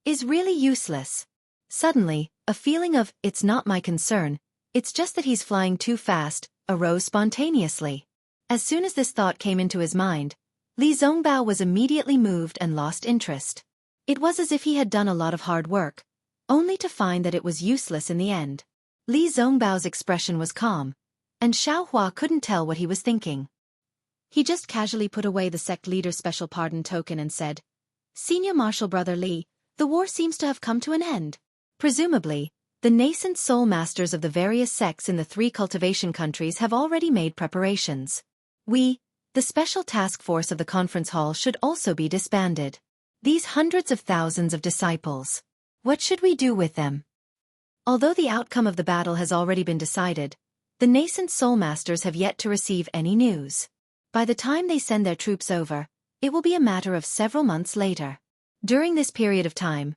is really useless. Suddenly, a feeling of, "It's not my concern, it's just that he's flying too fast," arose spontaneously. As soon as this thought came into his mind, Li Zongbao was immediately moved and lost interest. It was as if he had done a lot of hard work, only to find that it was useless in the end. Li Zongbao's expression was calm, and Xiao Hua couldn't tell what he was thinking. He just casually put away the sect leader's special pardon token and said, "Senior Marshal Brother Li, the war seems to have come to an end." Presumably, the nascent soul masters of the various sects in the 3 cultivation countries have already made preparations. We, the special task force of the conference hall, should also be disbanded. These hundreds of thousands of disciples. What should we do with them? Although the outcome of the battle has already been decided, the nascent soul masters have yet to receive any news. By the time they send their troops over, it will be a matter of several months later. During this period of time,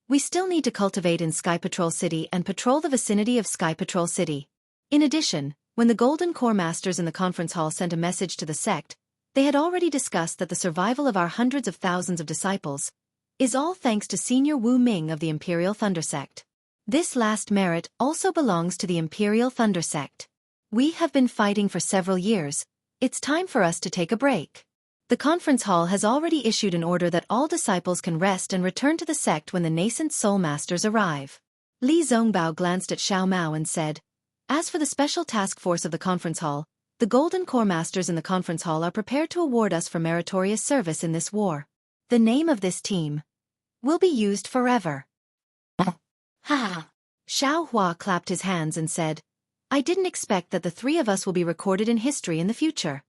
we still need to cultivate in Sky Patrol City and patrol the vicinity of Sky Patrol City. In addition, when the Golden Core Masters in the conference hall sent a message to the sect, they had already discussed that the survival of our hundreds of thousands of disciples is all thanks to Senior Wu Ming of the Imperial Thunder Sect. This last merit also belongs to the Imperial Thunder Sect. We have been fighting for several years. It's time for us to take a break. The conference hall has already issued an order that all disciples can rest and return to the sect when the nascent soul masters arrive. Li Zongbao glanced at Xiao Mao and said, "As for the special task force of the conference hall, the Golden Core Masters in the conference hall are prepared to award us for meritorious service in this war. The name of this team will be used forever." Ha! Xiao Hua clapped his hands and said, "I didn't expect that the 3 of us will be recorded in history in the future."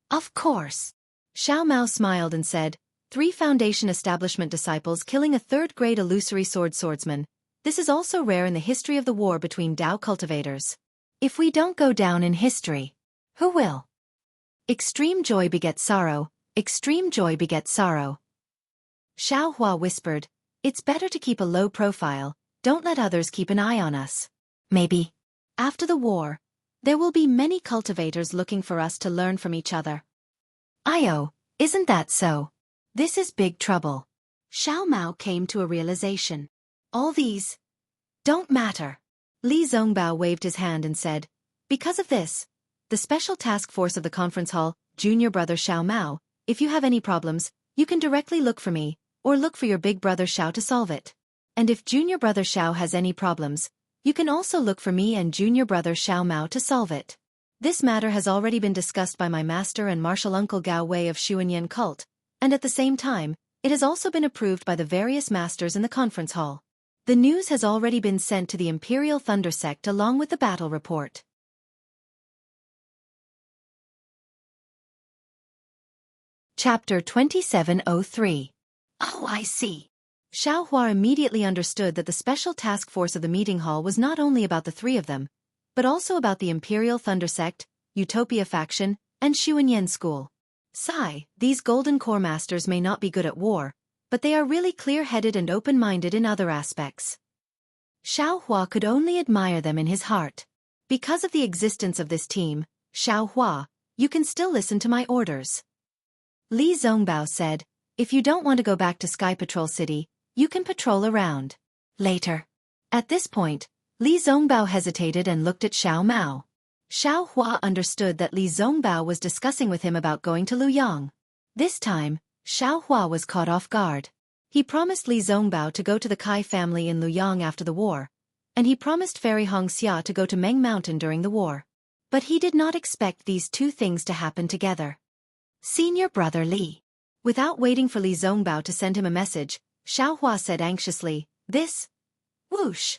Of course. Xiao Mao smiled and said, 3 Foundation establishment disciples killing a 3rd-grade illusory swordsman. This is also rare in the history of the war between Dao cultivators. If we don't go down in history, who will? Extreme joy begets sorrow, extreme joy begets sorrow. Xiao Hua whispered, "It's better to keep a low profile, don't let others keep an eye on us. Maybe, after the war, there will be many cultivators looking for us to learn from each other." Io, isn't that so? This is big trouble. Xiao Mao came to a realization. All these don't matter. Li Zongbao waved his hand and said, "Because of this, the special task force of the conference hall, Junior Brother Xiao Mao, if you have any problems, you can directly look for me, or look for your big brother Xiao to solve it. And if Junior Brother Xiao has any problems, you can also look for me and Junior Brother Xiao Mao to solve it. This matter has already been discussed by my master and martial uncle Gao Wei of Xuanyan cult, and at the same time, it has also been approved by the various masters in the conference hall. The news has already been sent to the Imperial Thunder Sect along with the battle report." Chapter 2703. Oh, I see. Xiao Hua immediately understood that the special task force of the meeting hall was not only about the 3 of them, but also about the Imperial Thunder Sect, Utopia Faction, and Xuanyan School. Sigh, these Golden Core Masters may not be good at war, but they are really clear-headed and open-minded in other aspects. Xiao Hua could only admire them in his heart. Because of the existence of this team, Xiao Hua, you can still listen to my orders. Li Zongbao said, "If you don't want to go back to Sky Patrol City, you can patrol around. Later. At this point, Li Zongbao hesitated and looked at Xiao Mao. Xiao Hua understood that Li Zongbao was discussing with him about going to Luyang. This time, Xiao Hua was caught off guard. He promised Li Zongbao to go to the Kai family in Luyang after the war, and he promised Fairy Hongxia to go to Meng Mountain during the war. But he did not expect these two things to happen together. Senior brother Li. Without waiting for Li Zongbao to send him a message, Xiao Hua said anxiously, "This?" Whoosh!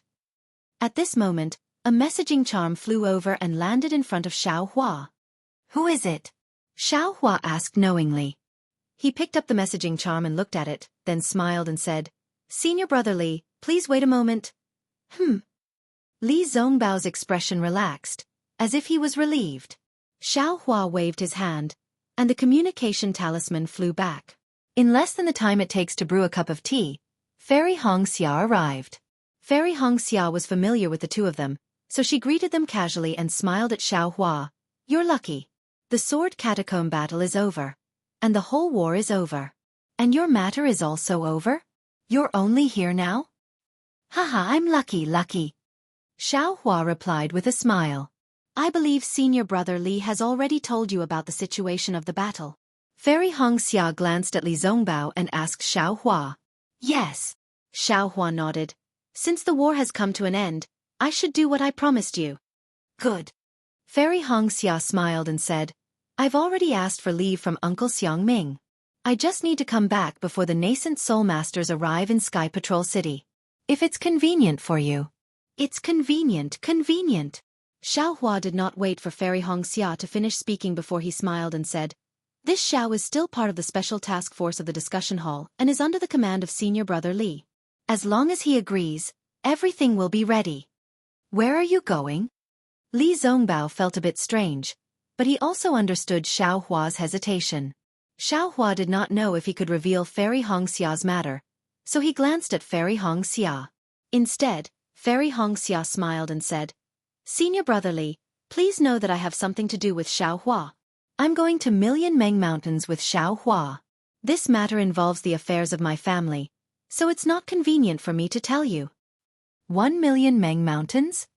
At this moment, a messaging charm flew over and landed in front of Xiao Hua. "Who is it?" Xiao Hua asked knowingly. He picked up the messaging charm and looked at it, then smiled and said, "Senior brother Li, please wait a moment." Li Zongbao's expression relaxed, as if he was relieved. Xiao Hua waved his hand, and the communication talisman flew back. In less than the time it takes to brew a cup of tea, Fairy Hongxia arrived. Fairy Hongxia was familiar with the two of them, so she greeted them casually and smiled at Xiao Hua. "You're lucky. The sword catacomb battle is over. And the whole war is over. And your matter is also over? You're only here now?" "Haha, I'm lucky. Xiao Hua replied with a smile. "I believe senior brother Li has already told you about the situation of the battle." Fairy Hongxia glanced at Li Zongbao and asked Xiao Hua. "Yes." Xiao Hua nodded. "Since the war has come to an end, I should do what I promised you." "Good." Fairy Hongxia smiled and said, "I've already asked for leave from Uncle Xiang Ming. I just need to come back before the nascent Soul Masters arrive in Sky Patrol City. If it's convenient for you." "It's convenient. Xiao Hua did not wait for Fairy Hongxia to finish speaking before he smiled and said, "This Xiao is still part of the special task force of the discussion hall and is under the command of senior brother Li. As long as he agrees, everything will be ready." "Where are you going?" Li Zongbao felt a bit strange, but he also understood Xiao Hua's hesitation. Xiao Hua did not know if he could reveal Fairy Hongxia's matter, so he glanced at Fairy Hongxia. Instead, Fairy Hongxia smiled and said, "Senior brother Li, please know that I have something to do with Xiao Hua. I'm going to Million Meng Mountains with Xiao Hua. This matter involves the affairs of my family, so it's not convenient for me to tell you." 1,000,000 Meng Mountains?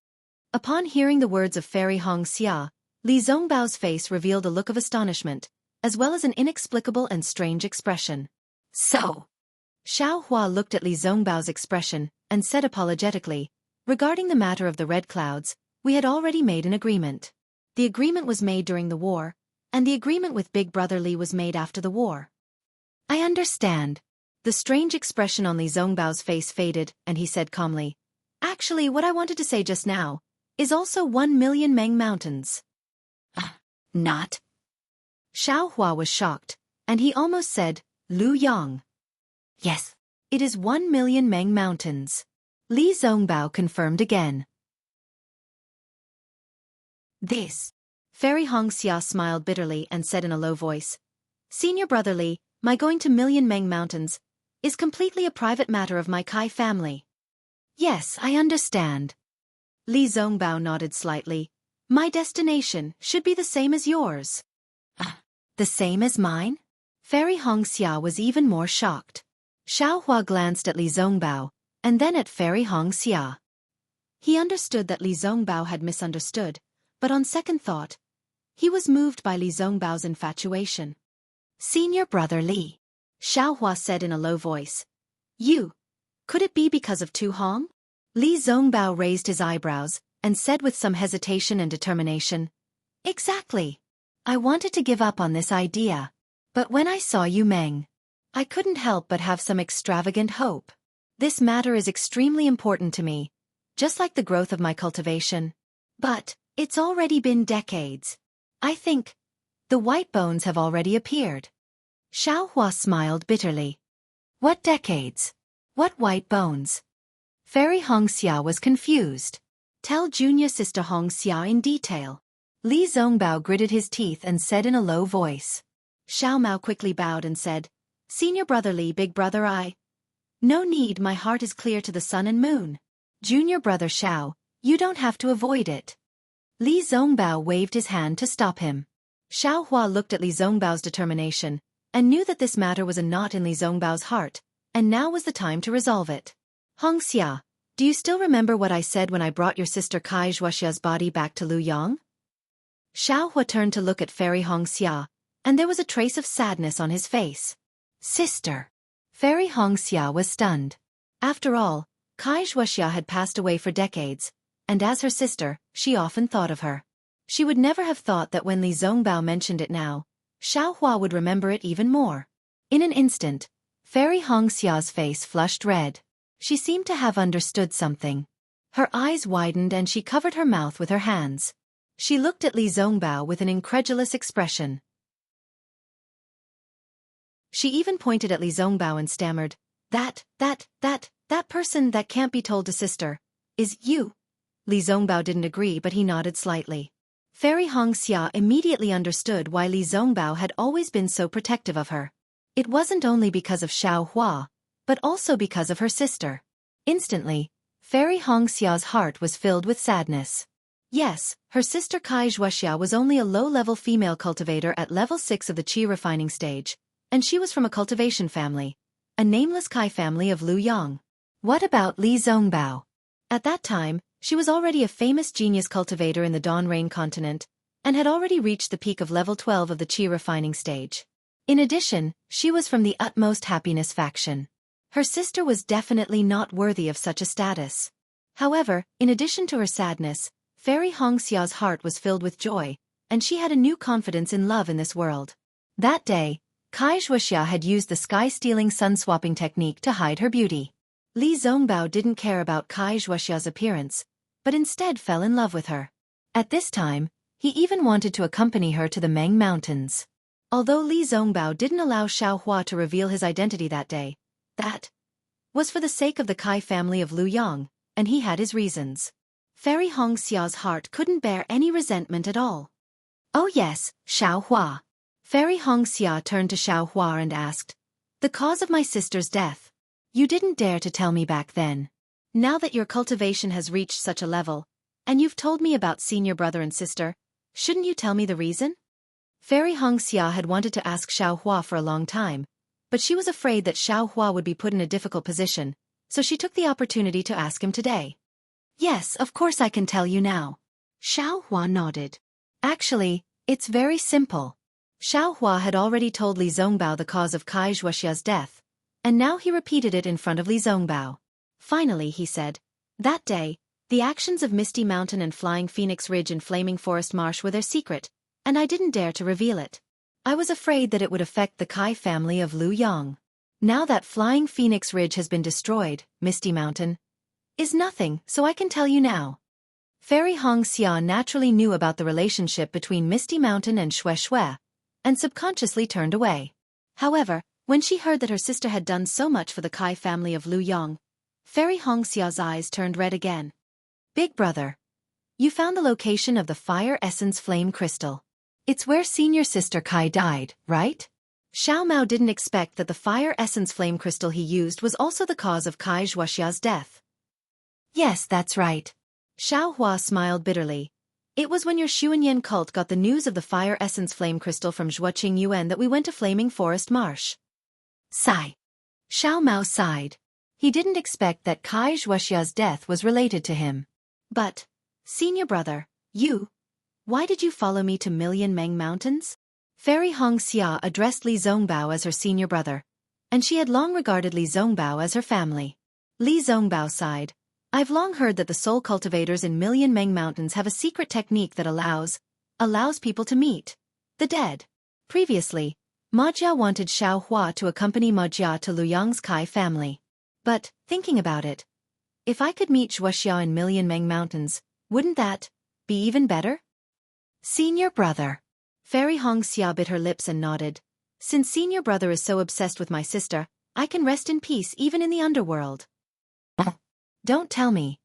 Upon hearing the words of Fairy Hongxia, Li Zongbao's face revealed a look of astonishment, as well as an inexplicable and strange expression. "So?" Xiao Hua looked at Li Zongbao's expression and said apologetically, "Regarding the matter of the red clouds, we had already made an agreement. The agreement was made during the war, and the agreement with Big Brother Li was made after the war." "I understand." The strange expression on Li Zongbao's face faded, and he said calmly, "Actually, what I wanted to say just now is also 1,000,000 Meng Mountains." Not. Xiao Hua was shocked, and he almost said, "Lu Yang." "Yes, it is 1,000,000 Meng Mountains." Li Zongbao confirmed again. "This." Fairy Hongxia smiled bitterly and said in a low voice, "Senior brother Li, my going to Million Meng Mountains is completely a private matter of my Kai family." "Yes, I understand." Li Zongbao nodded slightly. "My destination should be the same as yours." "The same as mine?" Fairy Hongxia was even more shocked. Xiao Hua glanced at Li Zongbao, and then at Fairy Hongxia. He understood that Li Zongbao had misunderstood, but on second thought, he was moved by Li Zongbao's infatuation. "Senior brother Li," Xiao Hua said in a low voice. "You? Could it be because of Tu Hong?" Li Zongbao raised his eyebrows and said with some hesitation and determination, "Exactly. I wanted to give up on this idea. But when I saw you Meng, I couldn't help but have some extravagant hope. This matter is extremely important to me, just like the growth of my cultivation. But it's already been decades. I think the white bones have already appeared." Xiao Hua smiled bitterly. "What decades? What white bones?" Fairy Hongxia was confused. "Tell junior sister Hongxia in detail." Li Zongbao gritted his teeth and said in a low voice. Xiao Mao quickly bowed and said, "Senior brother Li, big brother I. No need, my heart is clear to the sun and moon. Junior brother Xiao, you don't have to avoid it." Li Zongbao waved his hand to stop him. Xiao Hua looked at Li Zongbao's determination, and knew that this matter was a knot in Li Zongbao's heart, and now was the time to resolve it. "Hongxia, Do you still remember what I said when I brought your sister Kai Zhuoxia's body back to Lu Yang? Xiao Hua turned to look at Fairy Hongxia, and there was a trace of sadness on his face. Sister. Fairy Hongxia was stunned. After all, Kai Zhuoxia had passed away for decades, and as her sister, she often thought of her. She would never have thought that when Li Zongbao mentioned it now, Xiao Hua would remember it even more. In an instant, Fairy Hongxia's face flushed red. She seemed to have understood something. Her eyes widened and she covered her mouth with her hands. She looked at Li Zongbao with an incredulous expression. She even pointed at Li Zongbao and stammered, That person that can't be told to sister, is you. Li Zongbao didn't agree but he nodded slightly. Fairy Hongxia immediately understood why Li Zongbao had always been so protective of her. It wasn't only because of Xiao Hua, but also because of her sister. Instantly, Fairy Hongxia's heart was filled with sadness. Yes, her sister Kai Zhuoxia was only a low-level female cultivator at level 6 of the Qi refining stage, and she was from a cultivation family, a nameless Kai family of Lu Yang. What about Li Zongbao? At that time, she was already a famous genius cultivator in the Dawn Rain continent, and had already reached the peak of level 12 of the Qi refining stage. In addition, she was from the Utmost Happiness faction. Her sister was definitely not worthy of such a status. However, in addition to her sadness, Fairy Hongxia's heart was filled with joy, and she had a new confidence in love in this world. That day, Kai Zhuoxia had used the sky-stealing sun-swapping technique to hide her beauty. Li Zongbao didn't care about Kai Zhuoxia's appearance, but instead fell in love with her. At this time, he even wanted to accompany her to the Meng Mountains. Although Li Zongbao didn't allow Xiao Hua to reveal his identity that day, that was for the sake of the Kai family of Lu Yang, and he had his reasons. Fairy Hongxia's heart couldn't bear any resentment at all. Oh yes, Xiao Hua. Fairy Hongxia turned to Xiao Hua and asked, The cause of my sister's death. You didn't dare to tell me back then. Now that your cultivation has reached such a level, and you've told me about senior brother and sister, shouldn't you tell me the reason? Fairy Hongxia had wanted to ask Xiao Hua for a long time, but she was afraid that Xiao Hua would be put in a difficult position, so she took the opportunity to ask him today. Yes, of course I can tell you now. Xiao Hua nodded. Actually, it's very simple. Xiao Hua had already told Li Zongbao the cause of Kai Zhuoxia's death, and now he repeated it in front of Li Zongbao. Finally, he said, That day, the actions of Misty Mountain and Flying Phoenix Ridge and Flaming Forest Marsh were their secret, and I didn't dare to reveal it. I was afraid that it would affect the Kai family of Lu Yang. Now that Flying Phoenix Ridge has been destroyed, Misty Mountain is nothing, so I can tell you now. Fairy Hongxia naturally knew about the relationship between Misty Mountain and Xue Xue, and subconsciously turned away. However, when she heard that her sister had done so much for the Kai family of Lu Yang, Fairy Hongxia's eyes turned red again. Big brother, you found the location of the Fire Essence Flame Crystal. It's where senior sister Kai died, right? Xiao Mao didn't expect that the Fire Essence Flame Crystal he used was also the cause of Kai Zhuoxia's death. Yes, that's right. Xiao Hua smiled bitterly. It was when your Xuanyan cult got the news of the Fire Essence Flame Crystal from Zhuoqing Yuan that we went to Flaming Forest Marsh. Sigh. Xiao Mao sighed. He didn't expect that Kai Zhuoxia's death was related to him. But, senior brother, why did you follow me to Million Meng Mountains? Fairy Hongxia addressed Li Zongbao as her senior brother, and she had long regarded Li Zongbao as her family. Li Zongbao sighed. I've long heard that the soul cultivators in Million Meng Mountains have a secret technique that allows people to meet the dead. Previously, Ma Jia wanted Xiao Hua to accompany Ma Jia to Lu Yang's Kai family. But, thinking about it, if I could meet Zhuoxia in Million Meng Mountains, wouldn't that be even better? Senior brother. Fairy Hongxia bit her lips and nodded. Since senior brother is so obsessed with my sister, I can rest in peace even in the underworld. Don't tell me.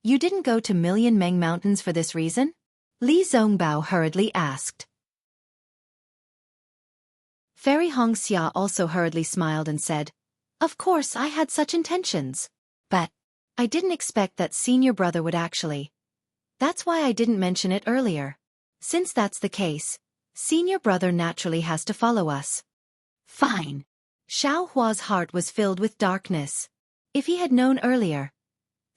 You didn't go to Million Meng Mountains for this reason? Li Zongbao hurriedly asked. Fairy Hongxia also hurriedly smiled and said, Of course I had such intentions. But I didn't expect that senior brother would actually. That's why I didn't mention it earlier. Since that's the case, senior brother naturally has to follow us. Fine. Xiao Hua's heart was filled with darkness. If he had known earlier,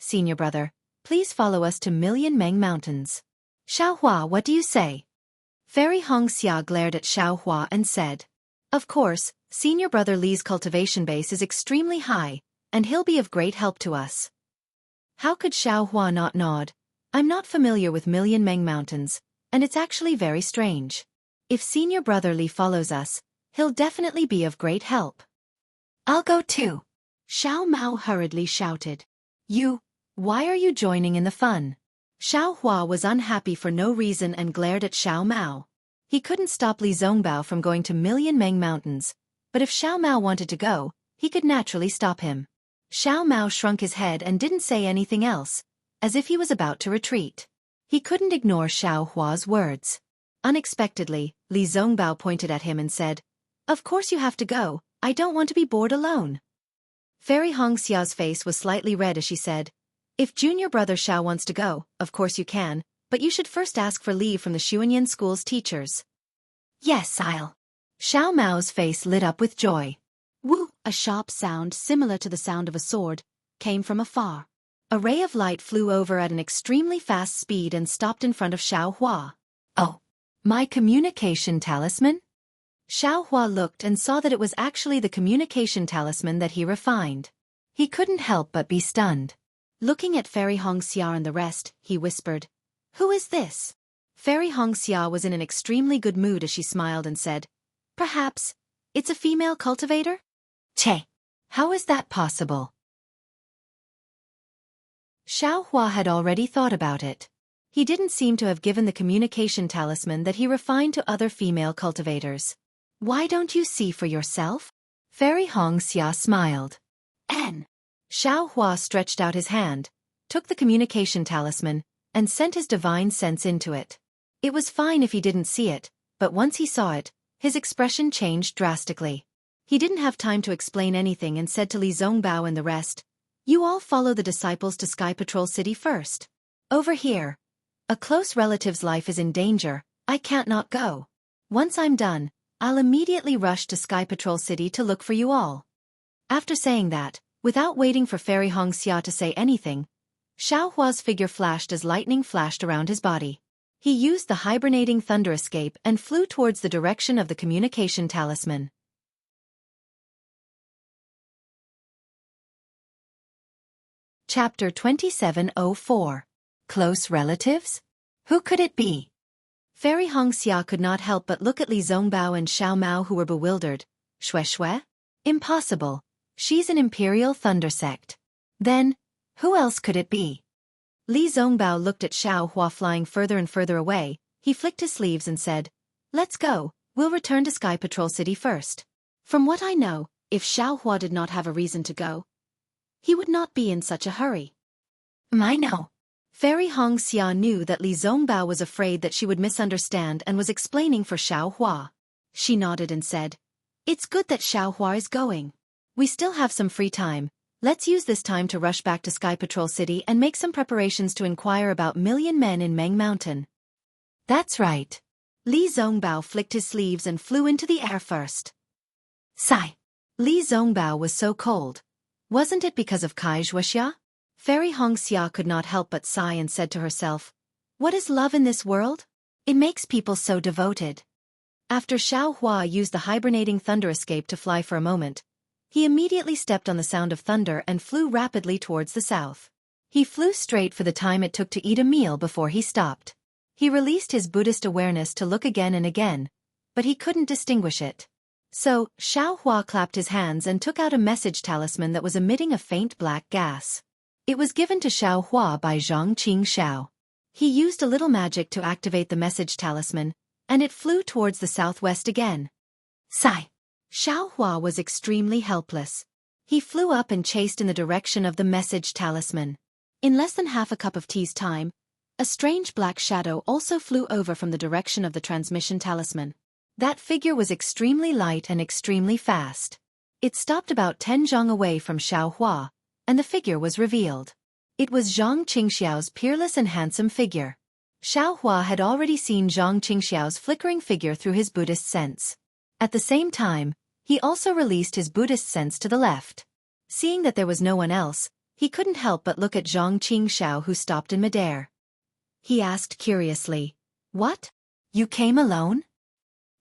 senior brother, please follow us to Million Meng Mountains. Xiaohua, what do you say? Fairy Hongxia glared at Xiaohua and said, of course, senior brother Li's cultivation base is extremely high, and he'll be of great help to us. How could Xiaohua not nod? I'm not familiar with Million Meng Mountains, and it's actually very strange. If senior brother Li follows us, he'll definitely be of great help. I'll go too. Xiao Mao hurriedly shouted. Why are you joining in the fun? Xiaohua was unhappy for no reason and glared at Xiao Mao. He couldn't stop Li Zongbao from going to Million Meng Mountains, but if Xiao Mao wanted to go, he could naturally stop him. Xiao Mao shrunk his head and didn't say anything else, as if he was about to retreat. He couldn't ignore Xiaohua's words. Unexpectedly, Li Zongbao pointed at him and said, of course you have to go, I don't want to be bored alone. Fairy Hongxia's face was slightly red as she said, if junior brother Xiao wants to go, of course you can, but you should first ask for leave from the Xuanyan school's teachers. Yes, I'll. Xiao Mao's face lit up with joy. Woo! A sharp sound similar to the sound of a sword came from afar. A ray of light flew over at an extremely fast speed and stopped in front of Xiaohua. Oh, my communication talisman? Xiaohua looked and saw that it was actually the communication talisman that he refined. He couldn't help but be stunned. Looking at Fairy Hongxia and the rest, he whispered, who is this? Fairy Hongxia was in an extremely good mood as she smiled and said, perhaps, it's a female cultivator? Che, how is that possible? Xiaohua had already thought about it. He didn't seem to have given the communication talisman that he refined to other female cultivators. Why don't you see for yourself? Fairy Hongxia smiled. N. Xiaohua stretched out his hand, took the communication talisman, and sent his divine sense into it. It was fine if he didn't see it, but once he saw it, his expression changed drastically. He didn't have time to explain anything and said to Li Zongbao and the rest, you all follow the disciples to Sky Patrol City first. Over here. A close relative's life is in danger, I can't not go. Once I'm done, I'll immediately rush to Sky Patrol City to look for you all. After saying that, without waiting for Fairy Hongxia to say anything, Xiaohua's figure flashed as lightning flashed around his body. He used the hibernating thunder escape and flew towards the direction of the communication talisman. Chapter 2704. Close relatives? Who could it be? Fairy Hongxia could not help but look at Li Zongbao and Xiao Mao who were bewildered. Shui? Impossible. She's an Imperial Thunder Sect. Then, who else could it be? Li Zongbao looked at Xiaohua flying further and further away. He flicked his sleeves and said, let's go, we'll return to Sky Patrol City first. From what I know, if Xiaohua did not have a reason to go, he would not be in such a hurry. I know. Fairy Hongxia knew that Li Zongbao was afraid that she would misunderstand and was explaining for Xiaohua. She nodded and said, it's good that Xiaohua is going. We still have some free time. Let's use this time to rush back to Sky Patrol City and make some preparations to inquire about Million Men in Meng Mountain. That's right. Li Zongbao flicked his sleeves and flew into the air first. Sigh. Li Zongbao was so cold. Wasn't it because of Kai Zhuoxia? Fairy Hongxia could not help but sigh and said to herself, what is love in this world? It makes people so devoted. After Xiaohua used the hibernating thunder escape to fly for a moment, he immediately stepped on the sound of thunder and flew rapidly towards the south. He flew straight for the time it took to eat a meal before he stopped. He released his Buddhist awareness to look again and again, but he couldn't distinguish it. So, Xiaohua clapped his hands and took out a message talisman that was emitting a faint black gas. It was given to Xiaohua by Zhang Qingxiao. He used a little magic to activate the message talisman, and it flew towards the southwest again. Sigh. Xiaohua was extremely helpless. He flew up and chased in the direction of the message talisman. In less than half a cup of tea's time, a strange black shadow also flew over from the direction of the transmission talisman. That figure was extremely light and extremely fast. It stopped about 10 zhang away from Xiaohua, and the figure was revealed. It was Zhang Qingxiao's peerless and handsome figure. Xiaohua had already seen Zhang Qingxiao's flickering figure through his Buddhist sense. At the same time, he also released his Buddhist sense to the left. Seeing that there was no one else, He couldn't help but look at Zhang Qingxiao, who stopped in midair. He asked curiously, "What? You came alone?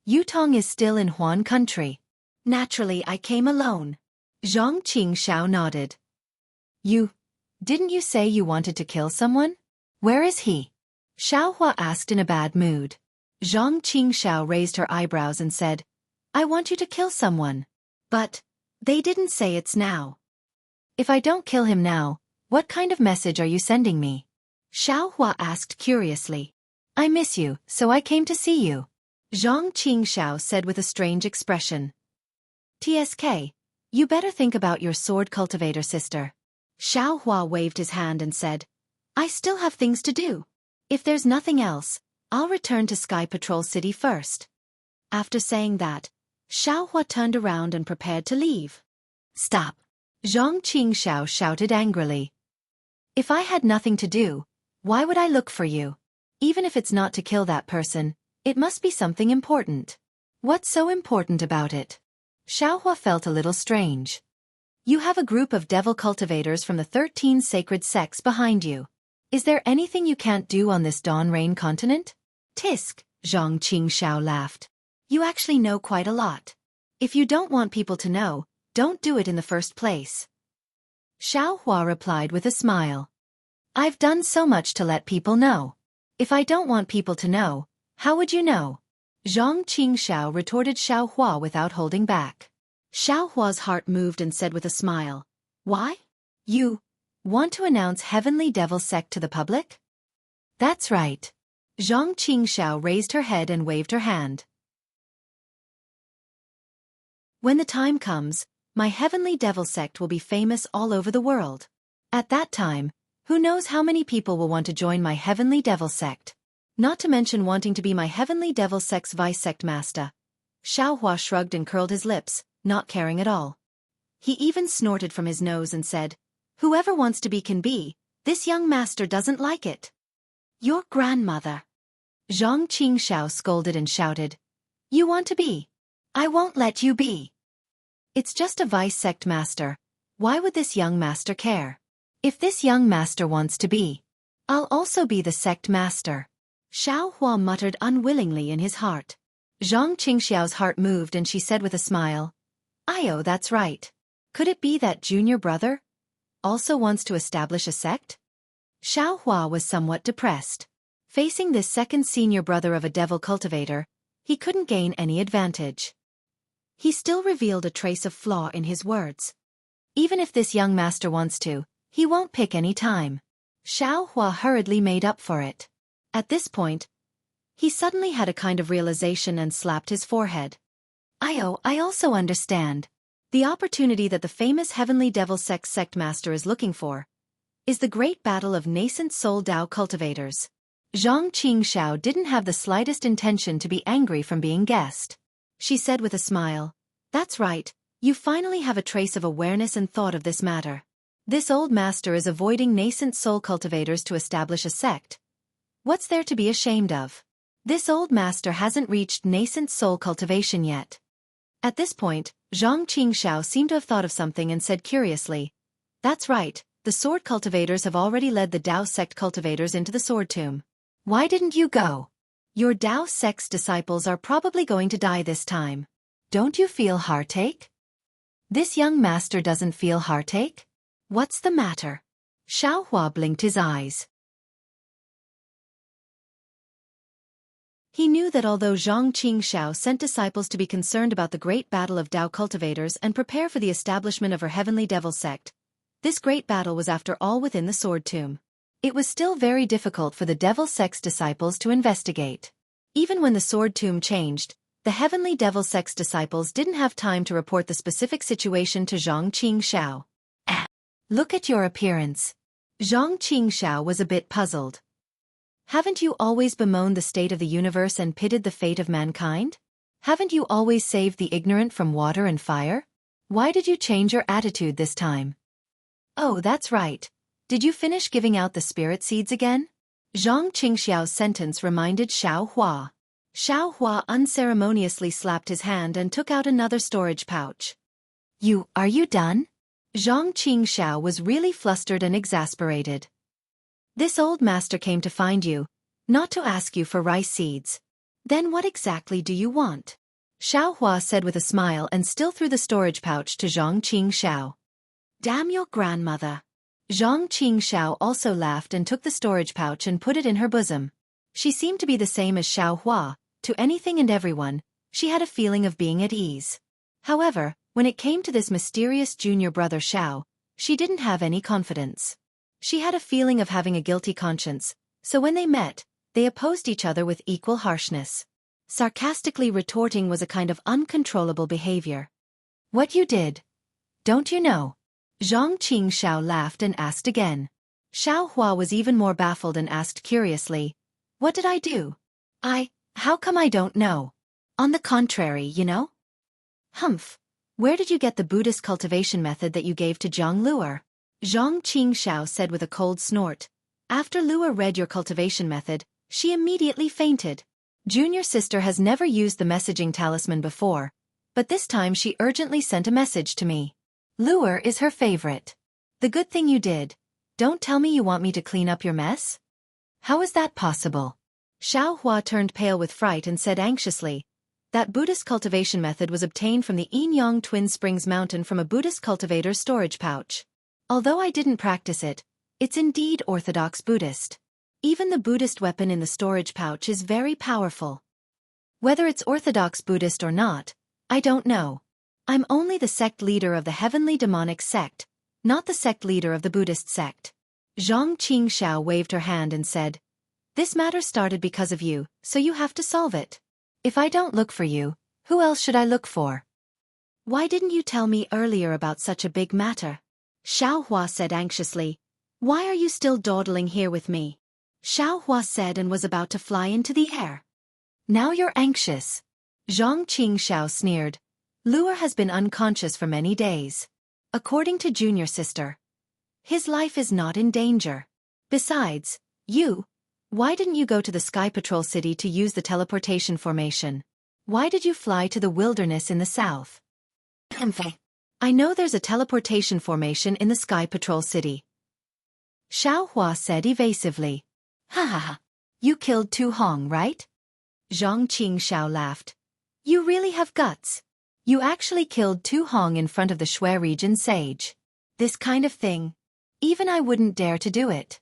Yutong is still in Huan country." "Naturally I came alone." Zhang Qingxiao nodded. Didn't you say you wanted to kill someone? Where is he?" Xiaohua asked in a bad mood. Zhang Qingxiao raised her eyebrows and said, "I want you to kill someone. But they didn't say it's now." "If I don't kill him now, what kind of message are you sending me?" Xiaohua asked curiously. "I miss you, so I came to see you," Zhang Qingxiao said with a strange expression. "TSK, you better think about your sword cultivator sister." Xiaohua waved his hand and said, "I still have things to do. If there's nothing else, I'll return to Sky Patrol City first." After saying that, Xiaohua turned around and prepared to leave. "Stop!" Zhang Qingxiao shouted angrily. "If I had nothing to do, why would I look for you? Even if it's not to kill that person, it must be something important." "What's so important about it?" Xiaohua felt a little strange. "You have a group of devil cultivators from the 13 sacred sects behind you. Is there anything you can't do on this Dawn Rain continent?" "Tisk," Zhang Qingxiao laughed. "You actually know quite a lot. If you don't want people to know, don't do it in the first place." Xiaohua replied with a smile. "I've done so much to let people know. If I don't want people to know, how would you know?" Zhang Qingxiao retorted Xiaohua without holding back. Xiaohua's heart moved and said with a smile, "Why? You want to announce Heavenly Devil Sect to the public?" "That's right." Zhang Qingxiao raised her head and waved her hand. "When the time comes, my Heavenly Devil Sect will be famous all over the world. At that time, who knows how many people will want to join my Heavenly Devil Sect? Not to mention wanting to be my Heavenly Devil Sect's vice sect master." Xiaohua shrugged and curled his lips, not caring at all. He even snorted from his nose and said, "Whoever wants to be can be, this young master doesn't like it." "Your grandmother." Zhang Qingxiao scolded and shouted, "You want to be? I won't let you be." "It's just a vice sect master. Why would this young master care? If this young master wants to be, I'll also be the sect master." Xiaohua muttered unwillingly in his heart. Zhang Qingxiao's heart moved and she said with a smile, "Ayo, that's right. Could it be that junior brother also wants to establish a sect?" Xiaohua was somewhat depressed. Facing this second senior brother of a devil cultivator, he couldn't gain any advantage. He still revealed a trace of flaw in his words. Even if this young master wants to, he won't pick any time. Xiaohua hurriedly made up for it. At this point, he suddenly had a kind of realization and slapped his forehead. I also understand. The opportunity that the famous Heavenly Devil Sect master is looking for is the great battle of nascent soul Dao cultivators." Zhang Qingxiao didn't have the slightest intention to be angry from being guessed. She said with a smile, "That's right, you finally have a trace of awareness and thought of this matter. This old master is avoiding nascent soul cultivators to establish a sect. What's there to be ashamed of? This old master hasn't reached nascent soul cultivation yet." At this point, Zhang Qingxiao seemed to have thought of something and said curiously, "That's right, the sword cultivators have already led the Dao sect cultivators into the sword tomb. Why didn't you go? Your Dao sect's disciples are probably going to die this time. Don't you feel heartache?" "This young master doesn't feel heartache? What's the matter?" Xiaohua blinked his eyes. He knew that although Zhang Qingxiao sent disciples to be concerned about the great battle of Dao cultivators and prepare for the establishment of her Heavenly Devil Sect, this great battle was after all within the Sword Tomb. It was still very difficult for the Devil Sect's disciples to investigate. Even when the Sword Tomb changed, the Heavenly Devil Sect's disciples didn't have time to report the specific situation to Zhang Qingxiao. "Look at your appearance." Zhang Qingxiao was a bit puzzled. "Haven't you always bemoaned the state of the universe and pitied the fate of mankind? Haven't you always saved the ignorant from water and fire? Why did you change your attitude this time?" "Oh, that's right. Did you finish giving out the spirit seeds again?" Zhang Qingxiao's sentence reminded Xiaohua. Xiaohua unceremoniously slapped his hand and took out another storage pouch. Are you done?" Zhang Qingxiao was really flustered and exasperated. This old master came to find you, not to ask you for rice seeds. Then what exactly do you want? Xiao Hua said with a smile and still threw the storage pouch to Zhang Qingxiao. Damn your grandmother. Zhang Qingxiao also laughed and took the storage pouch and put it in her bosom. She seemed to be the same as Xiao Hua, to anything and everyone, she had a feeling of being at ease. However, when it came to this mysterious junior brother Xiao, she didn't have any confidence. She had a feeling of having a guilty conscience, so when they met, they opposed each other with equal harshness. Sarcastically retorting was a kind of uncontrollable behavior. What you did? Don't you know? Zhang Qingxiao laughed and asked again. Xiao Hua was even more baffled and asked curiously, what did I do? How come I don't know? On the contrary, you know? Humph. Where did you get the Buddhist cultivation method that you gave to Zhang Luer? Zhang Qingxiao said with a cold snort. After Luer read your cultivation method, she immediately fainted. Junior sister has never used the messaging talisman before, but this time she urgently sent a message to me. Luer is her favorite. The good thing you did. Don't tell me you want me to clean up your mess? How is that possible? Xiao Hua turned pale with fright and said anxiously, that Buddhist cultivation method was obtained from the Yin-Yang Twin Springs Mountain from a Buddhist cultivator's storage pouch. Although I didn't practice it, it's indeed orthodox Buddhist. Even the Buddhist weapon in the storage pouch is very powerful. Whether it's orthodox Buddhist or not, I don't know. I'm only the sect leader of the heavenly demonic sect, not the sect leader of the Buddhist sect. Zhang Qingxiao waved her hand and said, this matter started because of you, so you have to solve it. If I don't look for you, who else should I look for? Why didn't you tell me earlier about such a big matter? Xiao Hua said anxiously. Why are you still dawdling here with me? Xiao Hua said and was about to fly into the air. Now you're anxious. Zhang Qingxiao sneered. Luer has been unconscious for many days. According to junior sister, his life is not in danger. Besides, why didn't you go to the Sky Patrol City to use the teleportation formation? Why did you fly to the wilderness in the south? I know there's a teleportation formation in the Sky Patrol City. Xiao Hua said evasively. Ha ha ha. You killed Tu Hong, right? Zhang Qingxiao laughed. You really have guts. You actually killed Tu Hong in front of the Shui region sage. This kind of thing. Even I wouldn't dare to do it.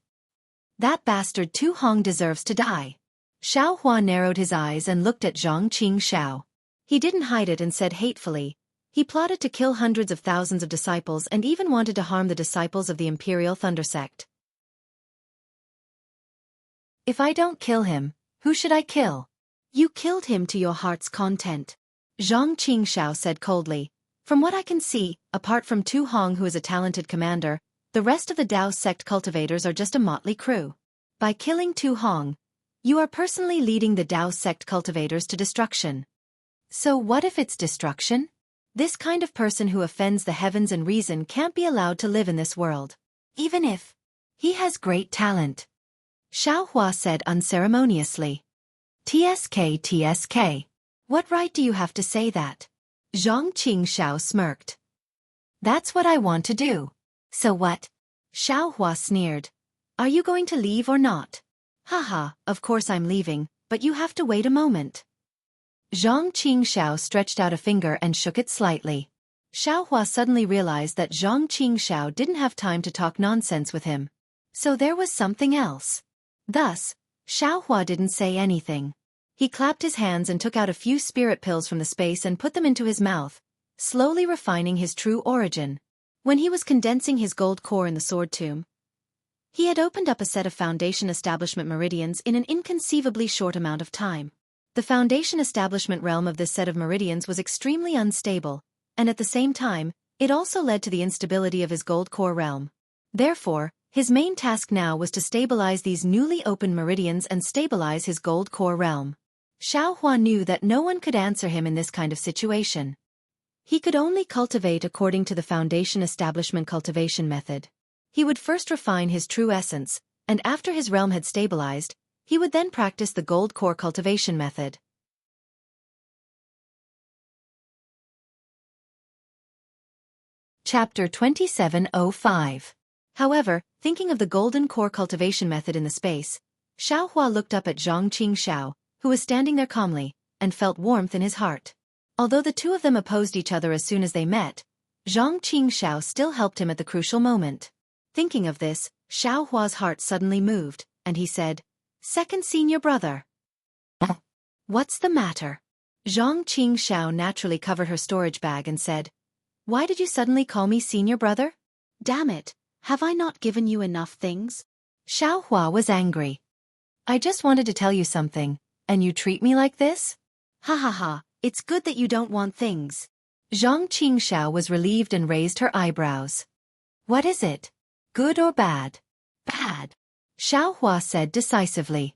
That bastard Tu Hong deserves to die. Xiao Hua narrowed his eyes and looked at Zhang Qingxiao. He didn't hide it and said hatefully. He plotted to kill hundreds of thousands of disciples and even wanted to harm the disciples of the Imperial Thunder Sect. If I don't kill him, who should I kill? You killed him to your heart's content. Zhang Qingxiao said coldly. From what I can see, apart from Tu Hong who is a talented commander, the rest of the Dao sect cultivators are just a motley crew. By killing Tu Hong, you are personally leading the Dao sect cultivators to destruction. So what if it's destruction? This kind of person who offends the heavens and reason can't be allowed to live in this world. Even if he has great talent. Xiao Hua said unceremoniously. TSK. What right do you have to say that? Zhang Qingxiao smirked. That's what I want to do. So what? Xiao Hua sneered. Are you going to leave or not? Haha, of course I'm leaving, but you have to wait a moment. Zhang Qingxiao stretched out a finger and shook it slightly. Xiao Hua suddenly realized that Zhang Qingxiao didn't have time to talk nonsense with him. So there was something else. Thus, Xiao Hua didn't say anything. He clapped his hands and took out a few spirit pills from the space and put them into his mouth, slowly refining his true origin. When he was condensing his gold core in the sword tomb, he had opened up a set of Foundation Establishment meridians in an inconceivably short amount of time. The Foundation Establishment realm of this set of meridians was extremely unstable, and at the same time, it also led to the instability of his gold core realm. Therefore, his main task now was to stabilize these newly opened meridians and stabilize his gold core realm. Xiao Hua knew that no one could answer him in this kind of situation. He could only cultivate according to the Foundation Establishment cultivation method. He would first refine his true essence, and after his realm had stabilized, he would then practice the gold core cultivation method. Chapter 2705. However, thinking of the golden core cultivation method in the space, Xiaohua looked up at Zhang Qingxiao, who was standing there calmly, and felt warmth in his heart. Although the two of them opposed each other as soon as they met, Zhang Qingxiao still helped him at the crucial moment. Thinking of this, Xiaohua's heart suddenly moved, and he said, "Second senior brother." "What's the matter?" Zhang Qingxiao naturally covered her storage bag and said, "Why did you suddenly call me senior brother?" "Damn it, have I not given you enough things?" Xiaohua was angry. "I just wanted to tell you something, and you treat me like this?" "Ha ha ha, it's good that you don't want things." Zhang Qingxiao was relieved and raised her eyebrows. "What is it? Good or bad?" "Bad," Xiaohua said decisively.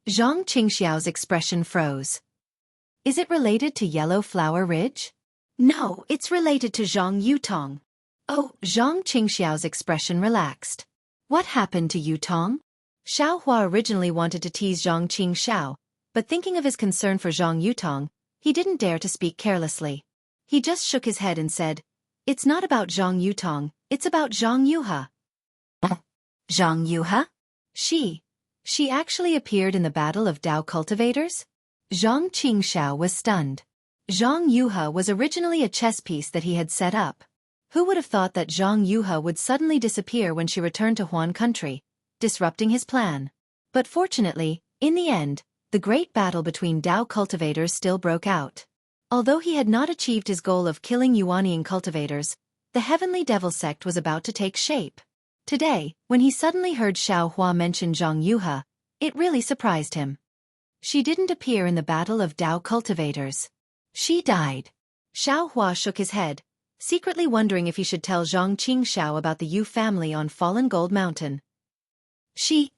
Zhang Qingxiao's expression froze. "Is it related to Yellow Flower Ridge?" "No, it's related to Zhang Yutong." Oh, Zhang Qingxiao's expression relaxed. "What happened to Yutong?" Xiaohua originally wanted to tease Zhang Qingxiao, but thinking of his concern for Zhang Yutong, he didn't dare to speak carelessly. He just shook his head and said, "It's not about Zhang Yutong, it's about Zhang Yuha." Zhang Yuha? She actually appeared in the Battle of Dao Cultivators? Zhang Qingxiao was stunned. Zhang Yuha was originally a chess piece that he had set up. Who would have thought that Zhang Yuha would suddenly disappear when she returned to Huan country, disrupting his plan? But fortunately, in the end, the great battle between Dao cultivators still broke out. Although he had not achieved his goal of killing Yuanian cultivators, the Heavenly Devil sect was about to take shape. Today, when he suddenly heard Xiaohua mention Zhang Yuha, it really surprised him. She didn't appear in the Battle of Dao Cultivators. She died. Xiaohua shook his head, secretly wondering if he should tell Zhang Qingxiao about the Yu family on Fallen Gold Mountain.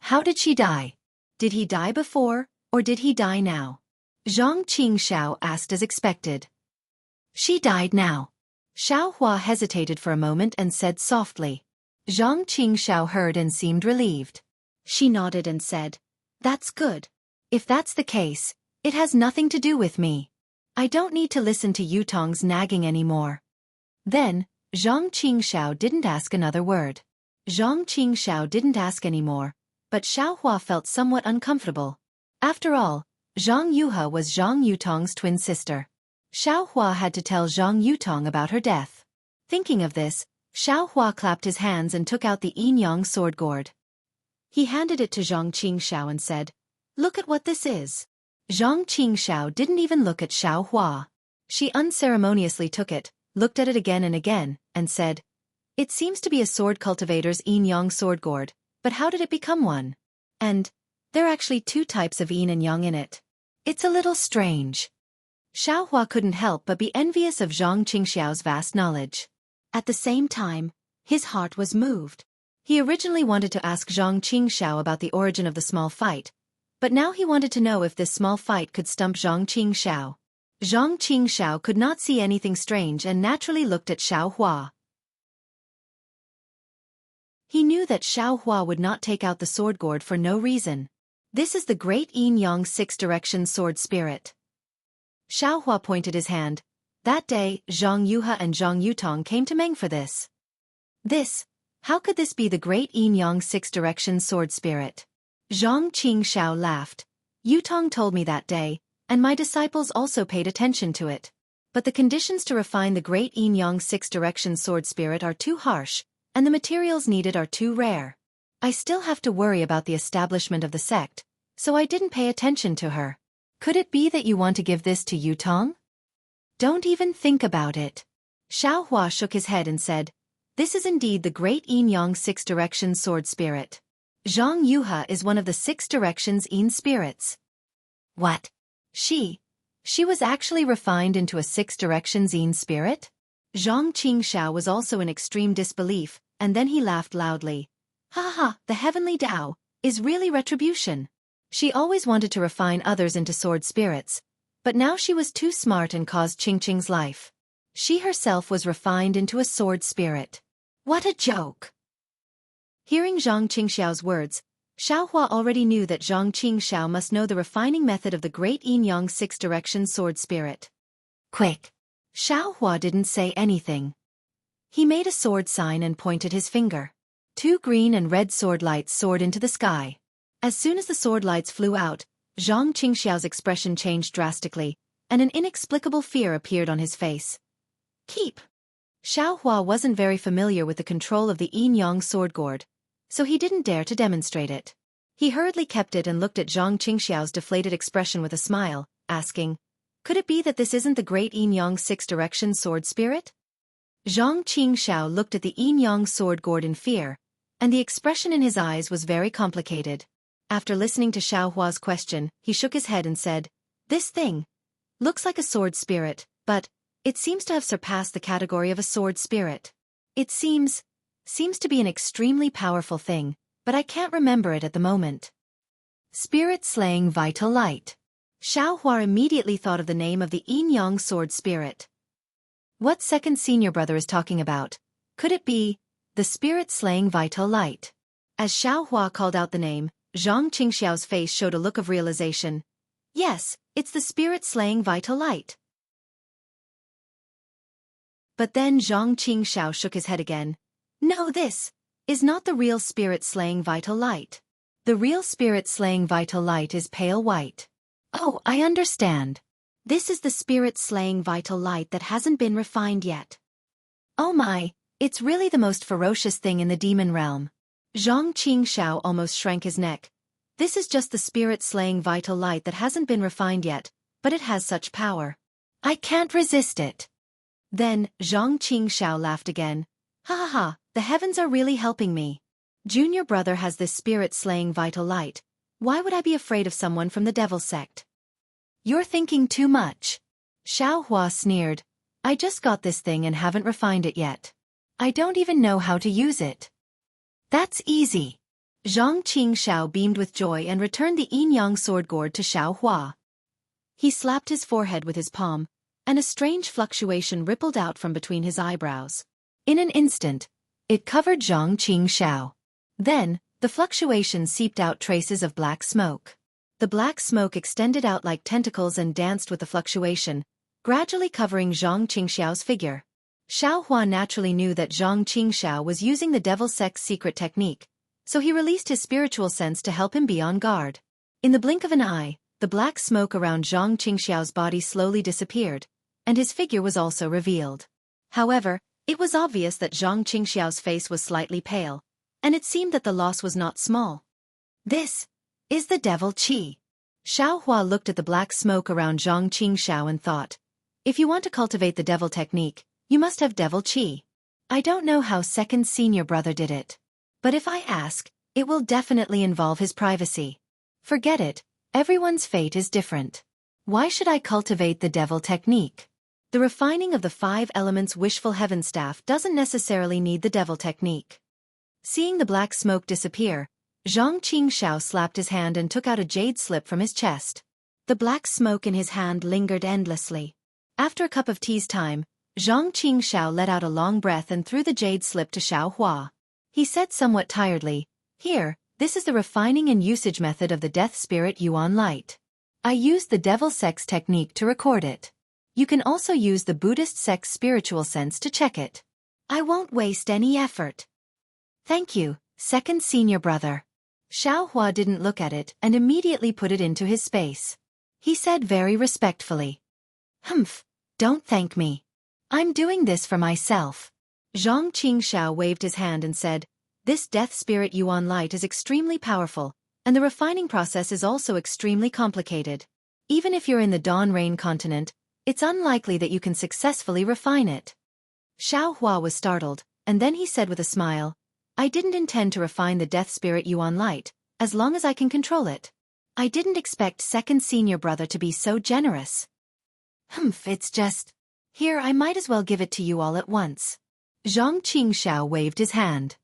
How did she die? Did he die before, or did he die now? Zhang Qingxiao asked as expected. She died now. Xiaohua hesitated for a moment and said softly. Zhang Qingxiao heard and seemed relieved. She nodded and said, "That's good. If that's the case, it has nothing to do with me. I don't need to listen to Yutong's nagging anymore." Then, Zhang Qingxiao didn't ask another word. Zhang Qingxiao didn't ask anymore, but Xiaohua felt somewhat uncomfortable. After all, Zhang Yuha was Zhang Yutong's twin sister. Xiaohua had to tell Zhang Yutong about her death. Thinking of this, Xiaohua clapped his hands and took out the yin-yang sword gourd. He handed it to Zhang Qingxiao and said, "Look at what this is." Zhang Qingxiao didn't even look at Xiaohua. She unceremoniously took it, looked at it again and again, and said, "It seems to be a sword cultivator's yin-yang sword gourd, but how did it become one? And there are actually two types of yin and yang in it. It's a little strange." Xiaohua couldn't help but be envious of Zhang Qingxiao's vast knowledge. At the same time, his heart was moved. He originally wanted to ask Zhang Qingxiao about the origin of the small fight, but now he wanted to know if this small fight could stump Zhang Qingxiao. Zhang Qingxiao could not see anything strange and naturally looked at Xiaohua. He knew that Xiaohua would not take out the sword gourd for no reason. This is the great yin-yang six-direction sword spirit. Xiaohua pointed his hand. That day, Zhang Yuha and Zhang Yutong came to Meng for this. How could this be the great yin-yang six-direction sword spirit? Zhang Qingxiao laughed. Yutong told me that day, and my disciples also paid attention to it. But the conditions to refine the great yin-yang six-direction sword spirit are too harsh, and the materials needed are too rare. I still have to worry about the establishment of the sect, so I didn't pay attention to her. Could it be that you want to give this to Yutong? Don't even think about it. Xiaohua shook his head and said, "This is indeed the great yin-yang six-direction sword spirit. Zhang Yuha is one of the six directions yin spirits." What? She was actually refined into a six directions yin spirit? Zhang Qingxiao was also in extreme disbelief, and then he laughed loudly. "Ha ha, the heavenly Tao is really retribution." She always wanted to refine others into sword spirits, but now she was too smart and caused Qingqing's life. She herself was refined into a sword spirit. What a joke! Hearing Zhang Qingxiao's words, Xiaohua already knew that Zhang Qingxiao must know the refining method of the great yin-yang six-direction sword spirit. Quick! Xiaohua didn't say anything. He made a sword sign and pointed his finger. 2 green and red sword lights soared into the sky. As soon as the sword lights flew out, Zhang Qingxiao's expression changed drastically, and an inexplicable fear appeared on his face. Keep. Xiao Hua wasn't very familiar with the control of the yin-yang sword gourd, so he didn't dare to demonstrate it. He hurriedly kept it and looked at Zhang Qingxiao's deflated expression with a smile, asking, "Could it be that this isn't the great yin-yang six-direction sword spirit?" Zhang Qingxiao looked at the yin-yang sword gourd in fear, and the expression in his eyes was very complicated. After listening to Xiao Hua's question, he shook his head and said, "This thing looks like a sword spirit, but it seems to have surpassed the category of a sword spirit. It seems to be an extremely powerful thing, but I can't remember it at the moment." Spirit-slaying vital light. Xiao Hua immediately thought of the name of the yin-yang sword spirit. What second senior brother is talking about? Could it be the spirit-slaying vital light? As Xiao Hua called out the name, Zhang Qingxiao's face showed a look of realization. Yes, it's the spirit-slaying vital light. But then Zhang Qingxiao shook his head again. No, this is not the real spirit-slaying vital light. The real spirit-slaying vital light is pale white. Oh, I understand. This is the spirit-slaying vital light that hasn't been refined yet. Oh my, it's really the most ferocious thing in the demon realm. Zhang Qingxiao almost shrank his neck. This is just the spirit-slaying vital light that hasn't been refined yet, but it has such power. I can't resist it. Then, Zhang Qingxiao laughed again. Ha ha ha, the heavens are really helping me. Junior brother has this spirit-slaying vital light. Why would I be afraid of someone from the devil sect? You're thinking too much. Xiao Hua sneered. I just got this thing and haven't refined it yet. I don't even know how to use it. That's easy. Zhang Qingxiao beamed with joy and returned the yin-yang sword gourd to Xiao Hua. He slapped his forehead with his palm, and a strange fluctuation rippled out from between his eyebrows. In an instant, it covered Zhang Qingxiao. Then, the fluctuation seeped out traces of black smoke. The black smoke extended out like tentacles and danced with the fluctuation, gradually covering Zhang Qingxiao's figure. Xiao Hua naturally knew that Zhang Qingxiao was using the devil sect's secret technique, so he released his spiritual sense to help him be on guard. In the blink of an eye, the black smoke around Zhang Qingxiao's body slowly disappeared, and his figure was also revealed. However, it was obvious that Zhang Qingxiao's face was slightly pale, and it seemed that the loss was not small. This is the devil qi. Xiao Hua looked at the black smoke around Zhang Qingxiao and thought, if you want to cultivate the devil technique, you must have devil qi. I don't know how second senior brother did it. But if I ask, it will definitely involve his privacy. Forget it, everyone's fate is different. Why should I cultivate the devil technique? The refining of the 5 elements wishful heaven staff doesn't necessarily need the devil technique. Seeing the black smoke disappear, Zhang Qingxiao slapped his hand and took out a jade slip from his chest. The black smoke in his hand lingered endlessly. After a cup of tea's time, Zhang Qingxiao let out a long breath and threw the jade slip to Xiao Hua. He said somewhat tiredly, Here, this is the refining and usage method of the death spirit Yuan light. I used the devil sex technique to record it. You can also use the Buddhist sex spiritual sense to check it. I won't waste any effort. Thank you, second senior brother. Xiao Hua didn't look at it and immediately put it into his space. He said very respectfully, Humph, don't thank me. I'm doing this for myself. Zhang Qingxiao waved his hand and said, This death spirit Yuan light is extremely powerful, and the refining process is also extremely complicated. Even if you're in the Dawn Rain continent, it's unlikely that you can successfully refine it. Xiao Hua was startled, and then he said with a smile, I didn't intend to refine the death spirit Yuan light, as long as I can control it. I didn't expect second senior brother to be so generous. Humph, it's just... Here, I might as well give it to you all at once. Zhang Qingxiao waved his hand.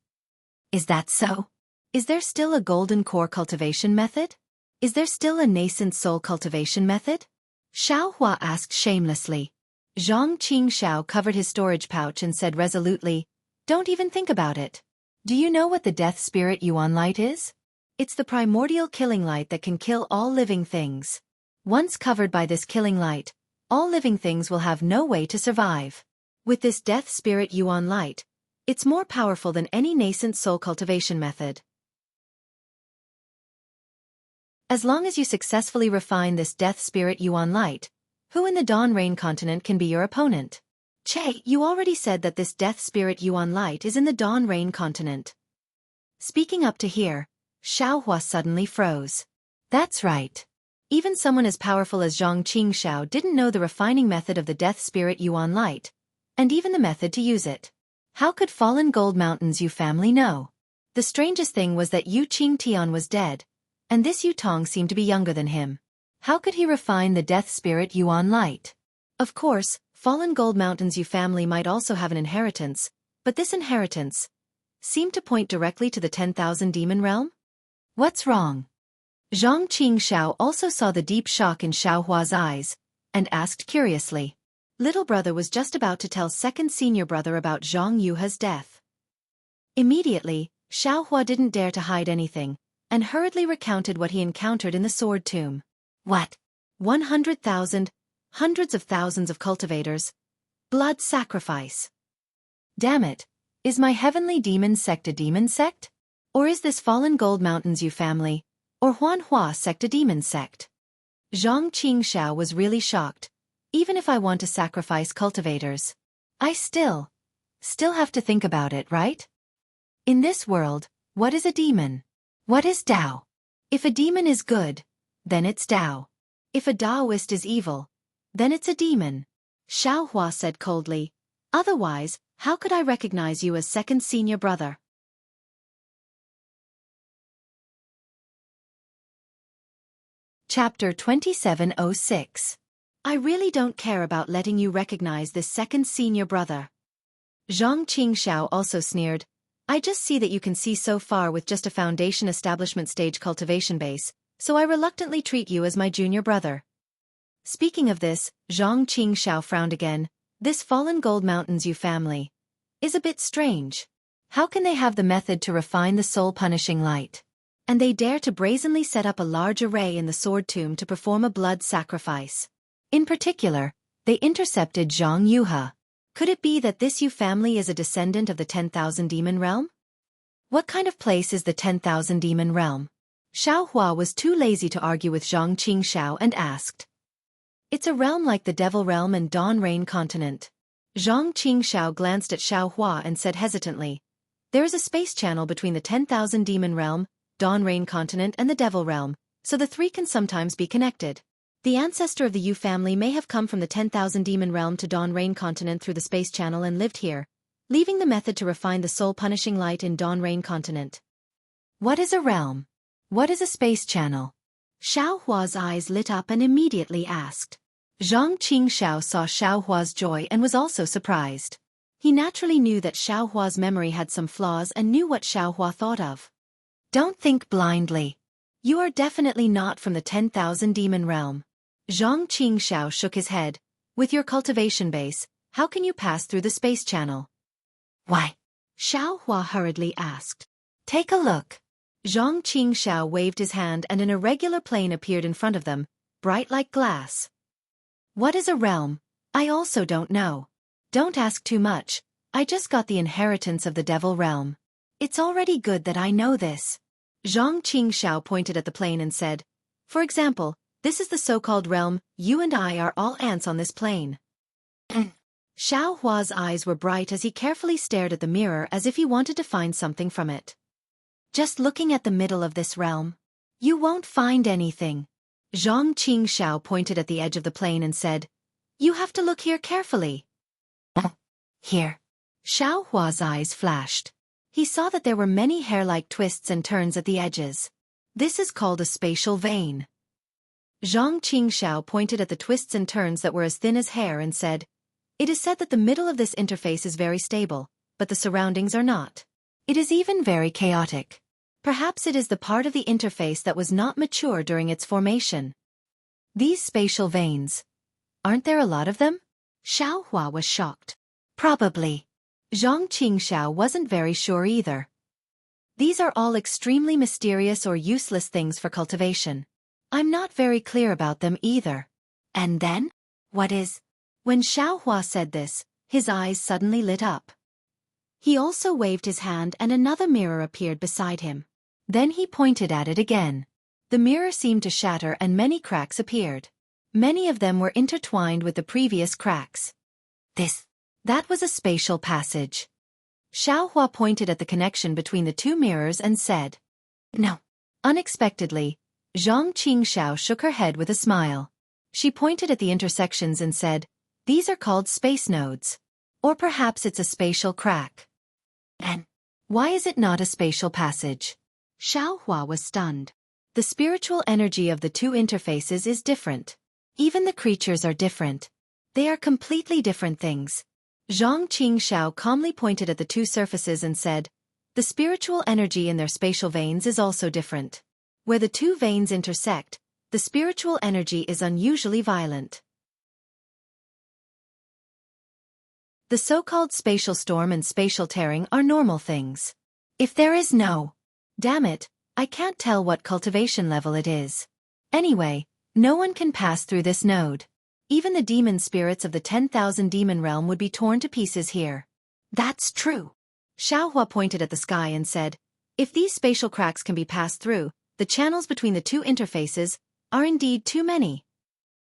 Is that so? Is there still a golden core cultivation method? Is there still a nascent soul cultivation method? Xiao Hua asked shamelessly. Zhang Qingxiao covered his storage pouch and said resolutely, Don't even think about it. Do you know what the death spirit Yuan light is? It's the primordial killing light that can kill all living things. Once covered by this killing light, all living things will have no way to survive. With this death spirit Yuan light, it's more powerful than any nascent soul cultivation method. As long as you successfully refine this death spirit Yuan light, who in the Dawn Rain continent can be your opponent? Che, you already said that this death spirit Yuan light is in the Dawn Rain continent. Speaking up to here, Xiaohua suddenly froze. That's right. Even someone as powerful as Zhang Qingxiao didn't know the refining method of the death spirit Yuan light, and even the method to use it. How could Fallen Gold Mountain's Yu family know? The strangest thing was that Yu Qingtian was dead, and this Yu Tong seemed to be younger than him. How could he refine the death spirit Yuan light? Of course, Fallen Gold Mountain's Yu family might also have an inheritance, but this inheritance seemed to point directly to the 10,000 demon realm? What's wrong? Zhang Qingxiao also saw the deep shock in Xiaohua's eyes, and asked curiously. Little brother was just about to tell second senior brother about Zhang Yuha's death. Immediately, Xiaohua didn't dare to hide anything, and hurriedly recounted what he encountered in the sword tomb. What? 100,000, hundreds of thousands of cultivators. Blood sacrifice. Damn it, is my heavenly demon sect a demon sect? Or is this Fallen Gold Mountain's Yu family, or Huanhua sect a demon sect? Zhang Qingxiao was really shocked. Even if I want to sacrifice cultivators, I still have to think about it, right? In this world, what is a demon? What is Tao? If a demon is good, then it's Tao. If a Taoist is evil, then it's a demon. Xiaohua said coldly. Otherwise, how could I recognize you as second senior brother? Chapter 2706. I really don't care about letting you recognize this second senior brother. Zhang Qingxiao also sneered. I just see that you can see so far with just a foundation establishment stage cultivation base, so I reluctantly treat you as my junior brother. Speaking of this, Zhang Qingxiao frowned again. This Fallen Gold Mountain's Yu family is a bit strange. How can they have the method to refine the soul-punishing light? And they dare to brazenly set up a large array in the sword tomb to perform a blood sacrifice. In particular, they intercepted Zhang Yuha. Could it be that this Yu family is a descendant of the 10,000 demon realm? What kind of place is the 10,000 demon realm? Xiaohua was too lazy to argue with Zhang Qingxiao and asked. It's a realm like the Devil Realm and Dawn Rain continent. Zhang Qingxiao glanced at Xiaohua and said hesitantly. There is a space channel between the 10,000 demon realm, Dawn Rain continent and the Devil Realm, so the three can sometimes be connected. The ancestor of the Yu family may have come from the 10,000 demon realm to Dawn Rain continent through the space channel and lived here, leaving the method to refine the soul-punishing light in Dawn Rain continent. What is a realm? What is a space channel? Xiaohua's eyes lit up and immediately asked. Zhang Qingxiao saw Xiaohua's joy and was also surprised. He naturally knew that Xiaohua's memory had some flaws and knew what Xiaohua thought of. Don't think blindly. You are definitely not from the 10,000 demon realm. Zhang Qingxiao shook his head. With your cultivation base, how can you pass through the space channel? Why? Xiaohua hurriedly asked. Take a look. Zhang Qingxiao waved his hand and an irregular plane appeared in front of them, bright like glass. What is a realm? I also don't know. Don't ask too much. I just got the inheritance of the Devil Realm. It's already good that I know this. Zhang Qingxiao pointed at the plane and said, for example, this is the so-called realm, you and I are all ants on this plane. Xiaohua's eyes were bright as he carefully stared at the mirror as if he wanted to find something from it. Just looking at the middle of this realm, you won't find anything. Zhang Qingxiao pointed at the edge of the plane and said, you have to look here carefully. Here. Xiaohua's eyes flashed. He saw that there were many hair-like twists and turns at the edges. This is called a spatial vein. Zhang Qingxiao pointed at the twists and turns that were as thin as hair and said, it is said that the middle of this interface is very stable, but the surroundings are not. It is even very chaotic. Perhaps it is the part of the interface that was not mature during its formation. These spatial veins. Aren't there a lot of them? Xiaohua was shocked. Probably. Zhang Qingxiao wasn't very sure either. These are all extremely mysterious or useless things for cultivation. I'm not very clear about them either. And then? What is? When Xiaohua said this, His eyes suddenly lit up. He also waved his hand and another mirror appeared beside him. Then he pointed at it again. The mirror seemed to shatter and many cracks appeared. Many of them were intertwined with the previous cracks. That was a spatial passage. Xiaohua pointed at the connection between the two mirrors and said, "No." Unexpectedly, Zhang Qingxiao shook her head with a smile. She pointed at the intersections and said, "These are called space nodes. Or perhaps it's a spatial crack." "And why is it not a spatial passage?" Xiaohua was stunned. The spiritual energy of the two interfaces is different. Even the creatures are different. They are completely different things. Zhang Qingxiao calmly pointed at the two surfaces and said, "The spiritual energy in their spatial veins is also different. Where the two veins intersect, the spiritual energy is unusually violent." The so-called spatial storm and spatial tearing are normal things. If there is no... Damn it, I can't tell what cultivation level it is. Anyway, no one can pass through this node. Even the demon spirits of the 10,000 demon realm would be torn to pieces here. That's true. Xiaohua pointed at the sky and said, "If these spatial cracks can be passed through, the channels between the two interfaces are indeed too many."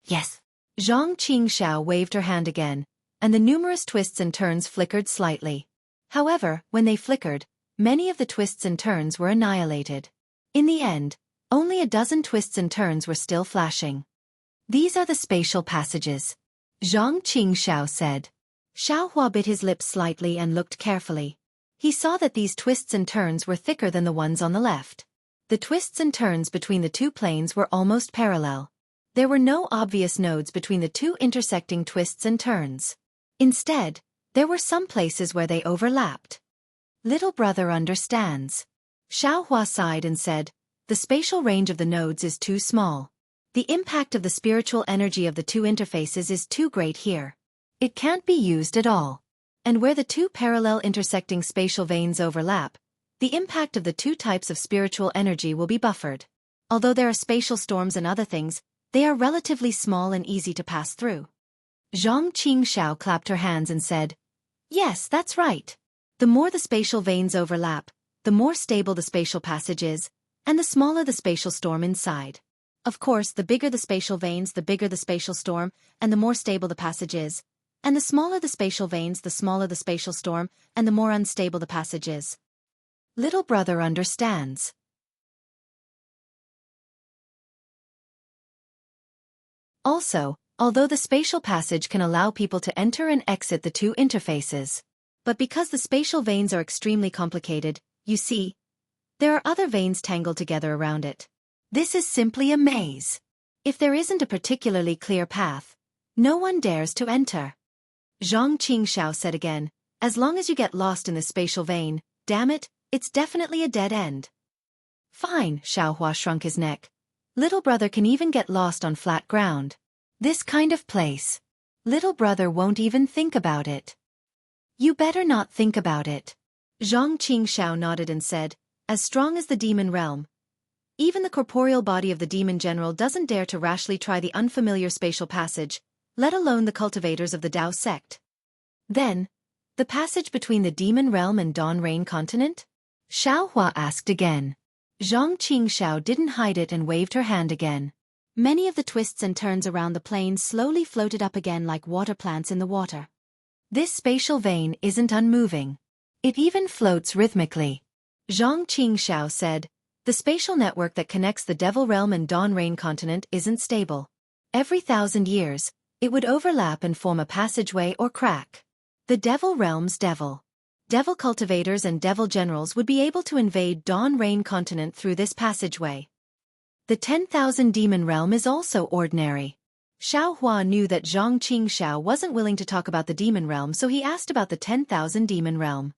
Yes. Zhang Qingxiao waved her hand again, and the numerous twists and turns flickered slightly. However, when they flickered, many of the twists and turns were annihilated. In the end, only a dozen twists and turns were still flashing. "These are the spatial passages," Zhang Qingxiao said. Xiaohua bit his lips slightly and looked carefully. He saw that these twists and turns were thicker than the ones on the left. The twists and turns between the two planes were almost parallel. There were no obvious nodes between the two intersecting twists and turns. Instead, there were some places where they overlapped. "Little brother understands." Xiaohua sighed and said, "The spatial range of the nodes is too small. The impact of the spiritual energy of the two interfaces is too great here. It can't be used at all. And where the two parallel intersecting spatial veins overlap, the impact of the two types of spiritual energy will be buffered. Although there are spatial storms and other things, they are relatively small and easy to pass through." Zhang Qingxiao clapped her hands and said, "Yes, that's right. The more the spatial veins overlap, the more stable the spatial passage is, and the smaller the spatial storm inside. Of course, the bigger the spatial veins, the bigger the spatial storm, and the more stable the passage is. And the smaller the spatial veins, the smaller the spatial storm, and the more unstable the passage is." Little brother understands. Also, although the spatial passage can allow people to enter and exit the two interfaces, but because the spatial veins are extremely complicated, you see, there are other veins tangled together around it. This is simply a maze. If there isn't a particularly clear path, no one dares to enter. Zhang Qingxiao said again, "As long as you get lost in the spatial vein, damn it, it's definitely a dead end." "Fine," Xiaohua shrunk his neck. "Little brother can even get lost on flat ground. This kind of place. Little brother won't even think about it." "You better not think about it." Zhang Qingxiao nodded and said, "As strong as the demon realm, even the corporeal body of the demon general doesn't dare to rashly try the unfamiliar spatial passage, let alone the cultivators of the Dao sect." "Then, the passage between the demon realm and Dawn Rain continent?" Xiaohua asked again. Zhang Qingxiao didn't hide it and waved her hand again. Many of the twists and turns around the plane slowly floated up again like water plants in the water. "This spatial vein isn't unmoving. It even floats rhythmically," Zhang Qingxiao said. "The spatial network that connects the Devil Realm and Dawn Rain continent isn't stable. Every 1,000 years, it would overlap and form a passageway or crack. The Devil Realm's devil cultivators and devil generals would be able to invade Dawn Rain continent through this passageway. The 10,000 demon realm is also ordinary." Xiaohua knew that Zhang Qingxiao wasn't willing to talk about the demon realm, so he asked about the 10,000 demon realm.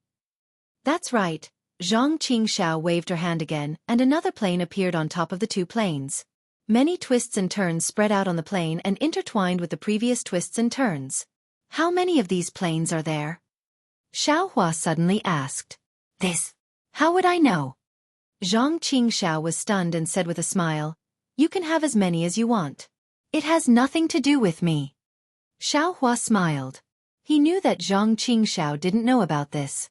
"That's right." Zhang Qingxiao waved her hand again, and another plane appeared on top of the two planes. Many twists and turns spread out on the plane and intertwined with the previous twists and turns. "How many of these planes are there?" Xiaohua suddenly asked. How would I know?" Zhang Qingxiao was stunned and said with a smile, "You can have as many as you want. It has nothing to do with me." Xiaohua smiled. He knew that Zhang Qingxiao didn't know about this.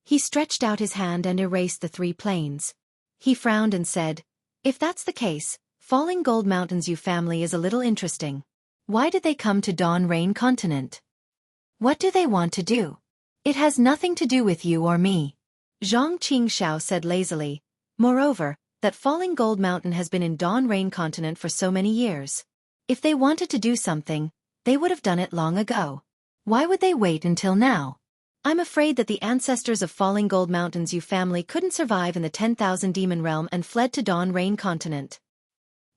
He stretched out his hand and erased the 3 planes. He frowned and said, "If that's the case, Falling Gold Mountains family is a little interesting. Why did they come to Dawn Rain Continent? What do they want to do? It has nothing to do with you or me." Zhang Qingxiao said lazily. "Moreover, that Falling Gold Mountain has been in Dawn Rain Continent for so many years. If they wanted to do something, they would have done it long ago. Why would they wait until now? I'm afraid that the ancestors of Falling Gold Mountains family couldn't survive in the 10,000 demon realm and fled to Dawn Rain Continent."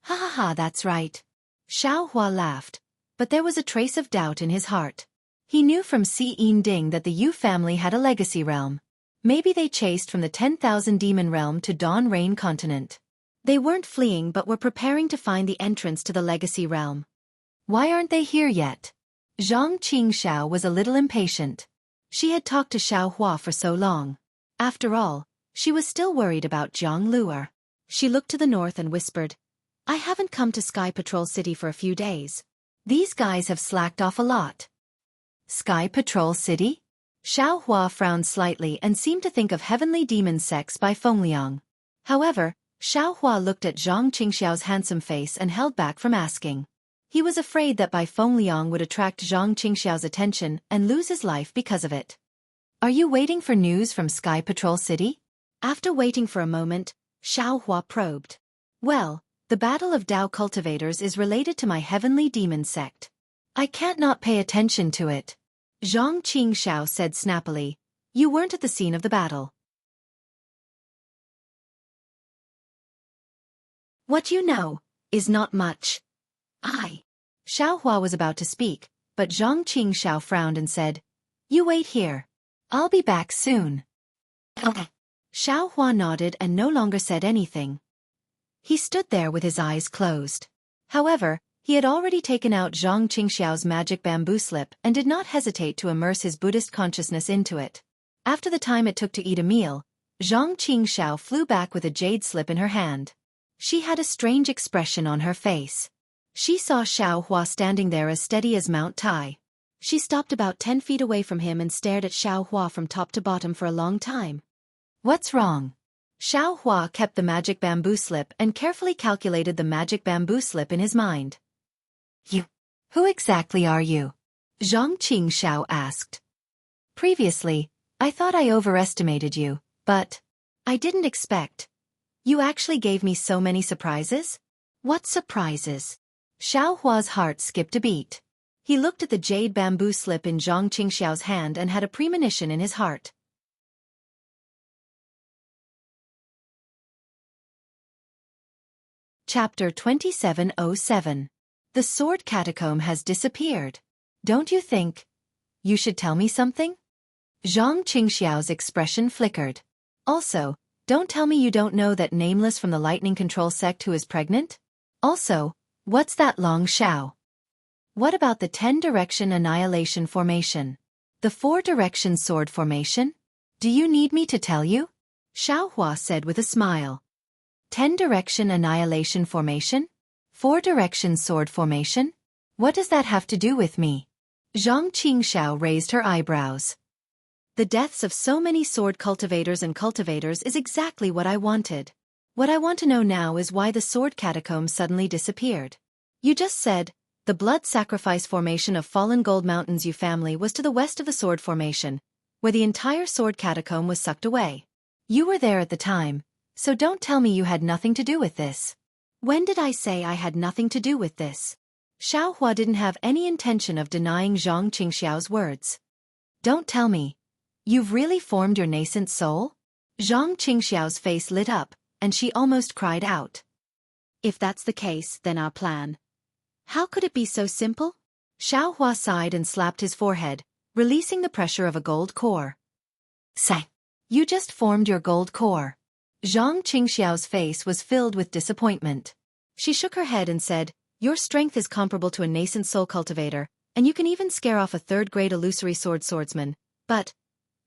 "Ha ha ha, that's right." Xiao Hua laughed, but there was a trace of doubt in his heart. He knew from Si Yin Ding that the Yu family had a legacy realm. Maybe they chased from the 10,000 demon realm to Dawn Rain Continent. They weren't fleeing but were preparing to find the entrance to the legacy realm. Why aren't they here yet? Zhang Qingxiao was a little impatient. She had talked to Xiao Hua for so long. After all, she was still worried about Zhang Luer. She looked to the north and whispered, "I haven't come to Sky Patrol City for a few days. These guys have slacked off a lot." Sky Patrol City? Xiao Hua frowned slightly and seemed to think of Heavenly Demon Sex by Fengliang. However, Xiao Hua looked at Zhang Qingxiao's handsome face and held back from asking. He was afraid that Bai Fengliang would attract Zhang Qingxiao's attention and lose his life because of it. "Are you waiting for news from Sky Patrol City?" After waiting for a moment, Xiao Hua probed. "Well, the Battle of Dao Cultivators is related to my Heavenly Demon Sect. I can't not pay attention to it." Zhang Qingxiao said snappily, "You weren't at the scene of the battle." "What you know is not much." Xiao Hua was about to speak, but Zhang Qingxiao frowned and said, "You wait here. I'll be back soon." Okay. Xiao Hua nodded and no longer said anything. He stood there with his eyes closed. However, he had already taken out Zhang Qingxiao's magic bamboo slip and did not hesitate to immerse his Buddhist consciousness into it. After the time it took to eat a meal, Zhang Qingxiao flew back with a jade slip in her hand. She had a strange expression on her face. She saw Xiao Hua standing there as steady as Mount Tai. She stopped about 10 feet away from him and stared at Xiao Hua from top to bottom for a long time. "What's wrong?" Xiao Hua kept the magic bamboo slip and carefully calculated the magic bamboo slip in his mind. Who exactly are you?" Zhang Qingxiao asked. "Previously, I thought I overestimated you, but I didn't expect. You actually gave me so many surprises?" "What surprises?" Xiao Hua's heart skipped a beat. He looked at the jade bamboo slip in Zhang Qingxiao's hand and had a premonition in his heart. Chapter 2707. The Sword Catacomb has disappeared. "Don't you think you should tell me something?" Zhang Qingxiao's expression flickered. "Also, don't tell me you don't know that Nameless from the Lightning Control Sect who is pregnant? Also, what's that Long Shao? What about the 10-direction annihilation formation? The 4-direction sword formation? Do you need me to tell you?" Xiao Hua said with a smile. 10-direction annihilation formation? 4-direction sword formation? What does that have to do with me? Zhang Qingxiao raised her eyebrows. "The deaths of so many sword cultivators and cultivators is exactly what I wanted. What I want to know now is why the sword catacomb suddenly disappeared. You just said, the blood sacrifice formation of Fallen Gold Mountains family was to the west of the sword formation, where the entire sword catacomb was sucked away. You were there at the time, so don't tell me you had nothing to do with this." "When did I say I had nothing to do with this?" Xiao Hua didn't have any intention of denying Zhang Qingxiao's words. "Don't tell me. You've really formed your nascent soul?" Zhang Qingxiao's face lit up, and she almost cried out. "If that's the case, then our plan. How could it be so simple?" Xiao Hua sighed and slapped his forehead, releasing the pressure of a gold core. "Say, you just formed your gold core." Zhang Qingxiao's face was filled with disappointment. She shook her head and said, "Your strength is comparable to a nascent soul cultivator, and you can even scare off a third-grade illusory swordsman. But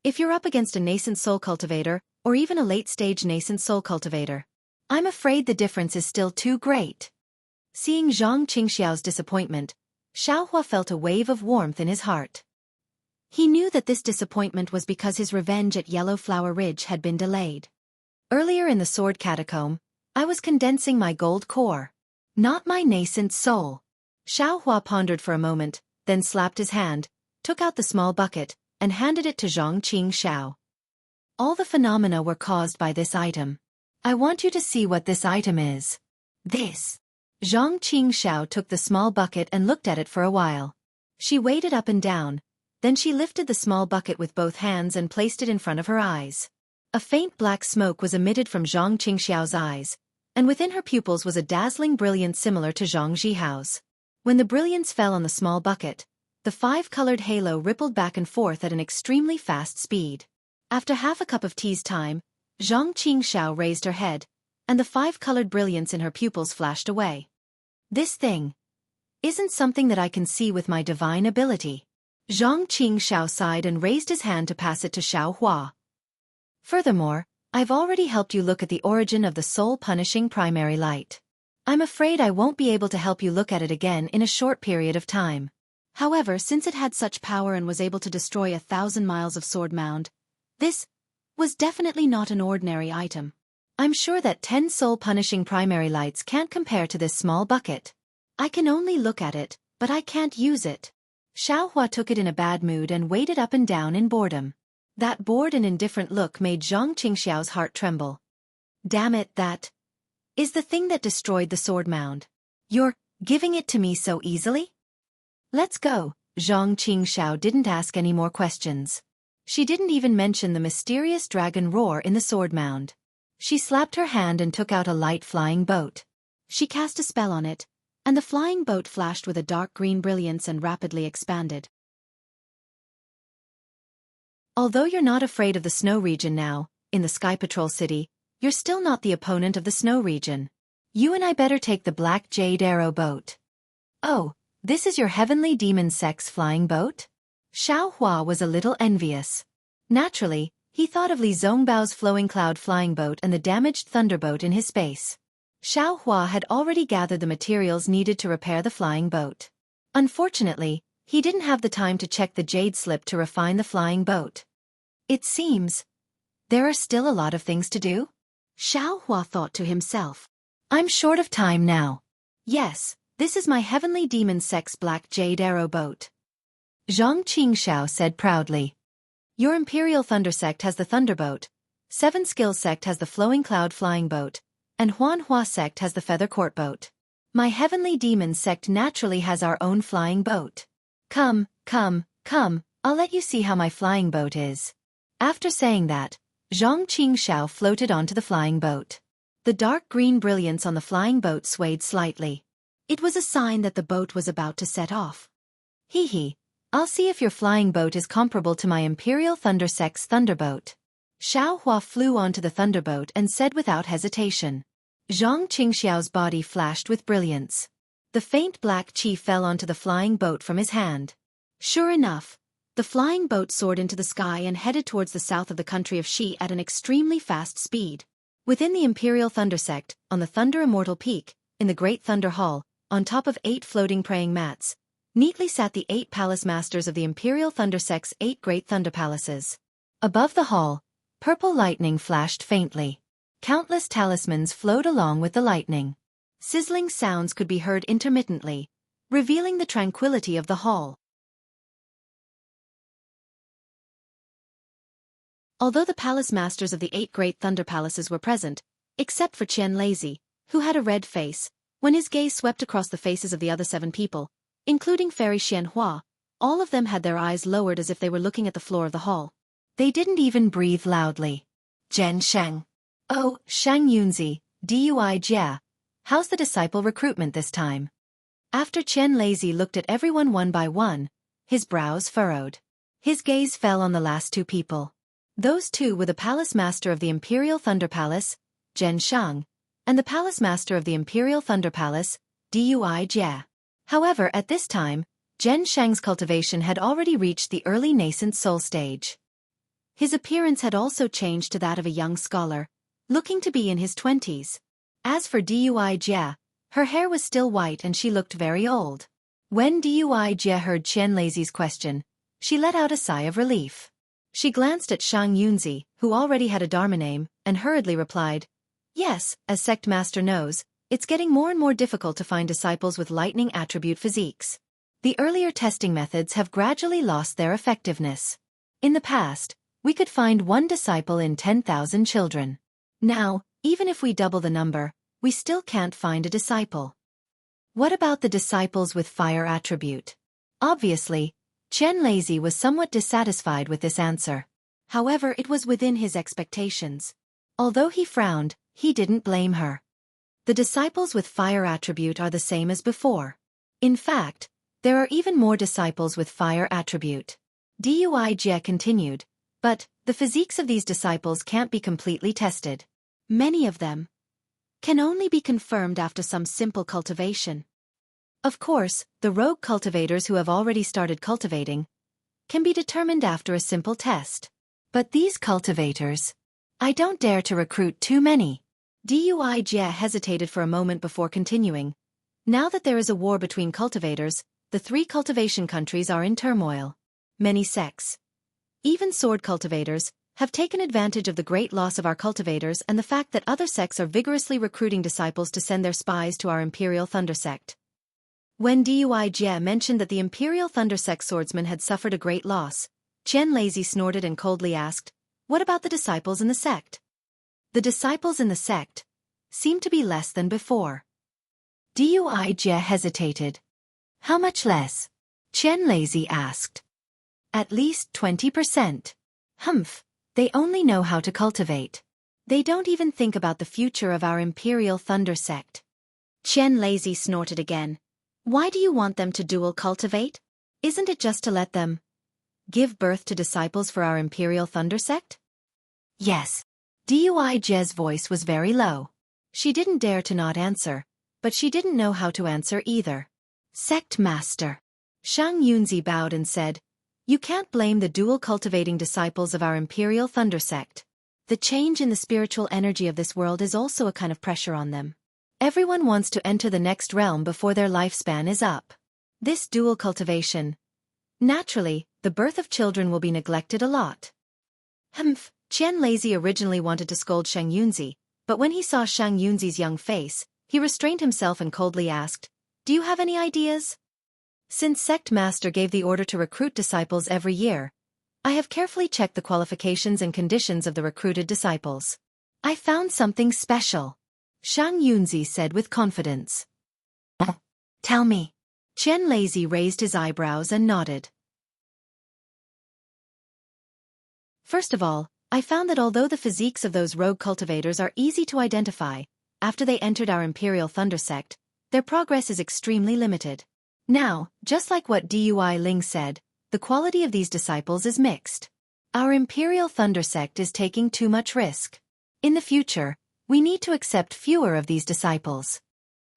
if you're up against a nascent soul cultivator, or even a late-stage nascent soul cultivator, I'm afraid the difference is still too great." Seeing Zhang Qingxiao's disappointment, Xiao Hua felt a wave of warmth in his heart. He knew that this disappointment was because his revenge at Yellow Flower Ridge had been delayed. Earlier in the sword catacomb, I was condensing my gold core, not my nascent soul. Xiao Hua pondered for a moment, then slapped his hand, took out the small bucket, and handed it to Zhang Qingxiao. All the phenomena were caused by this item. I want you to see what this item is. This. Zhang Qingxiao took the small bucket and looked at it for a while. She weighed it up and down, then she lifted the small bucket with both hands and placed it in front of her eyes. A faint black smoke was emitted from Zhang Qingxiao's eyes, and within her pupils was a dazzling brilliance similar to Zhang Jihao's. When the brilliance fell on the small bucket, the five-colored halo rippled back and forth at an extremely fast speed. After half a cup of tea's time, Zhang Qingxiao raised her head, and the five-colored brilliance in her pupils flashed away. This thing isn't something that I can see with my divine ability. Zhang Qingxiao sighed and raised his hand to pass it to Xiao Hua. Furthermore, I've already helped you look at the origin of the soul-punishing primary light. I'm afraid I won't be able to help you look at it again in a short period of time. However, since it had such power and was able to destroy 1,000 miles of sword mound, this was definitely not an ordinary item. I'm sure that 10 soul-punishing primary lights can't compare to this small bucket. I can only look at it, but I can't use it. Xiao Hua took it in a bad mood and weighed it up and down in boredom. That bored and indifferent look made Zhang Qingxiao's heart tremble. Damn it, that is the thing that destroyed the sword mound. You're giving it to me so easily? Let's go. Zhang Qingxiao didn't ask any more questions. She didn't even mention the mysterious dragon roar in the sword mound. She slapped her hand and took out a light flying boat. She cast a spell on it, and the flying boat flashed with a dark green brilliance and rapidly expanded. Although you're not afraid of the snow region now, in the Sky Patrol City, you're still not the opponent of the snow region. You and I better take the Black Jade Arrow boat. Oh, this is your heavenly demon sex flying boat? Xiao Hua was a little envious. Naturally, he thought of Li Zongbao's flowing cloud flying boat and the damaged thunderboat in his space. Xiao Hua had already gathered the materials needed to repair the flying boat. Unfortunately, he didn't have the time to check the jade slip to refine the flying boat. It seems there are still a lot of things to do. Xiao Hua thought to himself. I'm short of time now. Yes, this is my heavenly demon sex Black Jade Arrow boat. Zhang Qingxiao said proudly. Your Imperial Thunder Sect has the Thunderboat, Seven Skill Sect has the Flowing Cloud Flying Boat, and Huan Hua Sect has the Feather Court Boat. My Heavenly Demon Sect naturally has our own flying boat. Come, I'll let you see how my flying boat is. After saying that, Zhang Qingxiao floated onto the flying boat. The dark green brilliance on the flying boat swayed slightly. It was a sign that the boat was about to set off. Hee, I'll see if your flying boat is comparable to my Imperial Thunder Sect's Thunderboat. Xiao Hua flew onto the Thunderboat and said without hesitation. Zhang Qingxiao's body flashed with brilliance. The faint black chi fell onto the flying boat from his hand. Sure enough, the flying boat soared into the sky and headed towards the south of the country of Xi at an extremely fast speed. Within the Imperial Thunder Sect, on the Thunder Immortal Peak, in the Great Thunder Hall, on top of 8 floating praying mats, neatly sat the 8 palace masters of the Imperial Thunder Sect's 8 great thunder palaces. Above the hall, purple lightning flashed faintly. Countless talismans flowed along with the lightning. Sizzling sounds could be heard intermittently, revealing the tranquility of the hall. Although the palace masters of the 8 great thunder palaces were present, except for Qian Lazy, who had a red face, when his gaze swept across the faces of the other 7 people, including Fairy Xianhua, all of them had their eyes lowered as if they were looking at the floor of the hall. They didn't even breathe loudly. Zhen Sheng. Oh, Shang Yunzi, Dui Jia. How's the disciple recruitment this time? After Qian Lazy looked at everyone one by one, his brows furrowed. His gaze fell on the last 2 people. Those 2 were the palace master of the Imperial Thunder Palace, Zhen Shang, and the palace master of the Imperial Thunder Palace, Dui Jia. However, at this time, Zhen Shang's cultivation had already reached the early nascent soul stage. His appearance had also changed to that of a young scholar, looking to be in his 20s. As for Dui Jia, her hair was still white and she looked very old. When Dui Jia heard Qian Lazy's question, She let out a sigh of relief. She glanced at Shang Yunzi, who already had a Dharma name, and hurriedly replied, "Yes, as sect master knows, it's getting more and more difficult to find disciples with lightning attribute physiques. The earlier testing methods have gradually lost their effectiveness. In the past, we could find one disciple in 10,000 children. Now, even if we double the number, we still can't find a disciple." What about the disciples with fire attribute? Obviously, Chen Lazy was somewhat dissatisfied with this answer. However, it was within his expectations. Although he frowned, he didn't blame her. The disciples with fire attribute are the same as before. In fact, there are even more disciples with fire attribute. Dui Jie continued, but the physiques of these disciples can't be completely tested. Many of them can only be confirmed after some simple cultivation. Of course, the rogue cultivators who have already started cultivating can be determined after a simple test. But these cultivators, I don't dare to recruit too many. Dui Jie hesitated for a moment before continuing. Now that there is a war between cultivators, the 3 cultivation countries are in turmoil. Many sects, even sword cultivators, have taken advantage of the great loss of our cultivators and the fact that other sects are vigorously recruiting disciples to send their spies to our Imperial Thunder sect. When Dui Jie mentioned that the Imperial Thunder sect swordsmen had suffered a great loss, Chen Lazy snorted and coldly asked, "What about the disciples in the sect?" The disciples in the sect seem to be less than before. Dui Jie hesitated. "How much less?" Chen Lazy asked. "At least 20%. Humph, they only know how to cultivate. They don't even think about the future of our Imperial Thunder sect." Chen Lazy snorted again. "Why do you want them to dual cultivate? Isn't it just to let them give birth to disciples for our Imperial Thunder sect?" "Yes." Dui Jie's voice was very low. She didn't dare to not answer, but she didn't know how to answer either. "Sect Master." Shang Yunzi bowed and said, "You can't blame the dual cultivating disciples of our Imperial Thunder sect. The change in the spiritual energy of this world is also a kind of pressure on them. Everyone wants to enter the next realm before their lifespan is up. This dual cultivation. Naturally, the birth of children will be neglected a lot." Humph, Chen Lazy originally wanted to scold Shang Yunzi, but when he saw Shang Yunzi's young face, he restrained himself and coldly asked, "Do you have any ideas?" "Since Sect Master gave the order to recruit disciples every year, I have carefully checked the qualifications and conditions of the recruited disciples. I found something special," Shang Yunzi said with confidence. "Tell me." Chen Lazy raised his eyebrows and nodded. "First of all, I found that although the physiques of those rogue cultivators are easy to identify, after they entered our Imperial Thunder sect, their progress is extremely limited. Now, just like what Dui Ling said, the quality of these disciples is mixed. Our Imperial Thunder sect is taking too much risk. In the future, we need to accept fewer of these disciples."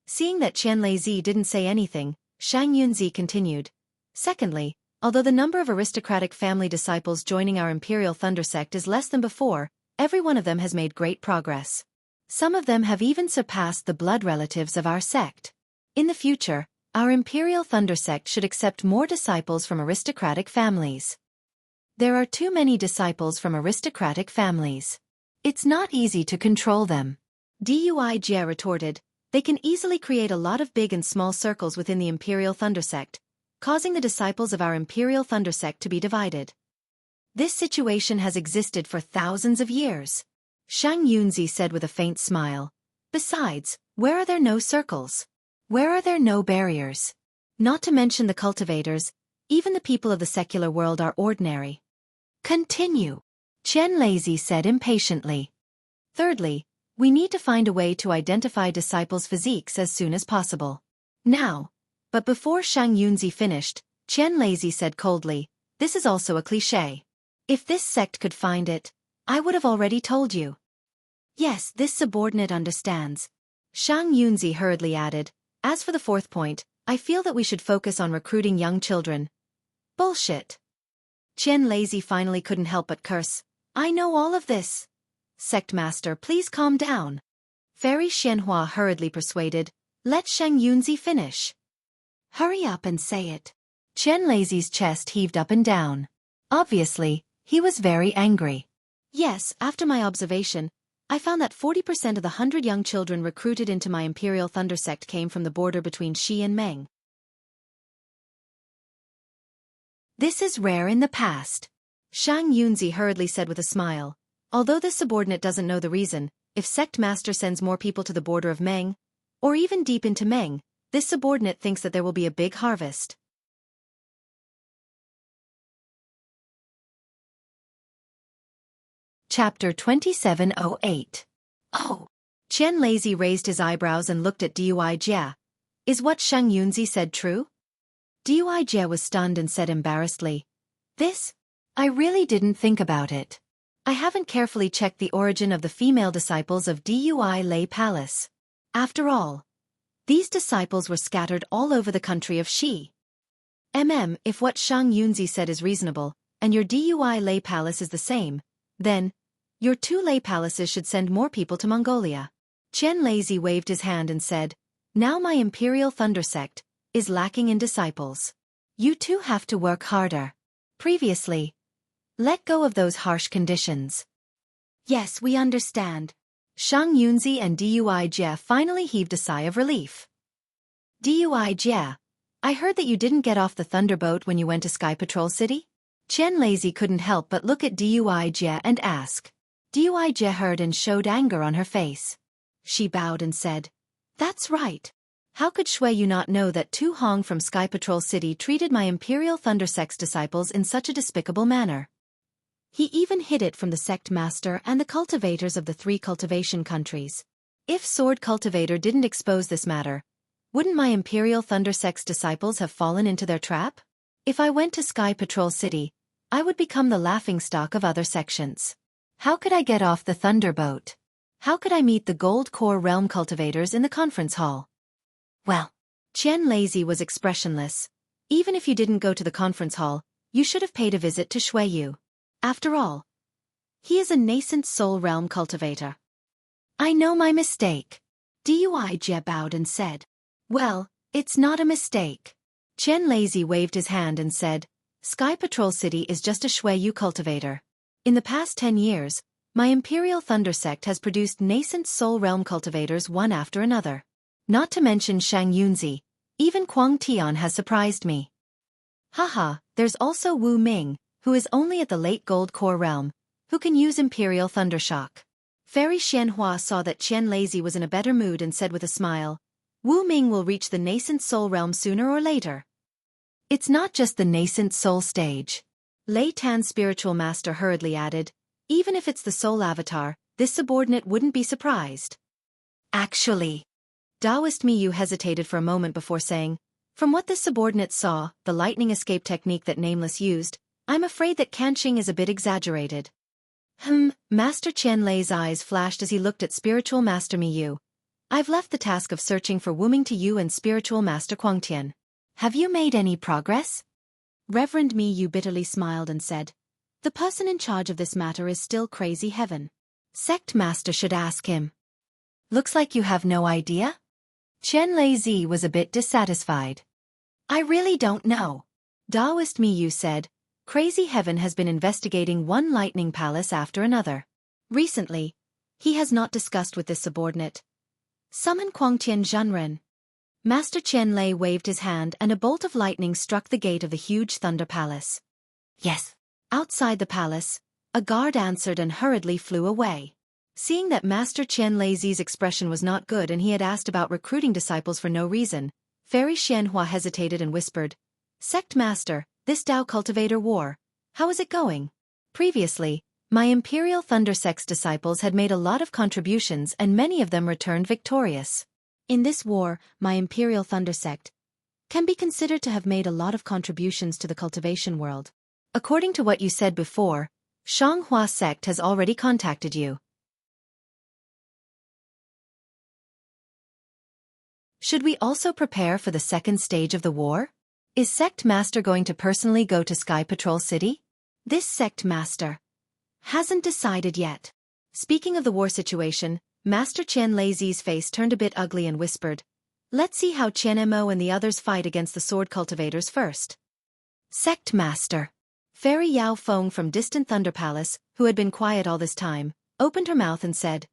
Seeing that Chen Lazy didn't say anything, Shang Yunzi continued. "Secondly, although the number of aristocratic family disciples joining our Imperial Thunder sect is less than before, every one of them has made great progress. Some of them have even surpassed the blood relatives of our sect. In the future, our Imperial Thunder sect should accept more disciples from aristocratic families. There are too many disciples from aristocratic families. It's not easy to control them." Dui Jie retorted, "They can easily create a lot of big and small circles within the Imperial Thunder sect, causing the disciples of our Imperial Thunder sect to be divided. This situation has existed for thousands of years," Shang Yunzi said with a faint smile. "Besides, where are there no circles? Where are there no barriers? Not to mention the cultivators, even the people of the secular world are ordinary." "Continue," Chen Lazy said impatiently. "Thirdly, we need to find a way to identify disciples' physiques as soon as possible. Now." But before Shang Yunzi finished, Chen Lazy said coldly, "This is also a cliché. If this sect could find it, I would have already told you." "Yes, this subordinate understands," Shang Yunzi hurriedly added. "As for the fourth point, I feel that we should focus on recruiting young children." "Bullshit." Chen Lazy finally couldn't help but curse. "I know all of this." "Sect Master, please calm down." Fairy Xianhua hurriedly persuaded, "Let Shang Yunzi finish." "Hurry up and say it." Chen Lazy's chest heaved up and down. Obviously, he was very angry. Yes, after my observation, I found that 40% of the 100 young children recruited into my Imperial Thunder sect came from the border between Xi and Meng. This is rare in the past, Shang Yunzi hurriedly said with a smile. Although this subordinate doesn't know the reason, if Sect Master sends more people to the border of Meng, or even deep into Meng, this subordinate thinks that there will be a big harvest. Chapter 2708. Oh. Chen Lazy raised his eyebrows and looked at Dui Jia. Is what Shang Yunzi said true? Dui Jia was stunned and said embarrassedly, "This? I really didn't think about it. I haven't carefully checked the origin of the female disciples of Dui Lei Palace. After all, these disciples were scattered all over the country of Xi. If what Shang Yunzi said is reasonable, and your Dui Lei Palace is the same, then your two Lei Palaces should send more people to Mongolia." Chen Lazy waved his hand and said, "Now my Imperial Thunder sect is lacking in disciples. You two have to work harder. Previously, let go of those harsh conditions." "Yes, we understand." Shang Yunzi and Dui Jia finally heaved a sigh of relief. "Dui Jia, I heard that you didn't get off the Thunderboat when you went to Sky Patrol City?" Chen Lazy couldn't help but look at Dui Jia and ask. Dui Jia heard and showed anger on her face. She bowed and said, "That's right. How could Shui Yu not know that Tu Hong from Sky Patrol City treated my Imperial Thunder Sect's disciples in such a despicable manner? He even hid it from the sect master and the cultivators of the 3 cultivation countries. If Sword Cultivator didn't expose this matter, wouldn't my Imperial Thunder Sect's disciples have fallen into their trap? If I went to Sky Patrol City, I would become the laughingstock of other sections. How could I get off the Thunderboat? How could I meet the Gold Core Realm cultivators in the conference hall?" "Well," Chen Lazy was expressionless. "Even if you didn't go to the conference hall, you should have paid a visit to Shui Yu. After all, he is a nascent soul realm cultivator." "I know my mistake." Dui Jia bowed and said. "Well, it's not a mistake." Chen Lazy waved his hand and said, "Sky Patrol City is just a Shui Yu cultivator. In the past 10 years, my Imperial Thunder sect has produced nascent soul realm cultivators one after another. Not to mention Shang Yunzi, even Kuang Tian has surprised me. Haha, there's also Wu Ming, who is only at the late Gold Core realm, who can use Imperial Thundershock." Fairy Xianhua saw that Chen Lazy was in a better mood and said with a smile, "Wu Ming will reach the nascent soul realm sooner or later." "It's not just the nascent soul stage," Lei Tan's spiritual master hurriedly added. "Even if it's the soul avatar, this subordinate wouldn't be surprised." "Actually," Taoist Miyu hesitated for a moment before saying, "From what this subordinate saw, the lightning escape technique that Nameless used, I'm afraid that Kanching is a bit exaggerated." Master Chen Lei's eyes flashed as he looked at Spiritual Master Miyu. "I've left the task of searching for Wu Ming to you and Spiritual Master Kuangtian. Have you made any progress?" Reverend Miyu bitterly smiled and said, "The person in charge of this matter is still Crazy Heaven. Sect Master should ask him." "Looks like you have no idea?" Chen Lei was a bit dissatisfied. "I really don't know," Taoist Miyu said. "Crazy Heaven has been investigating one lightning palace after another. Recently, he has not discussed with this subordinate. Summon Kuangtian Zhenren." Master Chen Lei waved his hand and a bolt of lightning struck the gate of the huge Thunder Palace. "Yes." Outside the palace, a guard answered and hurriedly flew away. Seeing that Master Chen Lei's expression was not good and he had asked about recruiting disciples for no reason, Fairy Xianhua hesitated and whispered, "Sect Master, this Dao Cultivator War, how is it going? Previously, my Imperial Thunder Sect's disciples had made a lot of contributions and many of them returned victorious. In this war, my Imperial Thunder Sect can be considered to have made a lot of contributions to the cultivation world. According to what you said before, Shanghua Sect has already contacted you. Should we also prepare for the second stage of the war? Is Sect Master going to personally go to Sky Patrol City?" "This Sect Master hasn't decided yet." Speaking of the war situation, Master Chen Lei's face turned a bit ugly and whispered, "Let's see how Chen Mo and the others fight against the sword cultivators first." Sect Master. Fairy Yao Feng from distant Thunder Palace, who had been quiet all this time, opened her mouth and said,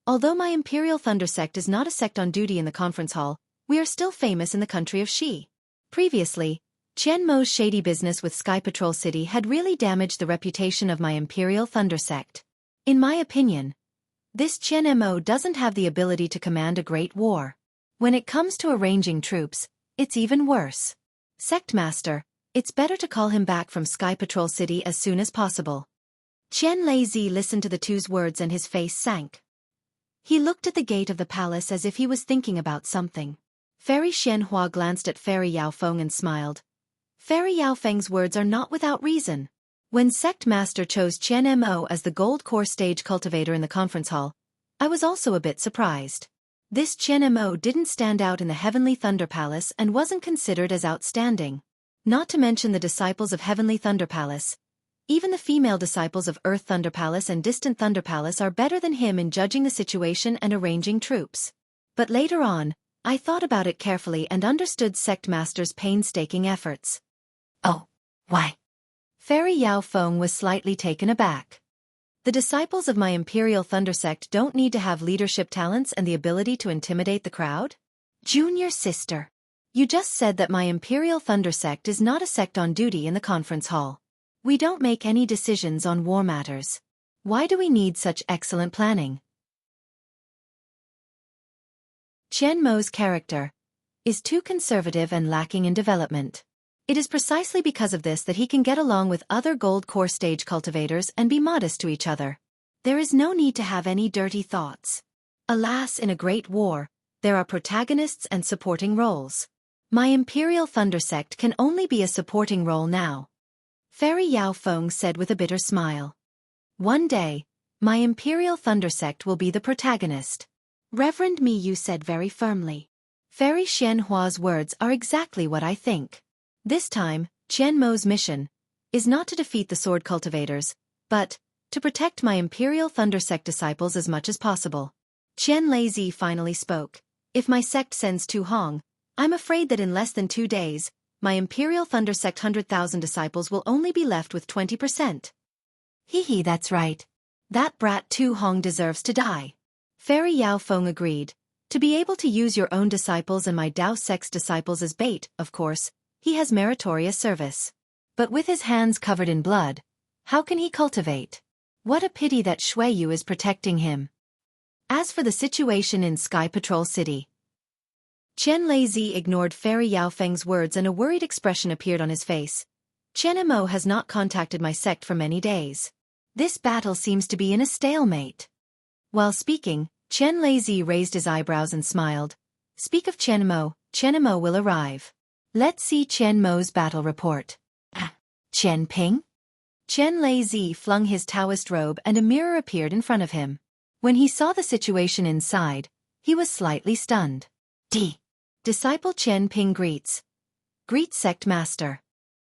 "Although my Imperial Thunder Sect is not a sect on duty in the conference hall, we are still famous in the country of Xi. Previously, Qian Mo's shady business with Sky Patrol City had really damaged the reputation of my Imperial Thunder Sect. In my opinion, this Qian Mo doesn't have the ability to command a great war. When it comes to arranging troops, it's even worse. Sect Master, it's better to call him back from Sky Patrol City as soon as possible." Qian Lei listened to the two's words and his face sank. He looked at the gate of the palace as if he was thinking about something. Fairy Xianhua glanced at Fairy Yao Feng and smiled. Fairy Yao Feng's words are not without reason. When Sect Master chose Qian Mo as the Gold Core Stage Cultivator in the conference hall, I was also a bit surprised. This Qian Mo didn't stand out in the Heavenly Thunder Palace and wasn't considered as outstanding. Not to mention the disciples of Heavenly Thunder Palace. Even the female disciples of Earth Thunder Palace and Distant Thunder Palace are better than him in judging the situation and arranging troops. But later on, I thought about it carefully and understood Sect Master's painstaking efforts. Oh, why? Fairy Yao Feng was slightly taken aback. The disciples of my Imperial Thunder Sect don't need to have leadership talents and the ability to intimidate the crowd? Junior sister. You just said that my Imperial Thunder Sect is not a sect on duty in the conference hall. We don't make any decisions on war matters. Why do we need such excellent planning? Qian Mo's character is too conservative and lacking in development. It is precisely because of this that he can get along with other Gold Core Stage cultivators and be modest to each other. There is no need to have any dirty thoughts. Alas, in a great war, there are protagonists and supporting roles. My Imperial Thunder Sect can only be a supporting role now. Fairy Yao Feng said with a bitter smile. One day, my Imperial Thunder Sect will be the protagonist. Reverend Mi Yu said very firmly. Fairy Xianhua's words are exactly what I think. This time, Qian Mo's mission is not to defeat the sword cultivators, but to protect my Imperial Thunder Sect disciples as much as possible. Qian Lei finally spoke. If my sect sends Tu Hong, I'm afraid that in less than 2 days, my Imperial Thunder Sect 100,000 disciples will only be left with 20%. Hee, that's right. That brat Tu Hong deserves to die. Fairy Yao Feng agreed. To be able to use your own disciples and my Dao Sect's disciples as bait, of course, he has meritorious service. But with his hands covered in blood, how can he cultivate? What a pity that Shui Yu is protecting him. As for the situation in Sky Patrol City, Qian Lei ignored Fairy Yao Feng's words and a worried expression appeared on his face. Qian Mo has not contacted my sect for many days. This battle seems to be in a stalemate. While speaking, Qian Lei raised his eyebrows and smiled. Speak of Qian Mo will arrive. Let's see Qian Mo's battle report. Qian Ping? Qian Lei flung his Taoist robe and a mirror appeared in front of him. When he saw the situation inside, he was slightly stunned. Disciple Qian Ping greets Sect Master.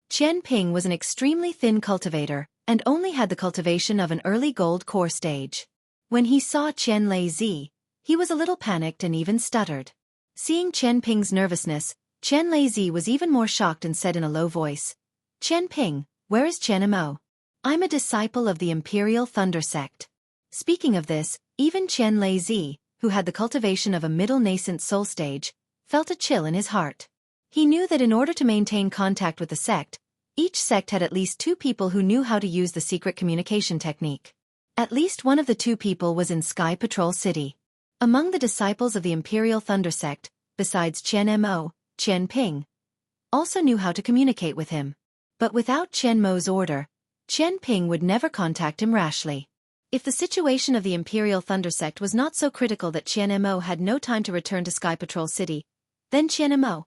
Qian Ping was an extremely thin cultivator, and only had the cultivation of an early Gold Core stage. When he saw Qian Lei, he was a little panicked and even stuttered. Seeing Qian Ping's nervousness, Qian Lei was even more shocked and said in a low voice, "Qian Ping, where is Qian Mo? I'm a disciple of the Imperial Thunder Sect." Speaking of this, even Qian Lei, who had the cultivation of a middle nascent soul stage, felt a chill in his heart. He knew that in order to maintain contact with the sect, each sect had at least 2 people who knew how to use the secret communication technique. At least one of the 2 people was in Sky Patrol City. Among the disciples of the Imperial Thunder Sect, besides Qian Mo, Qian Ping also knew how to communicate with him. But without Qian Mo's order, Qian Ping would never contact him rashly. If the situation of the Imperial Thunder Sect was not so critical that Qian Mo had no time to return to Sky Patrol City, then Qian Mo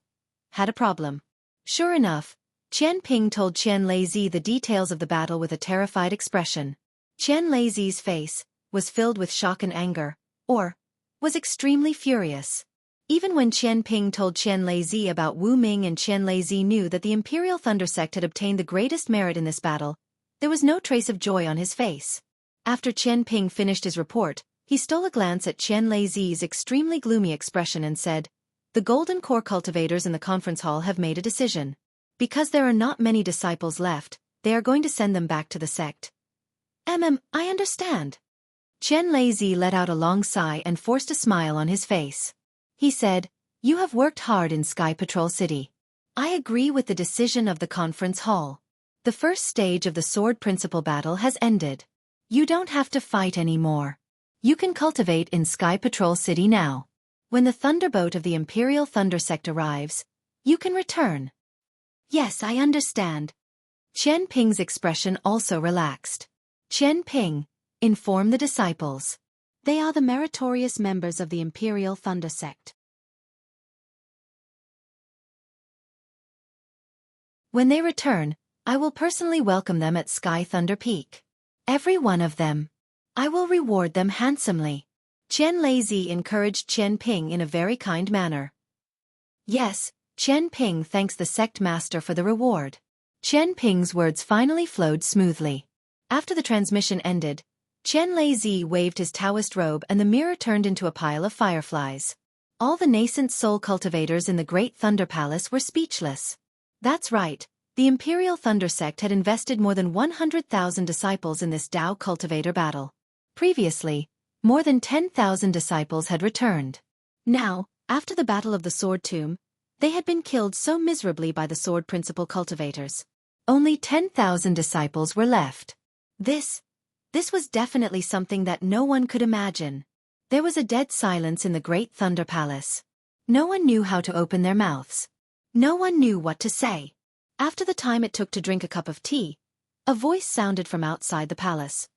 had a problem. Sure enough, Qian Ping told Qian Lei the details of the battle with a terrified expression. Qian Lei's face was filled with shock and anger, or was extremely furious. Even when Qian Ping told Qian Lei about Wu Ming and Qian Lei knew that the Imperial Thunder Sect had obtained the greatest merit in this battle, there was no trace of joy on his face. After Qian Ping finished his report, he stole a glance at Qian Lei's extremely gloomy expression and said, "The Golden Core cultivators in the conference hall have made a decision. Because there are not many disciples left, they are going to send them back to the sect. I understand. Chen Lei let out a long sigh and forced a smile on his face. He said, "You have worked hard in Sky Patrol City. I agree with the decision of the conference hall. The first stage of the Sword Principle battle has ended. You don't have to fight anymore. You can cultivate in Sky Patrol City now. When the Thunderboat of the Imperial Thunder Sect arrives, you can return." "Yes, I understand." Chen Ping's expression also relaxed. "Chen Ping, inform the disciples. They are the meritorious members of the Imperial Thunder Sect. When they return, I will personally welcome them at Sky Thunder Peak. Every one of them. I will reward them handsomely." Chen Lei encouraged Chen Ping in a very kind manner. Yes, Chen Ping thanks the sect master for the reward. Chen Ping's words finally flowed smoothly. After the transmission ended, Chen Lei waved his Taoist robe and the mirror turned into a pile of fireflies. All the nascent soul cultivators in the Great Thunder Palace were speechless. That's right, the Imperial Thunder Sect had invested more than 100,000 disciples in this Tao cultivator battle. Previously, more than 10,000 disciples had returned. Now, after the Battle of the Sword Tomb, they had been killed so miserably by the Sword Principle cultivators. Only 10,000 disciples were left. This was definitely something that no one could imagine. There was a dead silence in the Great Thunder Palace. No one knew how to open their mouths. No one knew what to say. After the time it took to drink a cup of tea, a voice sounded from outside the palace.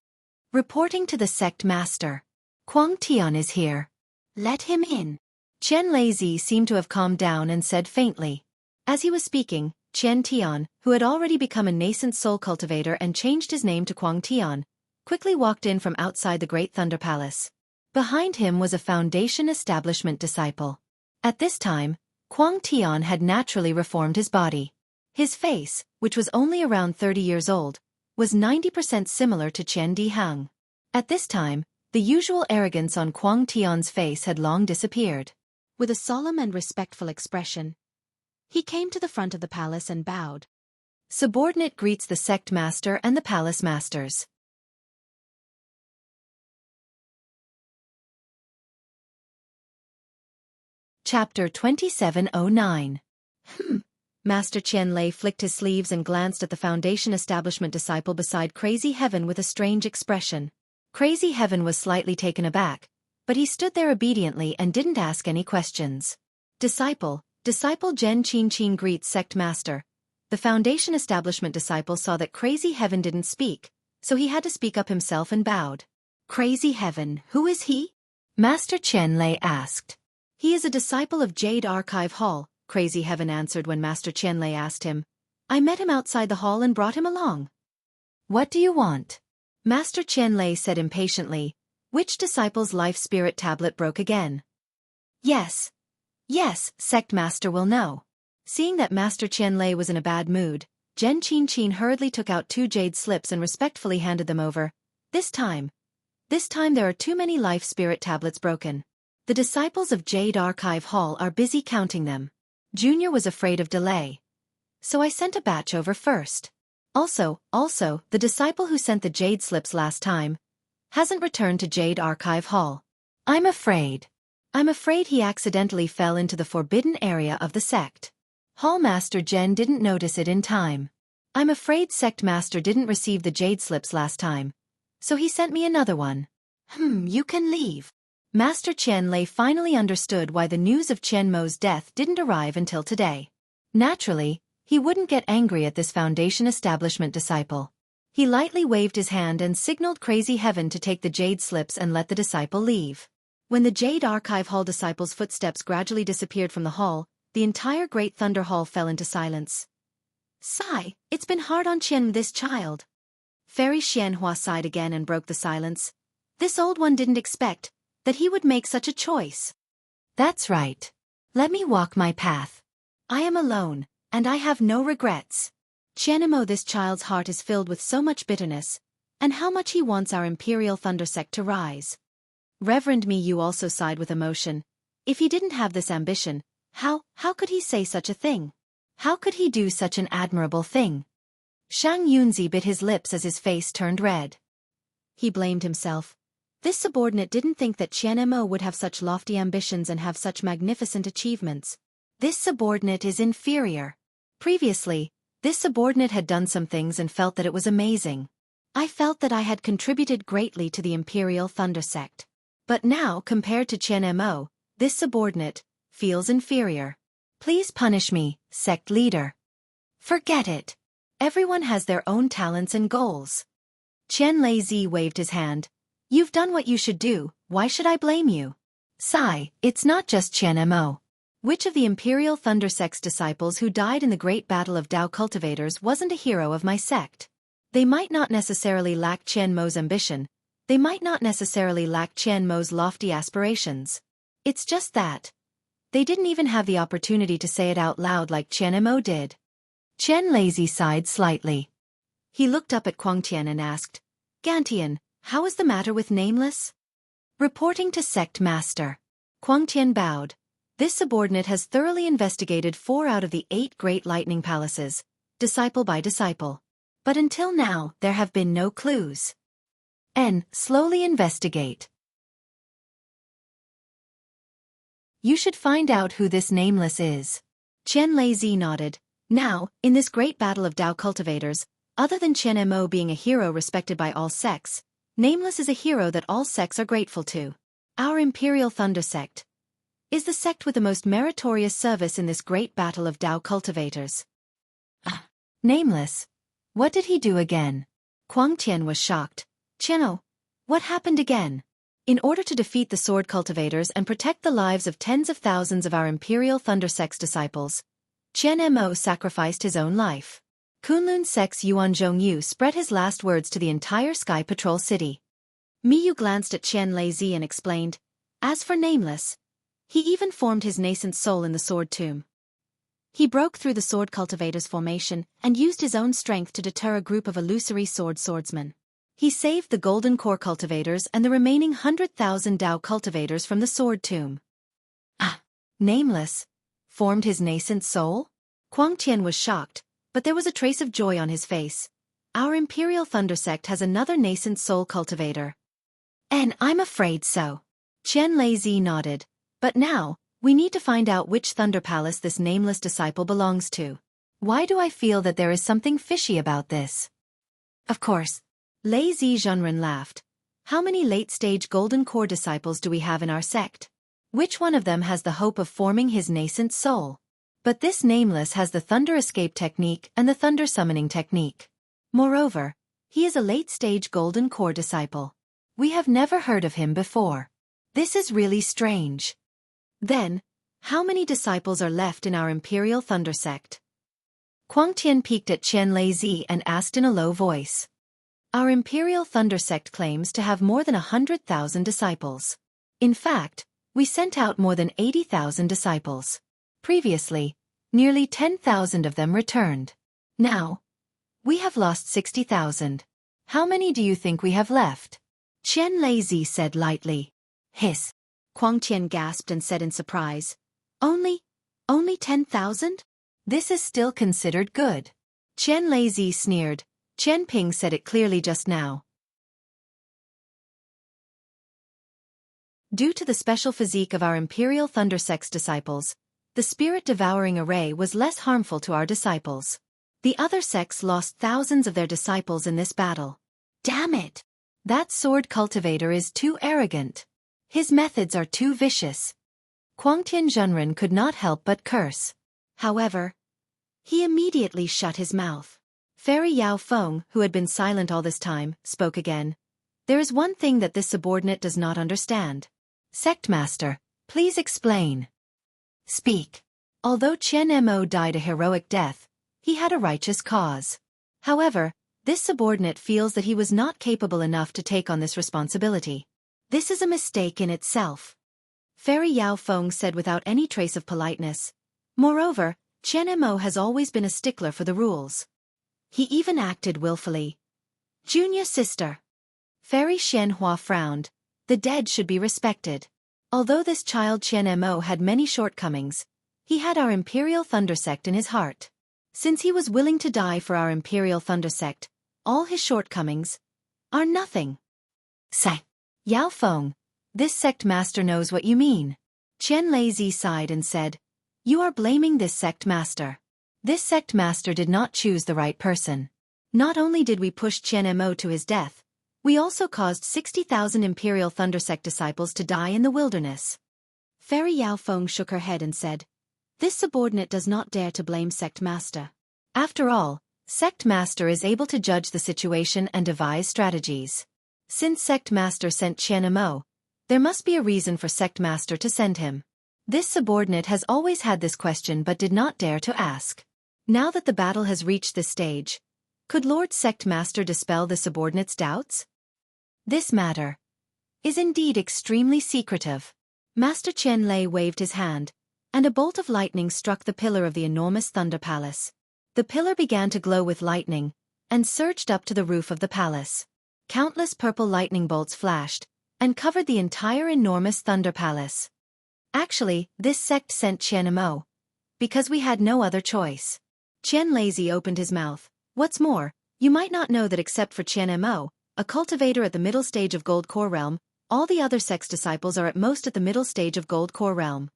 "Reporting to the sect master. Kuang Tian is here. Let him in." Chen Lei seemed to have calmed down and said faintly. As he was speaking, Chen Tian, who had already become a nascent soul cultivator and changed his name to Kuang Tian, quickly walked in from outside the Great Thunder Palace. Behind him was a Foundation Establishment disciple. At this time, Kuang Tian had naturally reformed his body. His face, which was only around 30 years old, was 90% similar to Chen Dihang. At this time, the usual arrogance on Kuang Tian's face had long disappeared. With a solemn and respectful expression, he came to the front of the palace and bowed. Subordinate greets the sect master and the palace masters. Chapter 2709. Master Chen Lei flicked his sleeves and glanced at the Foundation Establishment disciple beside Crazy Heaven with a strange expression. Crazy Heaven was slightly taken aback, but he stood there obediently and didn't ask any questions. Disciple Jen Qin greets sect master. The Foundation Establishment disciple saw that Crazy Heaven didn't speak, so he had to speak up himself and bowed. Crazy Heaven, who is he? Master Chen Lei asked. He is a disciple of Jade Archive Hall, Crazy Heaven answered when Master Chen Lei asked him. I met him outside the hall and brought him along. What do you want? Master Chen Lei said impatiently. Which disciple's life spirit tablet broke again? Yes, sect master will know. Seeing that Master Chen Lei was in a bad mood, Jen Qin hurriedly took out 2 jade slips and respectfully handed them over. This time there are too many life spirit tablets broken. The disciples of Jade Archive Hall are busy counting them. Junior was afraid of delay, so I sent a batch over first. Also, the disciple who sent the jade slips last time hasn't returned to Jade Archive Hall. I'm afraid he accidentally fell into the forbidden area of the sect. Hallmaster Jen didn't notice it in time. I'm afraid Sect Master didn't receive the jade slips last time, so he sent me another one. You can leave. Master Chen Lei finally understood why the news of Chen Mo's death didn't arrive until today. Naturally, he wouldn't get angry at this Foundation Establishment disciple. He lightly waved his hand and signaled Crazy Heaven to take the jade slips and let the disciple leave. When the Jade Archive Hall disciple's footsteps gradually disappeared from the hall, the entire Great Thunder Hall fell into silence. Sigh, it's been hard on Chen, this child. Fairy Xianhua sighed again and broke the silence. This old one didn't expect that he would make such a choice. That's right. Let me walk my path. I am alone, and I have no regrets. Qianemo, this child's heart is filled with so much bitterness, and how much he wants our Imperial Thunder Sect to rise. Reverend Miyu also sighed with emotion. If he didn't have this ambition, how could he say such a thing? How could he do such an admirable thing? Shang Yunzi bit his lips as his face turned red. He blamed himself. This subordinate didn't think that Qian Mo would have such lofty ambitions and have such magnificent achievements. This subordinate is inferior. Previously, this subordinate had done some things and felt that it was amazing. I felt that I had contributed greatly to the Imperial Thunder Sect. But now, compared to Qian Mo, this subordinate feels inferior. Please punish me, sect leader. Forget it. Everyone has their own talents and goals. Qian Lei waved his hand. You've done what you should do, why should I blame you? Sigh, it's not just Qian Mo. Which of the Imperial Thunder Sect's disciples who died in the great battle of Dao cultivators wasn't a hero of my sect? They might not necessarily lack Qian Mo's ambition. They might not necessarily lack Qian Mo's lofty aspirations. It's just that they didn't even have the opportunity to say it out loud like Qian Mo did. Qian Lei sighed slightly. He looked up at Kuang Tian and asked, Gantian, how is the matter with Nameless? Reporting to Sect Master. Kuang Tian bowed. This subordinate has thoroughly investigated 4 out of the 8 great lightning palaces, disciple by disciple. But until now, there have been no clues. Slowly investigate. You should find out who this Nameless is. Qian Lei nodded. Now, in this great battle of Dao cultivators, other than Qian Mo being a hero respected by all sects, Nameless is a hero that all sects are grateful to. Our Imperial Thunder Sect is the sect with the most meritorious service in this great battle of Dao cultivators. Nameless. What did he do again? Kuang Tian was shocked. Qian, what happened again? In order to defeat the sword cultivators and protect the lives of tens of thousands of our Imperial Thunder Sect's disciples, Qian Mo sacrificed his own life. Kunlun Sect's Yuan Zhongyu spread his last words to the entire Sky Patrol City. Miyu glanced at Qian Lei and explained, as for Nameless, he even formed his nascent soul in the sword tomb. He broke through the sword cultivators' formation and used his own strength to deter a group of illusory swordsmen. He saved the golden core cultivators and the remaining 100,000 Dao cultivators from the sword tomb. Nameless formed his nascent soul? Kuang Tian was shocked, but there was a trace of joy on his face. Our Imperial Thunder Sect has another nascent soul cultivator. I'm afraid so. Qian Lei nodded. But now, we need to find out which Thunder Palace this Nameless disciple belongs to. Why do I feel that there is something fishy about this? Of course. Lei Zhenren laughed. How many late-stage Golden Core disciples do we have in our sect? Which one of them has the hope of forming his nascent soul? But this Nameless has the Thunder Escape technique and the Thunder Summoning technique. Moreover, he is a late-stage Golden Core disciple. We have never heard of him before. This is really strange. Then, how many disciples are left in our Imperial Thunder Sect? Kuang Tian peeked at Qian Lei and asked in a low voice. Our Imperial Thunder Sect claims to have more than 100,000 disciples. In fact, we sent out more than 80,000 disciples. Previously, nearly 10,000 of them returned. Now, we have lost 60,000. How many do you think we have left? Qian Lei said lightly. Hiss. Kuang Tian gasped and said in surprise. Only 10,000? This is still considered good. Qian Lei sneered. Qian Ping said it clearly just now. Due to the special physique of our Imperial Thunder Sect's disciples, the spirit-devouring array was less harmful to our disciples. The other sects lost thousands of their disciples in this battle. Damn it! That sword cultivator is too arrogant. His methods are too vicious. Kuang Tian Zhenren could not help but curse. However, he immediately shut his mouth. Fairy Yao Feng, who had been silent all this time, spoke again. There is one thing that this subordinate does not understand. Sect Master, please explain. Speak. Although Qian Mo died a heroic death, he had a righteous cause. However, this subordinate feels that he was not capable enough to take on this responsibility. This is a mistake in itself. Fairy Yao Feng said without any trace of politeness. Moreover, Qian Mo has always been a stickler for the rules. He even acted willfully. Junior sister. Fairy Xianhua frowned. The dead should be respected. Although this child Qian Mo had many shortcomings, he had our Imperial Thunder Sect in his heart. Since he was willing to die for our Imperial Thunder Sect, all his shortcomings are nothing. Say, Yao Feng, this sect master knows what you mean. Qian Leizi sighed and said, you are blaming this sect master. This sect master did not choose the right person. Not only did we push Qian Mo to his death, we also caused 60,000 Imperial Thunder Sect disciples to die in the wilderness. Fairy Yao Feng shook her head and said, this subordinate does not dare to blame sect master. After all, sect master is able to judge the situation and devise strategies. Since sect master sent Qian Mo, there must be a reason for sect master to send him. This subordinate has always had this question but did not dare to ask. Now that the battle has reached this stage, could Lord Sect Master dispel the subordinate's doubts? This matter is indeed extremely secretive. Master Qian Lei waved his hand, and a bolt of lightning struck the pillar of the enormous Thunder Palace. The pillar began to glow with lightning, and surged up to the roof of the palace. Countless purple lightning bolts flashed, and covered the entire enormous Thunder Palace. Actually, this sect sent Qian Mo, because we had no other choice. Qian Leizi opened his mouth. What's more, you might not know that except for Qian Mo, a cultivator at the middle stage of Gold Core Realm, all the other sect's disciples are at most at the middle stage of Gold Core Realm.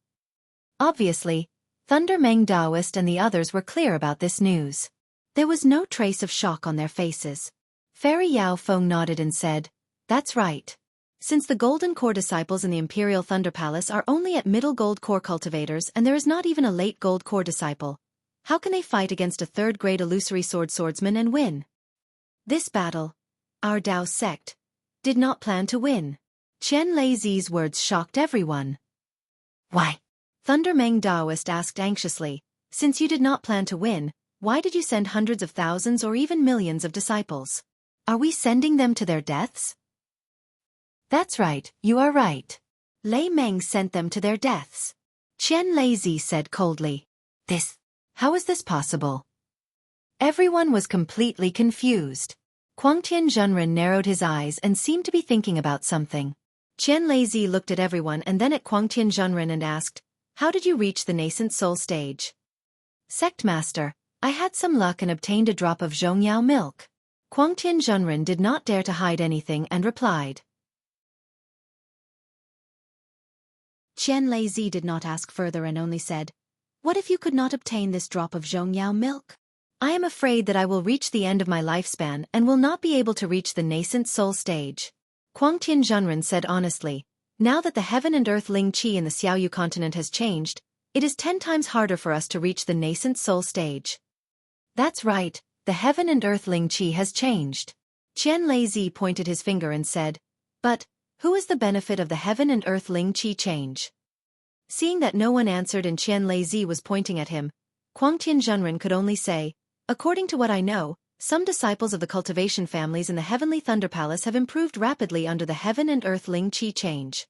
Obviously, Thunder Meng Daoist and the others were clear about this news. There was no trace of shock on their faces. Fairy Yao Feng nodded and said, that's right. Since the Golden Core disciples in the Imperial Thunder Palace are only at middle Gold Core cultivators and there is not even a late Gold Core disciple, how can they fight against a third-grade illusory swordsman and win? This battle, our Dao sect, did not plan to win. Qian Leizi's words shocked everyone. Why? Thunder Meng Daoist asked anxiously, since you did not plan to win, why did you send hundreds of thousands or even millions of disciples? Are we sending them to their deaths? That's right, you are right. Lei Meng sent them to their deaths. Qian Leizi said coldly. How is this possible? Everyone was completely confused. Quangtian Zhenren narrowed his eyes and seemed to be thinking about something. Qian Leizi looked at everyone and then at Quangtian Zhenren and asked, how did you reach the nascent soul stage? Sect Master, I had some luck and obtained a drop of Zhongyao milk. Quangtian Zhenren did not dare to hide anything and replied. Qian Leizi did not ask further and only said, what if you could not obtain this drop of Zhongyao milk? I am afraid that I will reach the end of my lifespan and will not be able to reach the nascent soul stage. Quangtian Zhenren said honestly, now that the heaven and earth Ling Qi in the Xiaoyu continent has changed, it is 10 times harder for us to reach the nascent soul stage. That's right, the heaven and earth Ling Qi has changed. Qian Leizi pointed his finger and said, but, who is the benefit of the heaven and earth Ling Qi change? Seeing that no one answered and Qian Leizi was pointing at him, Quangtian Zhenren could only say, according to what I know, some disciples of the cultivation families in the Heavenly Thunder Palace have improved rapidly under the heaven and earth Ling Qi change.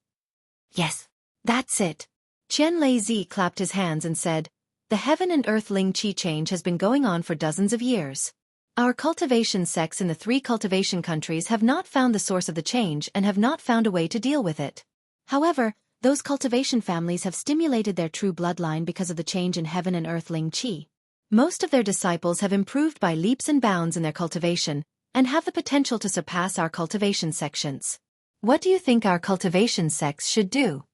Yes, that's it. Qian Leizi clapped his hands and said, the heaven and earth Ling Qi change has been going on for dozens of years. Our cultivation sects in the 3 cultivation countries have not found the source of the change and have not found a way to deal with it. However, those cultivation families have stimulated their true bloodline because of the change in heaven and earth Ling Qi. Most of their disciples have improved by leaps and bounds in their cultivation, and have the potential to surpass our cultivation sections. What do you think our cultivation sects should do?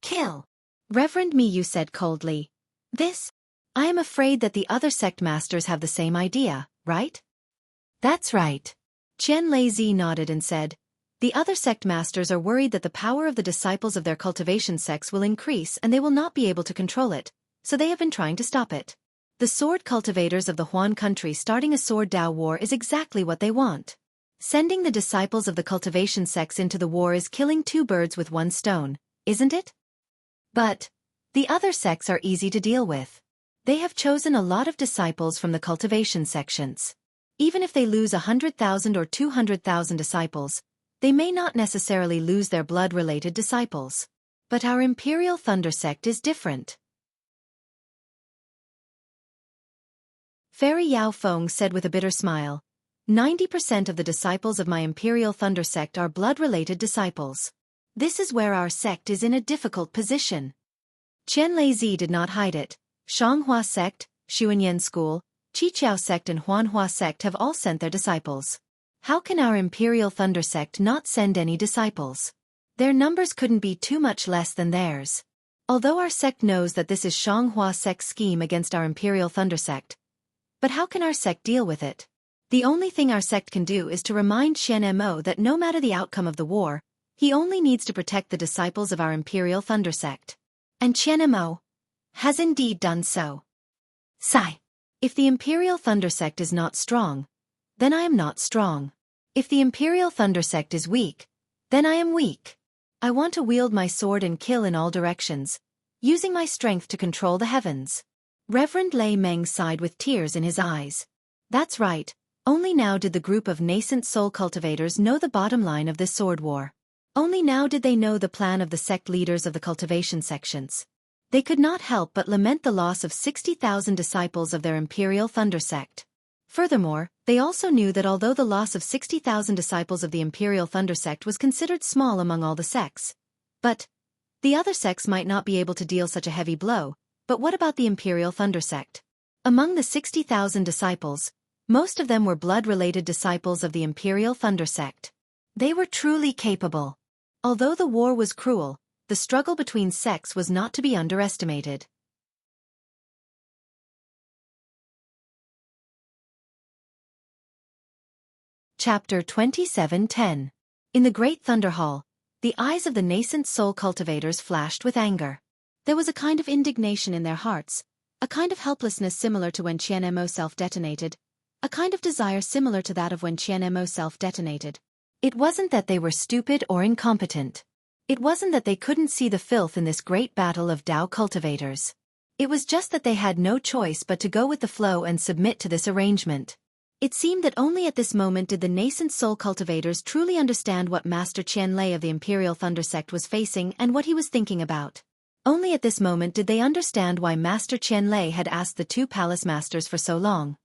Kill. Reverend Miyu said coldly. I am afraid that the other sect masters have the same idea, right? That's right. Qian Leizi nodded and said, the other sect masters are worried that the power of the disciples of their cultivation sects will increase and they will not be able to control it, so they have been trying to stop it. The sword cultivators of the Huan country starting a sword Dao war is exactly what they want. Sending the disciples of the cultivation sects into the war is killing 2 birds with 1 stone, isn't it? But the other sects are easy to deal with. They have chosen a lot of disciples from the cultivation sections. Even if they lose 100,000 or 200,000 disciples, they may not necessarily lose their blood-related disciples. But our Imperial Thunder sect is different. Fairy Yao Feng said with a bitter smile, 90% of the disciples of my Imperial Thunder sect are blood-related disciples. This is where our sect is in a difficult position. Qian Leizi did not hide it. Shanghua sect, Xuanyan school, Qiqiao sect and Huanhua sect have all sent their disciples. How can our Imperial Thunder sect not send any disciples? Their numbers couldn't be too much less than theirs. Although our sect knows that this is Shanghua sect's scheme against our Imperial Thunder sect. But how can our sect deal with it? The only thing our sect can do is to remind Qian Mo that no matter the outcome of the war, he only needs to protect the disciples of our Imperial Thunder sect. And Qian Mo has indeed done so. Sigh. If the Imperial Thunder sect is not strong, then I am not strong. If the Imperial Thunder sect is weak, then I am weak. I want to wield my sword and kill in all directions, using my strength to control the heavens. Reverend Lei Meng sighed with tears in his eyes. That's right, only now did the group of nascent soul cultivators know the bottom line of this sword war. Only now did they know the plan of the sect leaders of the cultivation sections. They could not help but lament the loss of 60,000 disciples of their Imperial Thunder sect. Furthermore, they also knew that although the loss of 60,000 disciples of the Imperial Thunder sect was considered small among all the sects, but the other sects might not be able to deal such a heavy blow. But what about the Imperial Thunder sect? Among the 60,000 disciples, most of them were blood-related disciples of the Imperial Thunder sect. They were truly capable. Although the war was cruel, the struggle between sects was not to be underestimated. Chapter 27:10. In the Great Thunder Hall, the eyes of the nascent soul cultivators flashed with anger. There was a kind of indignation in their hearts, a kind of helplessness similar to when Qian Mo self-detonated, a kind of desire similar to that of when Qian Mo self-detonated. It wasn't that they were stupid or incompetent. It wasn't that they couldn't see the filth in this great battle of Dao cultivators. It was just that they had no choice but to go with the flow and submit to this arrangement. It seemed that only at this moment did the nascent soul cultivators truly understand what Master Qian Lei of the Imperial Thunder sect was facing and what he was thinking about. Only at this moment did they understand why Master Qian Lei had asked the two palace masters for so long.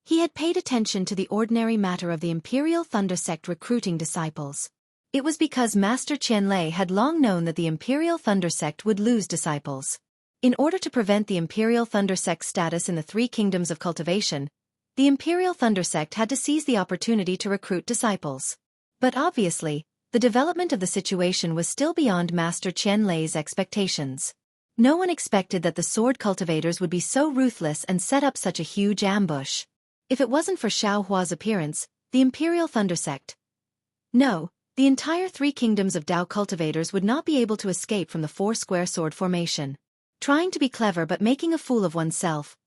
He had paid attention to the ordinary matter of the Imperial Thunder sect recruiting disciples. It was because Master Qian Lei had long known that the Imperial Thunder sect would lose disciples. In order to prevent the Imperial Thunder sect's status in the three kingdoms of cultivation, the Imperial Thunder sect had to seize the opportunity to recruit disciples. But obviously, the development of the situation was still beyond Master Qian Lei's expectations. No one expected that the sword cultivators would be so ruthless and set up such a huge ambush. If it wasn't for Xiao Hua's appearance, the Imperial Thunder sect, no, the entire three kingdoms of Dao cultivators would not be able to escape from the four-square sword formation. Trying to be clever but making a fool of oneself.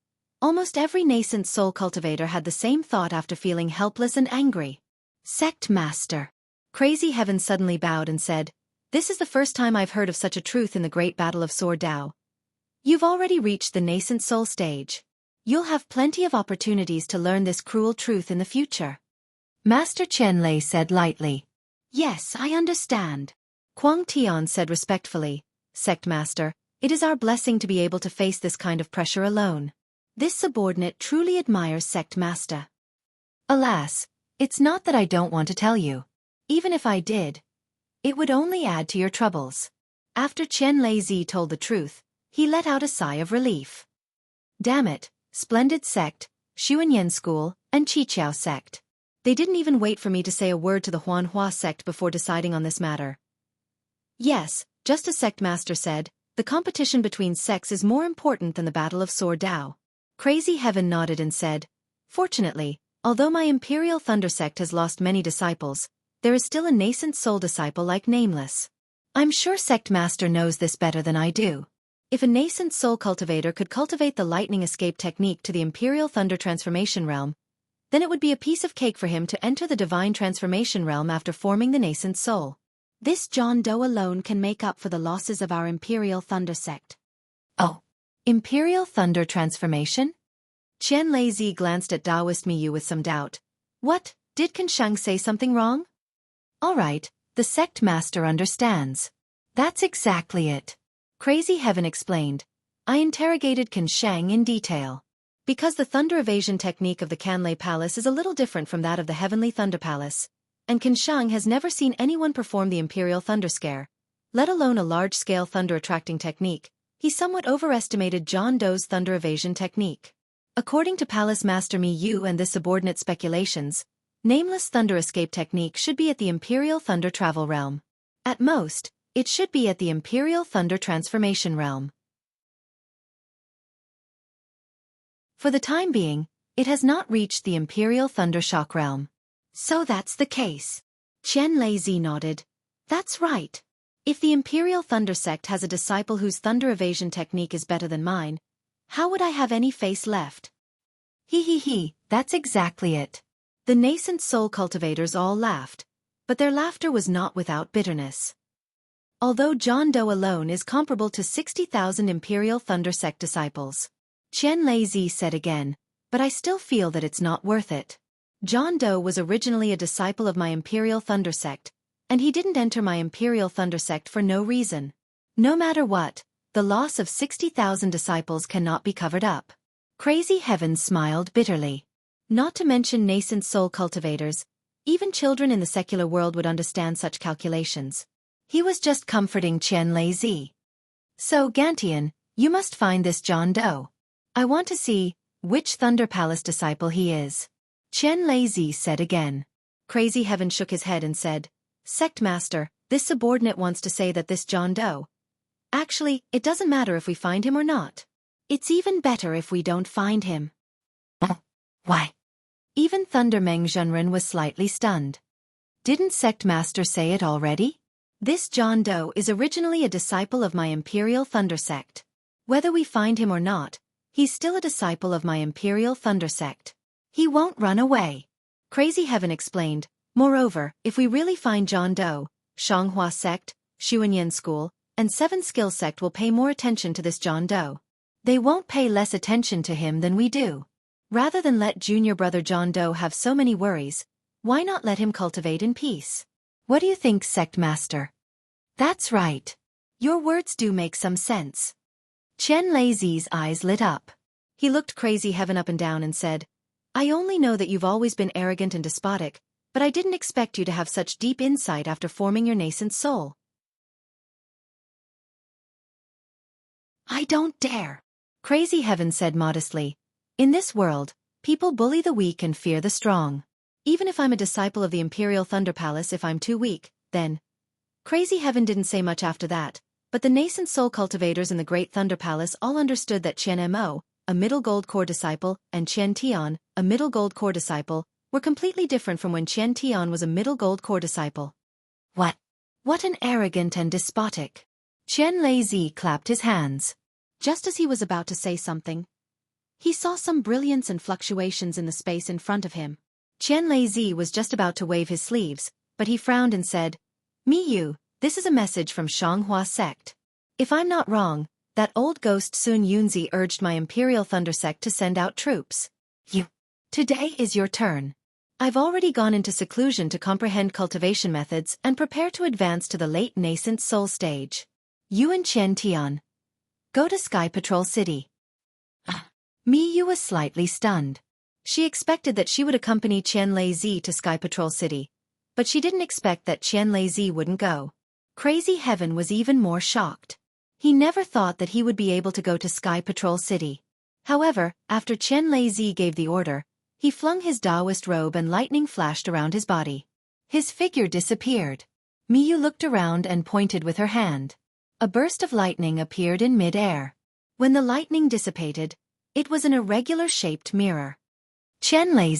Almost every nascent soul cultivator had the same thought after feeling helpless and angry. Sect Master. Crazy Heaven suddenly bowed and said, "This is the first time I've heard of such a truth in the great battle of Sword Dao. You've already reached the nascent soul stage. You'll have plenty of opportunities to learn this cruel truth in the future." Master Qian Lei said lightly. "Yes, I understand." Kuang Tian said respectfully, "Sect Master, it is our blessing to be able to face this kind of pressure alone. This subordinate truly admires Sect Master." "Alas, it's not that I don't want to tell you. Even if I did, it would only add to your troubles." After Qian Lei Zi told the truth, he let out a sigh of relief. Damn it, Splendid Sect, Xuanyan School, and Qiqiao Sect. They didn't even wait for me to say a word to the Huanhua sect before deciding on this matter. Yes, just as Sect Master said, the competition between sects is more important than the battle of Sword Dao. Crazy Heaven nodded and said, "Fortunately, although my Imperial Thunder sect has lost many disciples, there is still a nascent soul disciple like Nameless. I'm sure Sect Master knows this better than I do. If a nascent soul cultivator could cultivate the lightning escape technique to the Imperial Thunder transformation realm, then it would be a piece of cake for him to enter the divine transformation realm after forming the nascent soul. This John Doe alone can make up for the losses of our Imperial Thunder sect." "Oh, Imperial Thunder transformation?" Qian Lei Zi glanced at Daoist Miyu with some doubt. "What, did Kansheng say something wrong?" "All right, the Sect Master understands." "That's exactly it." Crazy Heaven explained. "I interrogated Kansheng in detail. Because the thunder evasion technique of the Canlei Palace is a little different from that of the Heavenly Thunder Palace, and Kansheng has never seen anyone perform the Imperial Thunder Scare, let alone a large-scale thunder-attracting technique, he somewhat overestimated John Doe's thunder evasion technique. According to Palace Master Mi Yu and the subordinate speculations, Nameless Thunder Escape Technique should be at the Imperial Thunder Travel Realm. At most, it should be at the Imperial Thunder Transformation Realm. For the time being, it has not reached the Imperial Thunder Shock Realm. So that's the case. Chen Lei nodded. That's right. If the Imperial Thunder Sect has a disciple whose thunder evasion technique is better than mine, how would I have any face left? He, that's exactly it. The nascent soul cultivators all laughed, but their laughter was not without bitterness. Although John Doe alone is comparable to 60,000 Imperial Thunder Sect disciples. Chen Lei said again, but I still feel that it's not worth it. John Doe was originally a disciple of my Imperial Thunder Sect, and he didn't enter my Imperial Thunder Sect for no reason. No matter what, the loss of 60,000 disciples cannot be covered up. Crazy Heaven smiled bitterly. Not to mention nascent soul cultivators, even children in the secular world would understand such calculations. He was just comforting Chen Lei. So, Gantian, you must find this John Doe. I want to see which Thunder Palace disciple he is. Chen Lei said again. Crazy Heaven shook his head and said, Sect Master, this subordinate wants to say that this John Doe. Actually, it doesn't matter if we find him or not. It's even better if we don't find him. Why? Even Thunder Meng Zhenren was slightly stunned. Didn't Sect Master say it already? This John Doe is originally a disciple of my Imperial Thunder Sect. Whether we find him or not, he's still a disciple of my Imperial Thunder Sect. He won't run away. Crazy Heaven explained. Moreover, if we really find John Doe, Shanghua Sect, Xuanyan School, and Seven Skill Sect will pay more attention to this John Doe. They won't pay less attention to him than we do. Rather than let junior brother John Doe have so many worries, why not let him cultivate in peace? What do you think, Sect Master? That's right. Your words do make some sense. Chen Lei's eyes lit up. He looked Crazy Heaven up and down and said, I only know that you've always been arrogant and despotic, but I didn't expect you to have such deep insight after forming your nascent soul. I don't dare. Crazy Heaven said modestly. In this world, people bully the weak and fear the strong. Even if I'm a disciple of the Imperial Thunder Palace, if I'm too weak, then... Crazy Heaven didn't say much after that, but the nascent soul cultivators in the Great Thunder Palace all understood that Chen Mo, a middle gold core disciple, and Chen Tian, a middle gold core disciple, were completely different from when Chen Tian was a middle gold core disciple. What? What an arrogant and despotic. Chen Lei clapped his hands. Just as he was about to say something, he saw some brilliance and fluctuations in the space in front of him. Chen Lei was just about to wave his sleeves, but he frowned and said, Mi Yu, this is a message from Shanghua Sect. If I'm not wrong, that old ghost Sun Yunzi urged my Imperial Thunder Sect to send out troops. Today is your turn. I've already gone into seclusion to comprehend cultivation methods and prepare to advance to the late nascent soul stage. You and Chen Tian. Go to Sky Patrol City. Mi Yu was slightly stunned. She expected that she would accompany Chen Lei to Sky Patrol City, but she didn't expect that Chen Lei wouldn't go. Crazy Heaven was even more shocked. He never thought that he would be able to go to Sky Patrol City. However, after Chen Lei gave the order, he flung his Taoist robe and lightning flashed around his body. His figure disappeared. Mi Yu looked around and pointed with her hand. A burst of lightning appeared in mid-air. When the lightning dissipated, it was an irregular-shaped mirror. Chen Lei.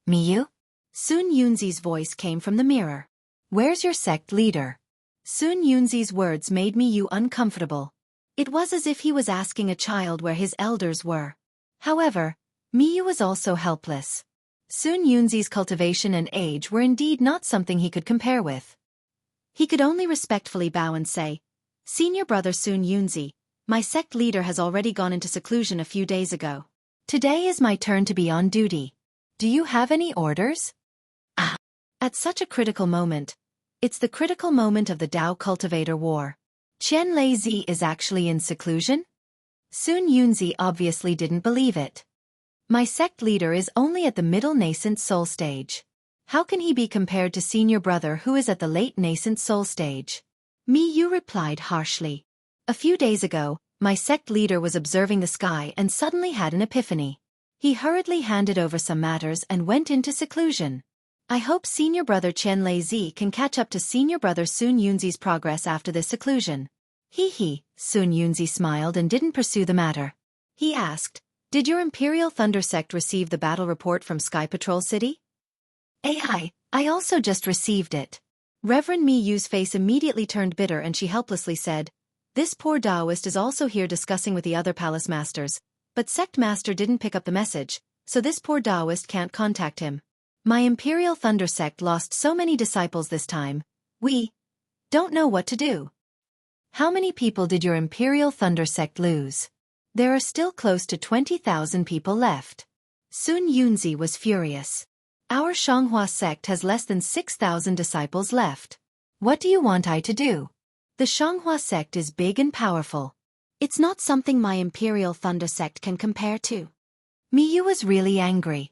Mi Yu? Sun Yunzi's voice came from the mirror. Where's your sect leader? Sun Yunzi's words made Mi Yu uncomfortable. It was as if he was asking a child where his elders were. However, Mi Yu was also helpless. Sun Yunzi's cultivation and age were indeed not something he could compare with. He could only respectfully bow and say, Senior brother Sun Yunzi, my sect leader has already gone into seclusion a few days ago. Today is my turn to be on duty. Do you have any orders? At such a critical moment, it's the critical moment of the Tao Cultivator War. Chen Lei is actually in seclusion? Sun Yunzi obviously didn't believe it. My sect leader is only at the middle nascent soul stage. How can he be compared to senior brother who is at the late nascent soul stage? Mi Yu replied harshly. A few days ago, my sect leader was observing the sky and suddenly had an epiphany. He hurriedly handed over some matters and went into seclusion. I hope senior brother Chen Lei can catch up to senior brother Sun Yunzi's progress after this seclusion. Hee. Sun Yunzi smiled and didn't pursue the matter. He asked, did your Imperial Thunder Sect receive the battle report from Sky Patrol City? I also just received it. Reverend Mi Yu's face immediately turned bitter and she helplessly said, this poor Taoist is also here discussing with the other palace masters, but Sect Master didn't pick up the message, so this poor Taoist can't contact him. My Imperial Thunder Sect lost so many disciples this time, we don't know what to do. How many people did your Imperial Thunder Sect lose? There are still close to 20,000 people left. Sun Yunzi was furious. Our Shanghua sect has less than 6,000 disciples left. What do you want I to do? The Shanghua sect is big and powerful. It's not something my Imperial Thunder Sect can compare to. Miyu was really angry.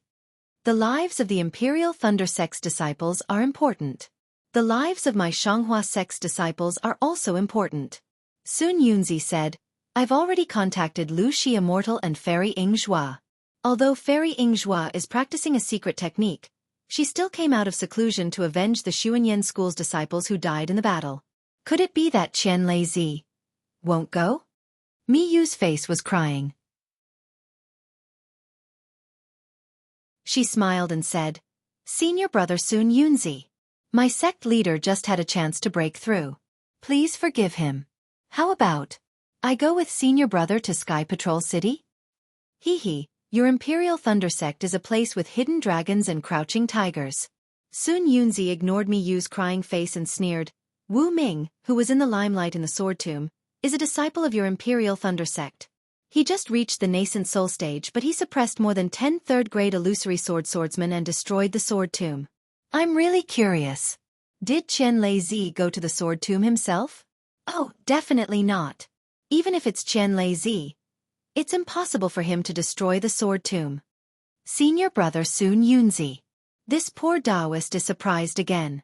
The lives of the Imperial Thunder Sect's disciples are important. The lives of my Shanghua sect's disciples are also important. Sun Yunzi said, I've already contacted Lu Shi Immortal and Fairy Ingzhua. Although Fairy Ingzhua is practicing a secret technique, she still came out of seclusion to avenge the Xuanyan school's disciples who died in the battle. Could it be that Chen Lei won't go? Mi Yu's face was crying. She smiled and said, Senior brother Sun Yunzi, my sect leader just had a chance to break through. Please forgive him. How about I go with senior brother to Sky Patrol City? Hee. Your Imperial Thunder Sect is a place with hidden dragons and crouching tigers. Sun Yunzi ignored Mi Yu's crying face and sneered. Wu Ming, who was in the limelight in the Sword Tomb, is a disciple of your Imperial Thunder Sect. He just reached the nascent soul stage but he suppressed more than 10 third-grade illusory swordsmen and destroyed the Sword Tomb. I'm really curious. Did Chen Lei go to the Sword Tomb himself? Oh, definitely not. Even if it's Chen Lei, it's impossible for him to destroy the Sword Tomb. Senior brother Sun Yunzi. This poor Taoist is surprised again.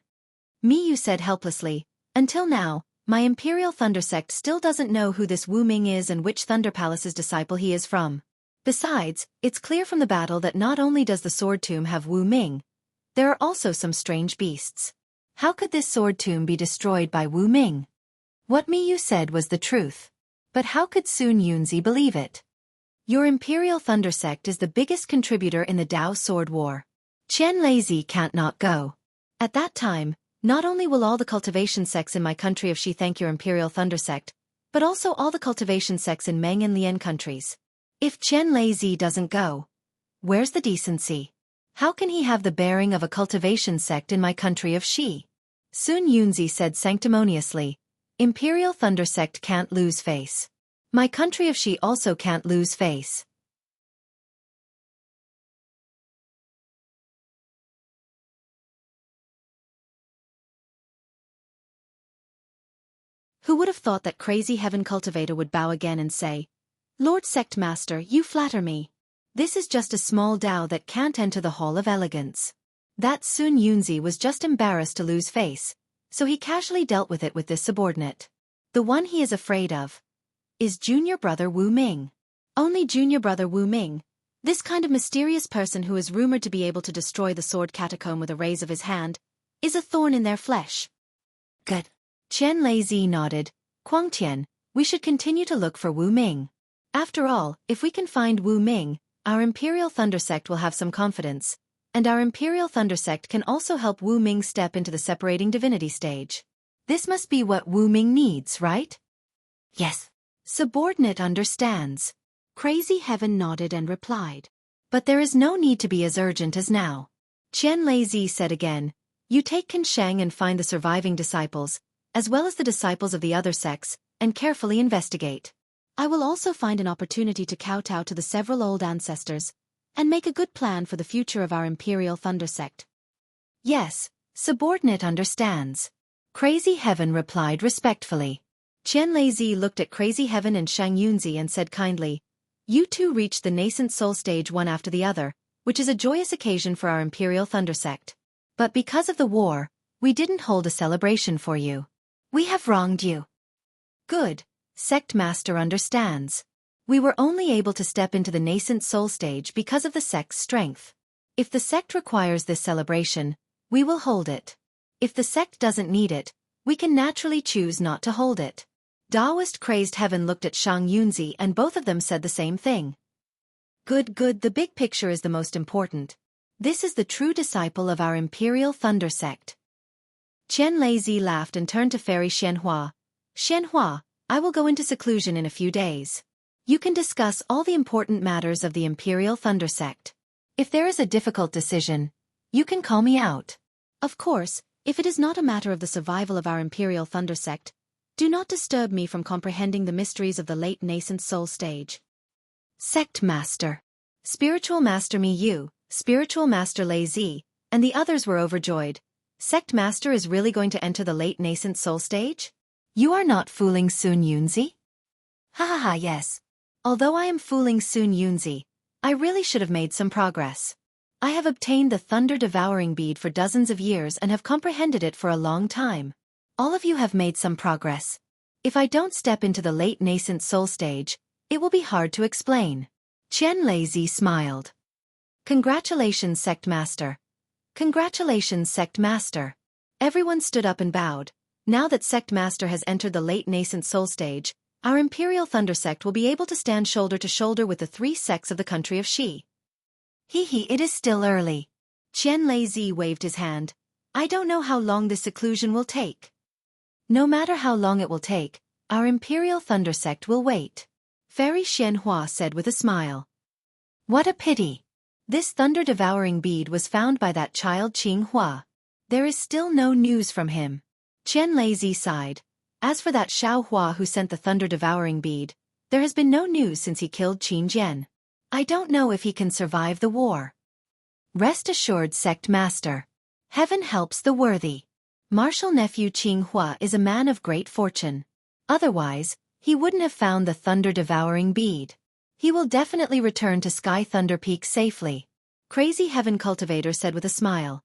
Mi Yu said helplessly, until now, my Imperial Thunder Sect still doesn't know who this Wu Ming is and which Thunder Palace's disciple he is from. Besides, it's clear from the battle that not only does the Sword Tomb have Wu Ming, there are also some strange beasts. How could this Sword Tomb be destroyed by Wu Ming? What Mi Yu said was the truth. But how could Sun Yunzi believe it? Your Imperial Thunder Sect is the biggest contributor in the Dao Sword War. Chen Lei can't not go. At that time, not only will all the cultivation sects in my country of Xi thank your Imperial Thunder Sect, but also all the cultivation sects in Meng and Lian countries. If Chen Lei doesn't go, where's the decency? How can he have the bearing of a cultivation sect in my country of Xi? Sun Yunzi said sanctimoniously, Imperial Thunder Sect can't lose face. My country of Xi also can't lose face. Who would have thought that crazy heaven cultivator would bow again and say, Lord Sect Master, you flatter me. This is just a small Dao that can't enter the Hall of Elegance. That Sun Yunzi was just embarrassed to lose face, so he casually dealt with it with this subordinate. The one he is afraid of is junior brother Wu Ming. Only junior brother Wu Ming, this kind of mysterious person who is rumored to be able to destroy the sword catacomb with a raise of his hand, is a thorn in their flesh. Good. Chen Lei nodded. Guangtian, we should continue to look for Wu Ming. After all, if we can find Wu Ming, our Imperial Thunder Sect will have some confidence, and our Imperial Thunder Sect can also help Wu Ming step into the separating divinity stage. This must be what Wu Ming needs, right? Yes. Subordinate understands. Crazy Heaven nodded and replied. But there is no need to be as urgent as now. Chen Lei said again, you take Kansheng and find the surviving disciples, as well as the disciples of the other sects, and carefully investigate. I will also find an opportunity to kowtow to the several old ancestors, and make a good plan for the future of our Imperial Thunder Sect. Yes, subordinate understands. Crazy Heaven replied respectfully. Chen Lei looked at Crazy Heaven and Shang Yunzi and said kindly, you two reached the nascent soul stage one after the other, which is a joyous occasion for our Imperial Thunder Sect. But because of the war, we didn't hold a celebration for you. We have wronged you. Good. Sect Master understands. We were only able to step into the nascent soul stage because of the sect's strength. If the sect requires this celebration, we will hold it. If the sect doesn't need it, we can naturally choose not to hold it. Taoist Crazed Heaven looked at Shang Yunzi and both of them said the same thing. Good, the big picture is the most important. This is the true disciple of our Imperial Thunder sect. Qian Leizi laughed and turned to Fairy Xianhua. Xianhua, I will go into seclusion in a few days. You can discuss all the important matters of the Imperial Thunder sect. If there is a difficult decision, you can call me out. Of course, if it is not a matter of the survival of our Imperial Thunder sect, do not disturb me from comprehending the mysteries of the late nascent soul stage. Sect Master. Spiritual Master Miyu, Spiritual Master Lei Zi, and the others were overjoyed. Sect Master is really going to enter the late nascent soul stage? You are not fooling Sun Yunzi? Ha, yes. Although I am fooling Sun Yunzi, I really should have made some progress. I have obtained the Thunder Devouring Bead for dozens of years and have comprehended it for a long time. All of you have made some progress. If I don't step into the late nascent soul stage, it will be hard to explain. Qian Leizi smiled. Congratulations, Sect Master. Congratulations, Sect Master. Everyone stood up and bowed. Now that Sect Master has entered the late nascent soul stage, our Imperial Thunder sect will be able to stand shoulder to shoulder with the three sects of the country of Xi. It is still early. Qian Leizi waved his hand. I don't know how long this seclusion will take. No matter how long it will take, our Imperial Thunder sect will wait. Fairy Xianhua said with a smile. What a pity. This thunder-devouring bead was found by that child Qing Hua. There is still no news from him. Qian Leizi sighed. As for that Xiao Hua who sent the thunder-devouring bead, there has been no news since he killed Qin Jian. I don't know if he can survive the war. Rest assured, Sect Master. Heaven helps the worthy. Martial nephew Qing Hua is a man of great fortune. Otherwise, he wouldn't have found the thunder-devouring bead. He will definitely return to Sky Thunder Peak safely. Crazy Heaven Cultivator said with a smile.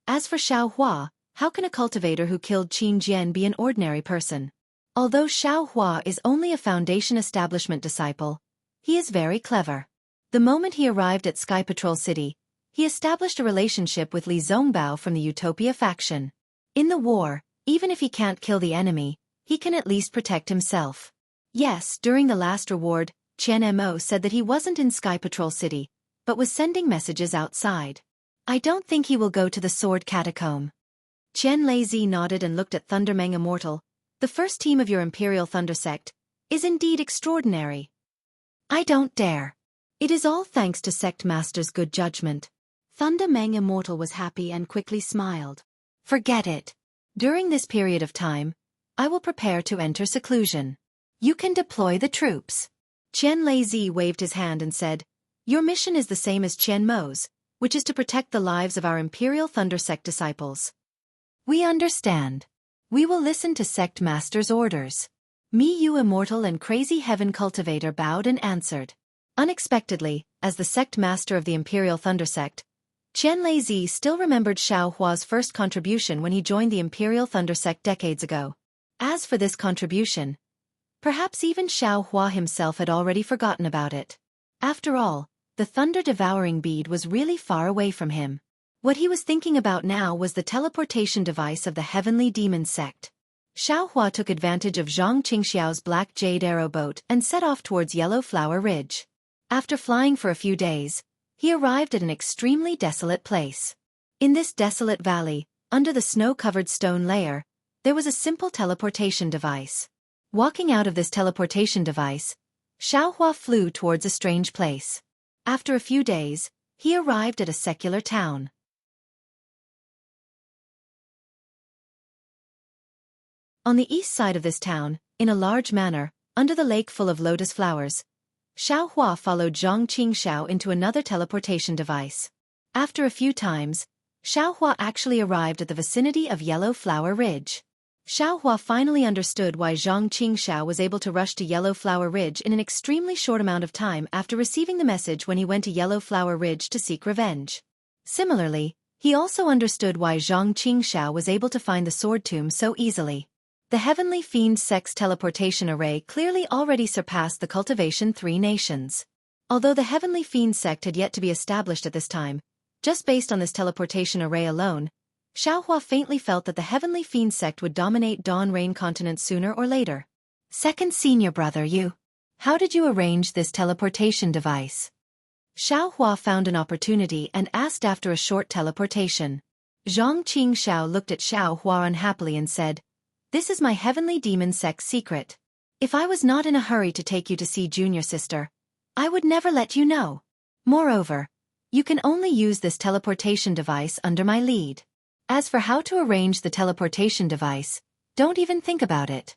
As for Xiao Hua, how can a cultivator who killed Qin Jian be an ordinary person? Although Xiao Hua is only a Foundation Establishment disciple, he is very clever. The moment he arrived at Sky Patrol City, he established a relationship with Li Zongbao from the Utopia faction. In the war, even if he can't kill the enemy, he can at least protect himself. Yes, during the last reward, Qian Mo said that he wasn't in Sky Patrol City, but was sending messages outside. I don't think he will go to the Sword Catacomb. Qian Leizi nodded and looked at Thundermeng Immortal. The first team of your Imperial Thunder sect is indeed extraordinary. I don't dare. It is all thanks to Sect Master's good judgment. Thundermeng Immortal was happy and quickly smiled. Forget it. During this period of time, I will prepare to enter seclusion. You can deploy the troops. Qian Leizi waved his hand and said, Your mission is the same as Qian Mo's, which is to protect the lives of our Imperial Thunder Sect disciples. We understand. We will listen to Sect Master's orders. Miyu Immortal and Crazy Heaven Cultivator bowed and answered. Unexpectedly, as the Sect Master of the Imperial Thunder Sect, Qian Leizi still remembered Xiao Hua's first contribution when he joined the Imperial Thunder Sect decades ago. As for this contribution, perhaps even Xiao Hua himself had already forgotten about it. After all, the thunder-devouring bead was really far away from him. What he was thinking about now was the teleportation device of the Heavenly Demon Sect. Xiao Hua took advantage of Zhang Qingxiao's black jade arrow boat and set off towards Yellow Flower Ridge. After flying for a few days, he arrived at an extremely desolate place. In this desolate valley, under the snow-covered stone layer, there was a simple teleportation device. Walking out of this teleportation device, Xiao Hua flew towards a strange place. After a few days, he arrived at a secular town. On the east side of this town, in a large manor, under the lake full of lotus flowers, Xiao Hua followed Zhang Qingxiao into another teleportation device. After a few times, Xiao Hua actually arrived at the vicinity of Yellow Flower Ridge. Xiao Hua finally understood why Zhang Qingxiao was able to rush to Yellow Flower Ridge in an extremely short amount of time after receiving the message when he went to Yellow Flower Ridge to seek revenge. Similarly, he also understood why Zhang Qingxiao was able to find the sword tomb so easily. The Heavenly Fiend Sect's teleportation array clearly already surpassed the Cultivation 3 nations. Although the Heavenly Fiend Sect had yet to be established at this time, just based on this teleportation array alone, Xiaohua faintly felt that the Heavenly Fiend Sect would dominate Dawn Rain continent sooner or later. Second senior brother, how did you arrange this teleportation device? Xiaohua found an opportunity and asked after a short teleportation. Zhang Qingxiao looked at Xiaohua unhappily and said, "This is my Heavenly Demon Sect secret. If I was not in a hurry to take you to see junior sister, I would never let you know. Moreover, you can only use this teleportation device under my lead. As for how to arrange the teleportation device, don't even think about it."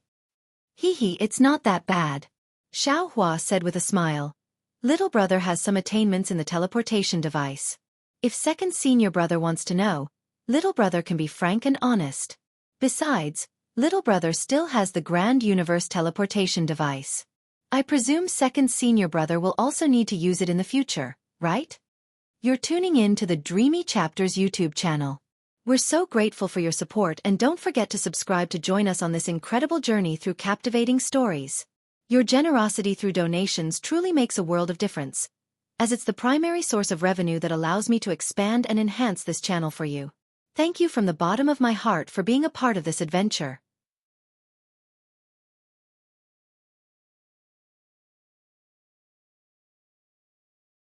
It's not that bad," Xiaohua said with a smile. "Little brother has some attainments in the teleportation device. If second senior brother wants to know, little brother can be frank and honest. Besides, little brother still has the Grand Universe teleportation device. I presume second senior brother will also need to use it in the future, right? You're tuning in to the Dreamy Chapters YouTube channel. We're so grateful for your support, and don't forget to subscribe to join us on this incredible journey through captivating stories. Your generosity through donations truly makes a world of difference, as it's the primary source of revenue that allows me to expand and enhance this channel for you. Thank you from the bottom of my heart for being a part of this adventure.